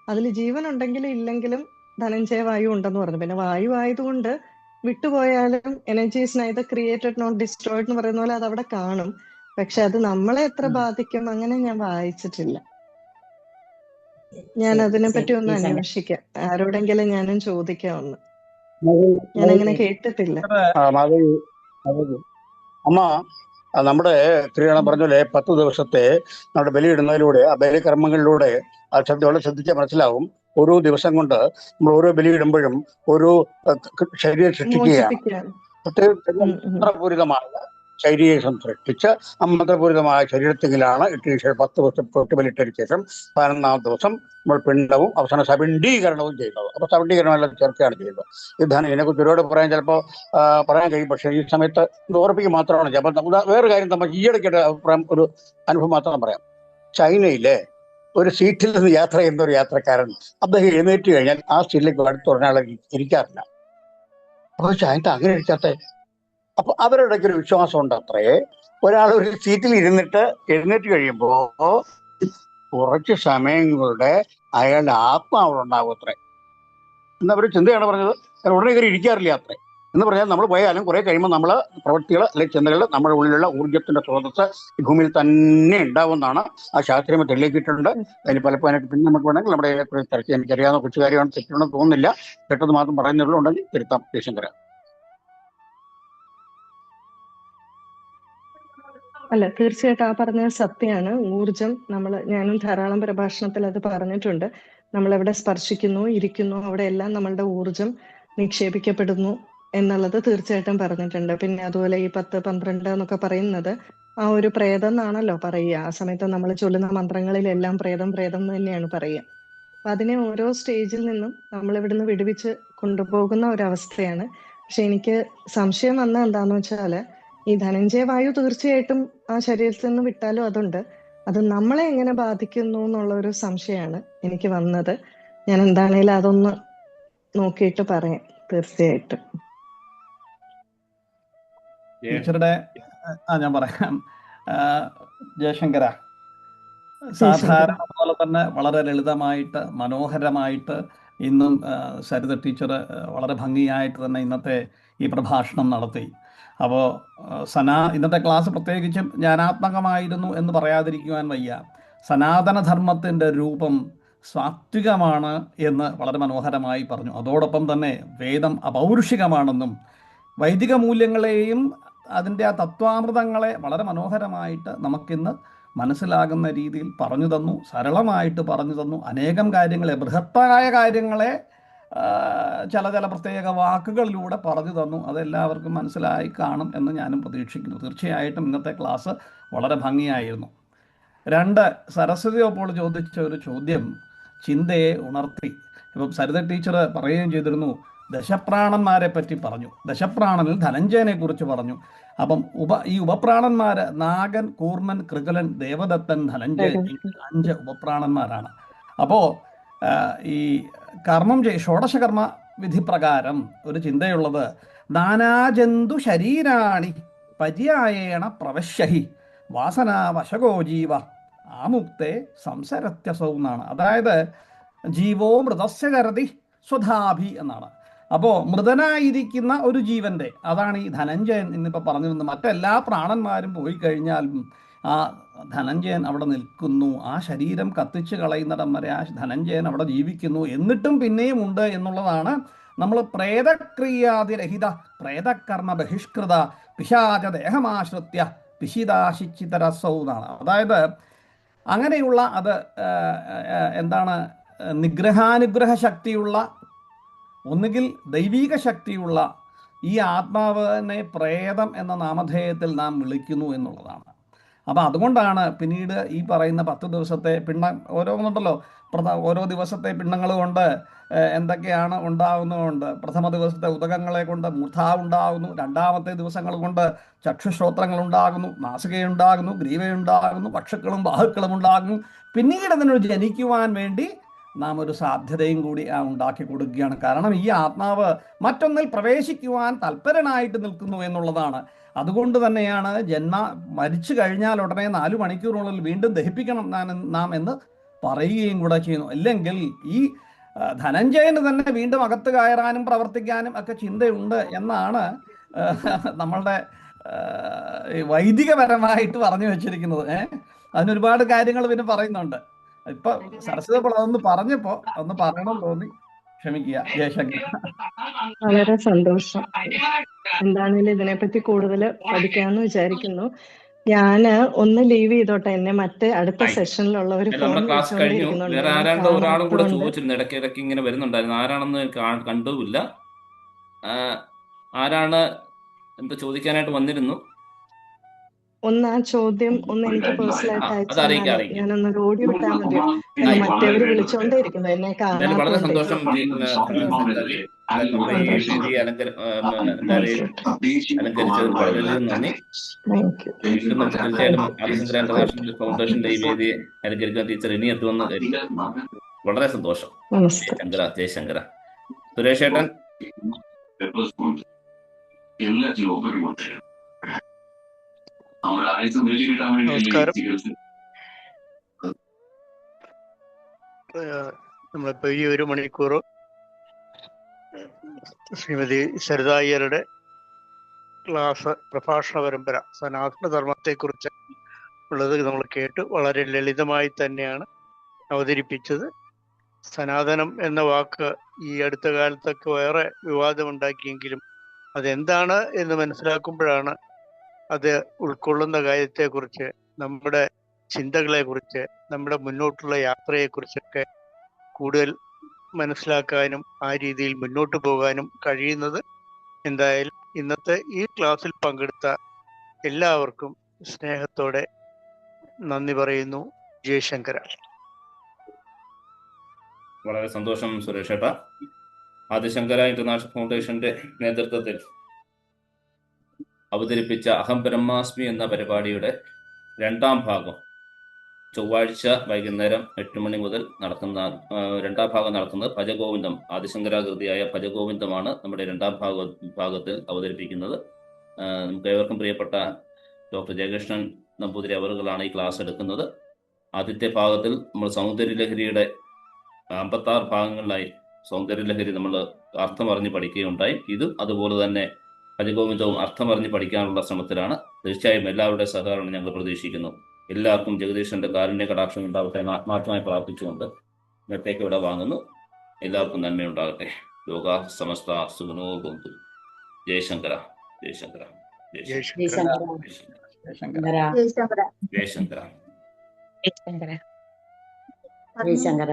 അതിൽ ജീവൻ ഉണ്ടെങ്കിലും ഇല്ലെങ്കിലും ധനഞ്ജയ വായു ഉണ്ടെന്ന് പറഞ്ഞു. പിന്നെ വായു ആയതുകൊണ്ട് വിട്ടുപോയാലും energies neither created not destroyed എന്ന് പറയുന്ന പോലെ അത് അവിടെ കാണും. പക്ഷെ അത് നമ്മളെ എത്ര ബാധിക്കും അങ്ങനെ ഞാൻ വായിച്ചിട്ടില്ല. ഞാൻ അതിനെപ്പറ്റി ഒന്ന് അന്വേഷിക്കാം. ആരോടെങ്കിലും ഞാനും ചോദിക്കാം ഒന്ന്. ഞാൻ അങ്ങനെ കേട്ടിട്ടില്ല. അമ്മ, നമ്മുടെ ശ്രീകണ്ഠൻ പറഞ്ഞ 10 ദിവസത്തെ നമ്മുടെ ബലിയിടുന്നതിലൂടെ, ആ ബലികർമ്മങ്ങളിലൂടെ വളരെ ശ്രദ്ധിച്ചാൽ മനസ്സിലാവും. ഓരോ ദിവസം കൊണ്ട് നമ്മൾ ഓരോ ബലിയിടുമ്പോഴും ഒരു ശരീരം സൃഷ്ടിക്കുകയാണ്. മന്ത്രപൂരിതമായ ശരീരം സൃഷ്ടിച്ച് ആ മന്ത്രപൂരിതമായ ശരീരത്തിലാണ് ഇട്ടതിന് ശേഷം 10 ദിവസം പൊട്ടുബലിട്ടതിന് ശേഷം 11ാം ദിവസം നമ്മൾ പിണ്ടവും അവസാന സപിണ്ഡീകരണവും ചെയ്യുന്നത്. അപ്പൊ സപിണ്ഡീകരണമെല്ലാം ചേർക്കുകയാണ് ചെയ്യുന്നത്. ഇതിനെക്കുറിച്ച് ഒരുപാട് പറയാൻ ചിലപ്പോൾ പറയാൻ കഴിയും. പക്ഷേ ഈ സമയത്ത് ഇത് ഓർപ്പിക്കുക മാത്രമാണ്. ചിലപ്പോൾ വേറെ കാര്യം നമ്മൾ ഈയിടയ്ക്കായിട്ട് അഭിപ്രായം, ഒരു അനുഭവം മാത്രം പറയാം. ചൈനയിലെ ഒരു സീറ്റിൽ നിന്ന് യാത്ര ചെയ്യുന്ന ഒരു യാത്രക്കാരൻ, അദ്ദേഹം എഴുന്നേറ്റ് കഴിഞ്ഞാൽ ആ സീറ്റിലേക്ക് അടുത്ത് ഒരാൾ ഇരിക്കാറില്ല. അപ്പൊ ചൈന അങ്ങനെ ഇരിക്കാത്ത, അപ്പൊ അവരുടെ ഒരു വിശ്വാസം ഉണ്ട് അത്രേ, ഒരാൾ ഒരു സീറ്റിൽ ഇരുന്നിട്ട് എഴുന്നേറ്റ് കഴിയുമ്പോ കുറച്ച് സമയങ്ങളുടെ അയാളുടെ ആത്മാവുണ്ടാകും അത്രേ എന്നവർ ചിന്തയാണ് പറഞ്ഞത്. ഉടനെ കയറി ഇരിക്കാറില്ല അത്രേ എന്ന് പറഞ്ഞാൽ നമ്മൾ പോയാലും കുറെ കഴിയുമ്പോൾ നമ്മള് പ്രവൃത്തികൾ അല്ലെങ്കിൽ ചിന്തകൾ നമ്മുടെ ഉള്ളിലുള്ള ഊർജ്ജത്തിന്റെ സ്രോതസ് ഈ ഭൂമിയിൽ തന്നെ ഉണ്ടാവുമെന്നാണ് ആ ശാസ്ത്രീയം തെളിയിച്ചിട്ടുണ്ട്. അതിന് പലപ്പോഴും പിന്നെ നമുക്ക് വേണമെങ്കിൽ നമ്മുടെ തിരക്കി എനിക്കറിയാവുന്ന കൊച്ചു കാര്യമാണ്, തെറ്റുണ്ടെന്ന് തോന്നുന്നില്ല. പെട്ടെന്ന് മാത്രം പറയുന്നുള്ളൂ, ഉണ്ടെങ്കിൽ തിരുത്താം. ജയശങ്കര. അല്ല, തീർച്ചയായിട്ടും ആ പറഞ്ഞത് സത്യമാണ്. ഊർജം ഞാനും ധാരാളം പ്രഭാഷണത്തിൽ അത് പറഞ്ഞിട്ടുണ്ട്. നമ്മൾ എവിടെ സ്പർശിക്കുന്നു, ഇരിക്കുന്നു, അവിടെ എല്ലാം നമ്മളുടെ ഊർജം നിക്ഷേപിക്കപ്പെടുന്നു എന്നുള്ളത് തീർച്ചയായിട്ടും പറഞ്ഞിട്ടുണ്ട്. പിന്നെ അതുപോലെ ഈ 10, 12 എന്നൊക്കെ പറയുന്നത് ആ ഒരു പ്രേതം എന്നാണല്ലോ പറയുക. ആ സമയത്ത് നമ്മൾ ചൊല്ലുന്ന മന്ത്രങ്ങളിലെല്ലാം പ്രേതം പ്രേതം എന്ന് തന്നെയാണ് പറയുക. അപ്പൊ അതിനെ ഓരോ സ്റ്റേജിൽ നിന്നും നമ്മൾ ഇവിടുന്ന് വിടുവിച്ച് കൊണ്ടുപോകുന്ന ഒരവസ്ഥയാണ്. പക്ഷെ എനിക്ക് സംശയം വന്ന എന്താന്ന് വെച്ചാല്, ഈ ധനഞ്ജയ വായു തീർച്ചയായിട്ടും ആ ശരീരത്തിൽ നിന്ന് വിട്ടാലും അതുണ്ട്, അത് നമ്മളെ എങ്ങനെ ബാധിക്കുന്നു എന്നുള്ള ഒരു സംശയമാണ് എനിക്ക് വന്നത്. ഞാൻ എന്താണേലും അതൊന്ന് നോക്കിയിട്ട് പറയാം തീർച്ചയായിട്ടും. ടീച്ചറുടെ ഞാൻ പറയാം. ജയശങ്കര, സാധാരണ പോലെ തന്നെ വളരെ ലളിതമായിട്ട് മനോഹരമായിട്ട് ഇന്നും സരിത ടീച്ചർ വളരെ ഭംഗിയായിട്ട് തന്നെ ഇന്നത്തെ ഈ പ്രഭാഷണം നടത്തി. അപ്പോൾ ഇന്നത്തെ ക്ലാസ് പ്രത്യേകിച്ചും ജ്ഞാനാത്മകമായിരുന്നു എന്ന് പറയാതിരിക്കുവാൻ വയ്യ. സനാതനധർമ്മത്തിൻ്റെ രൂപം സാത്വികമാണ് എന്ന് വളരെ മനോഹരമായി പറഞ്ഞു. അതോടൊപ്പം തന്നെ വേദം അപൗരുഷികമാണെന്നും വൈദിക മൂല്യങ്ങളെയും അതിൻ്റെ ആ തത്വാമൃതങ്ങളെ വളരെ മനോഹരമായിട്ട് നമുക്കിന്ന് മനസ്സിലാകുന്ന രീതിയിൽ പറഞ്ഞു തന്നു, സരളമായിട്ട് പറഞ്ഞു തന്നു. അനേകം കാര്യങ്ങളെ, ബൃഹത്തായ കാര്യങ്ങളെ ചില പ്രത്യേക വാക്കുകളിലൂടെ പറഞ്ഞു തന്നു. അതെല്ലാവർക്കും മനസ്സിലായി കാണും എന്ന് ഞാനും പ്രതീക്ഷിക്കുന്നു. തീർച്ചയായിട്ടും ഇന്നത്തെ ക്ലാസ് വളരെ ഭംഗിയായിരുന്നു. 2, സരസ്വതി അപ്പോൾ ചോദിച്ച ഒരു ചോദ്യം ചിന്തയെ ഉണർത്തി. ഇപ്പം സരിത ടീച്ചർ പറയുകയും ചെയ്തിരുന്നു, ദശപ്രാണന്മാരെ പറ്റി പറഞ്ഞു. ദശപ്രാണനിൽ ധനഞ്ജയനെ കുറിച്ച് പറഞ്ഞു. അപ്പം ഈ ഉപപ്രാണന്മാര് നാഗൻ, കൂർമൻ, കൃകലൻ, ദേവദത്തൻ, ധനഞ്ജയൻ, 5 ഉപപ്രാണന്മാരാണ്. അപ്പോൾ ഈ കർമ്മം ഷോഡശകർമ്മ വിധി പ്രകാരം ഒരു ചിന്തയുള്ളത്, നാനാജന്തു ശരീരാണി പര്യായേണ പ്രവശ്യഹി വാസനാവശകോ ജീവ ആമുക്തേ സംസരത്യസൗ എന്നാണ്. അതായത് ജീവോ മൃതസ്യ കരതി സ്വധാഭി എന്നാണ്. അപ്പോൾ മൃതനായിരിക്കുന്ന ഒരു ജീവന്റെ, അതാണ് ഈ ധനഞ്ജയൻ എന്നിപ്പോൾ പറഞ്ഞു വന്നത്. മറ്റെല്ലാ പ്രാണന്മാരും പോയി കഴിഞ്ഞാലും ആ ധനഞ്ജയൻ അവിടെ നിൽക്കുന്നു. ആ ശരീരം കത്തിച്ച് കളയുന്നിടം വരെ ആ ധനഞ്ജയൻ അവിടെ ജീവിക്കുന്നു. എന്നിട്ടും പിന്നെയും ഉണ്ട് എന്നുള്ളതാണ് നമ്മൾ പ്രേതക്രിയാതിരഹിത പ്രേതകർമ്മ ബഹിഷ്കൃത പിശാച ദേഹമാശ്രിത്യ പിശിതാശിച്ചിതരസൗ എന്നാണ്. അതായത് അങ്ങനെയുള്ള അത് എന്താണ്, നിഗ്രഹാനുഗ്രഹ ശക്തിയുള്ള, ഒന്നുകിൽ ദൈവീക ശക്തിയുള്ള ഈ ആത്മാവിനെ പ്രേതം എന്ന നാമധേയത്തിൽ നാം വിളിക്കുന്നു എന്നുള്ളതാണ്. അപ്പം അതുകൊണ്ടാണ് പിന്നീട് ഈ പറയുന്ന 10 ദിവസത്തെ ഓരോന്നുണ്ടല്ലോ, ഓരോ ദിവസത്തെ പിണ്ടങ്ങൾ കൊണ്ട് എന്തൊക്കെയാണ് ഉണ്ടാകുന്നതുകൊണ്ട്, പ്രഥമ ദിവസത്തെ ഉദകങ്ങളെ കൊണ്ട് മൂർധാവുണ്ടാകുന്നു, രണ്ടാമത്തെ ദിവസങ്ങൾ കൊണ്ട് ചക്ഷുശ്രോത്രങ്ങൾ ഉണ്ടാകുന്നു, നാസികയുണ്ടാകുന്നു, ഗ്രീവയുണ്ടാകുന്നു, വക്ഷക്കളും ബാഹുക്കളും ഉണ്ടാകുന്നു. പിന്നീട് അതിനോട് ജനിക്കുവാൻ വേണ്ടി നാം ഒരു സാധ്യതയും കൂടി ഉണ്ടാക്കി കൊടുക്കുകയാണ്. കാരണം ഈ ആത്മാവ് മറ്റൊന്നിൽ പ്രവേശിക്കുവാൻ തൽപരനായിട്ട് നിൽക്കുന്നു എന്നുള്ളതാണ്. അതുകൊണ്ട് തന്നെയാണ് മരിച്ചു കഴിഞ്ഞാൽ ഉടനെ 4 മണിക്കൂറിനുള്ളിൽ വീണ്ടും ദഹിപ്പിക്കണം നാം എന്ന് പറയുകയും കൂടെ ചെയ്യുന്നു. ഇല്ലെങ്കിൽ ഈ ധനഞ്ജയന് തന്നെ വീണ്ടും അകത്ത് കയറാനും പ്രവർത്തിക്കാനും ഒക്കെ ചിന്തയുണ്ട് എന്നാണ് നമ്മളുടെ വൈദികപരമായിട്ട് പറഞ്ഞു വെച്ചിരിക്കുന്നത്. അതിനൊരുപാട് കാര്യങ്ങൾ പിന്നെ പറയുന്നുണ്ട്. ഇപ്പൊ സരസ്വതി അതൊന്ന് പറഞ്ഞപ്പോ ഒന്ന് പറയണം തോന്നി, ക്ഷമിക്കുക. ജയശങ്കർ. വളരെ സന്തോഷം. എന്താണെങ്കിലും ഇതിനെപ്പറ്റി കൂടുതൽ പഠിക്കാമെന്ന് വിചാരിക്കുന്നു. ഞാന് ഒന്ന് ലീവ് ചെയ്തോട്ടെ, എന്നെ അടുത്ത സെഷനിലുള്ളവർ ഫോൺ നമ്മുടെ ക്ലാസ് കഴിഞ്ഞു. വേറെ ആരാണ്ട് ഒരാളും കൂടെ വിളിച്ചുകൊണ്ടിരിക്കുന്നുണ്ട്. ചോദിച്ചിരുന്നു, ഇടയ്ക്കിടയ്ക്ക് ഇങ്ങനെ വരുന്നുണ്ടായിരുന്നു. ആരാണെന്ന് കണ്ടുമില്ല. ആരാണ് എന്ത് ചോദിക്കാനായിട്ട് വന്നിരുന്നു? ഒന്ന് ആ ചോദ്യം എനിക്ക് പേഴ്സണലായിട്ട് അത് അറിയിക്കാം. അയച്ചാൽ ഞാനൊന്നൊരു ഓഡിയോ ഇട്ടാൽ മതിയോ? മറ്റേവര് വിളിച്ചോണ്ടേയിരിക്കുന്നു, എന്നെ വളരെ കാണാത്തോണ്ടേ. സന്തോഷം. നമ്മുടെ ഈ വേദി അലങ്കരിച്ചതിൽ വളരെയധികം നന്ദി. തീർച്ചയായിട്ടും ആദിശങ്കര ഇന്റർനാഷണൽ ഫൗണ്ടേഷന്റെ ഈ വേദിയെ അലങ്കരിക്കാൻ ടീച്ചർ ഇനി എത്തുമെന്ന് വളരെ സന്തോഷം. ജയശങ്കര. സുരേഷ് ഏട്ടൻ. നമസ്കാരം. നമ്മളിപ്പോ ഈ 1 മണിക്കൂർ ശ്രീമതി സരിതായ്യരുടെ ക്ലാസ് പ്രഭാഷണ പരമ്പര സനാതന ധർമ്മത്തെക്കുറിച്ച് ഉള്ളത് നമ്മൾ കേട്ടു. വളരെ ലളിതമായി തന്നെയാണ് അവതരിപ്പിച്ചത്. സനാതനം എന്ന വാക്ക് ഈ അടുത്ത കാലത്തൊക്കെ വേറെ വിവാദമുണ്ടാക്കിയെങ്കിലും അതെന്താണ് എന്ന് മനസ്സിലാക്കുമ്പോഴാണ് അത് ഉൾക്കൊള്ളുന്ന കാര്യത്തെക്കുറിച്ച്, നമ്മുടെ ചിന്തകളെക്കുറിച്ച്, നമ്മുടെ മുന്നോട്ടുള്ള യാത്രയെക്കുറിച്ചൊക്കെ കൂടുതൽ മനസ്സിലാക്കാനും ആ രീതിയിൽ മുന്നോട്ട് പോകാനും കഴിയുന്നത്. എന്തായാലും ഇന്നത്തെ ഈ ക്ലാസ്സിൽ പങ്കെടുത്ത എല്ലാവർക്കും സ്നേഹത്തോടെ നന്ദി പറയുന്നു. ജയശങ്കര. വളരെ സന്തോഷം സുരേഷ് ഏട്ടാ. ആദിശങ്കര ഇന്റർനാഷണൽ ഫൗണ്ടേഷന്റെ നേതൃത്വത്തിൽ അവതരിപ്പിച്ച അഹം ബ്രഹ്മാസ്മി എന്ന പരിപാടിയുടെ 2ാം ഭാഗം ചൊവ്വാഴ്ച വൈകുന്നേരം 8 മണി മുതൽ നടത്തുന്ന 2ാം ഭാഗം നടത്തുന്നത് ഭജഗോവിന്ദം, ആദിശങ്കരാകൃതിയായ ഭജഗോവിന്ദമാണ് നമ്മുടെ 2ാം ഭാഗത്തിൽ അവതരിപ്പിക്കുന്നത്. നമുക്ക് ഏവർക്കും പ്രിയപ്പെട്ട ഡോക്ടർ ജയകൃഷ്ണൻ നമ്പൂതിരി അവറുകളാണ് ഈ ക്ലാസ് എടുക്കുന്നത്. ആദ്യത്തെ ഭാഗത്തിൽ നമ്മൾ സൗന്ദര്യലഹരിയുടെ 56 ഭാഗങ്ങളിലായി സൗന്ദര്യലഹരി നമ്മൾ അർത്ഥമറിഞ്ഞ് പഠിക്കുകയുണ്ടായി. ഇതും അതുപോലെ തന്നെ ഭജഗോവിന്ദവും അർത്ഥമറിഞ്ഞ് പഠിക്കാനുള്ള ശ്രമത്തിലാണ്. തീർച്ചയായും എല്ലാവരുടെ സഹകരണം ഞങ്ങൾ പ്രതീക്ഷിക്കുന്നു. എല്ലാവർക്കും ജഗദീശന്റെ കാരുണ്യ കടാക്ഷം ഉണ്ടാവട്ടെ എന്ന് ആത്മാർത്ഥമായി പ്രാർത്ഥിച്ചുകൊണ്ട് ഇന്നത്തേക്ക് ഇവിടെ വാങ്ങുന്നു. എല്ലാവർക്കും നന്മയുണ്ടാകട്ടെ. ലോക സമസ്ത സുഖനോ ഭവന്തു. ജയശങ്കര. ജയശങ്കര. ജയശങ്കര. ജയശങ്കര. ജയശങ്കര. ജയശങ്കര. ജയശങ്കര.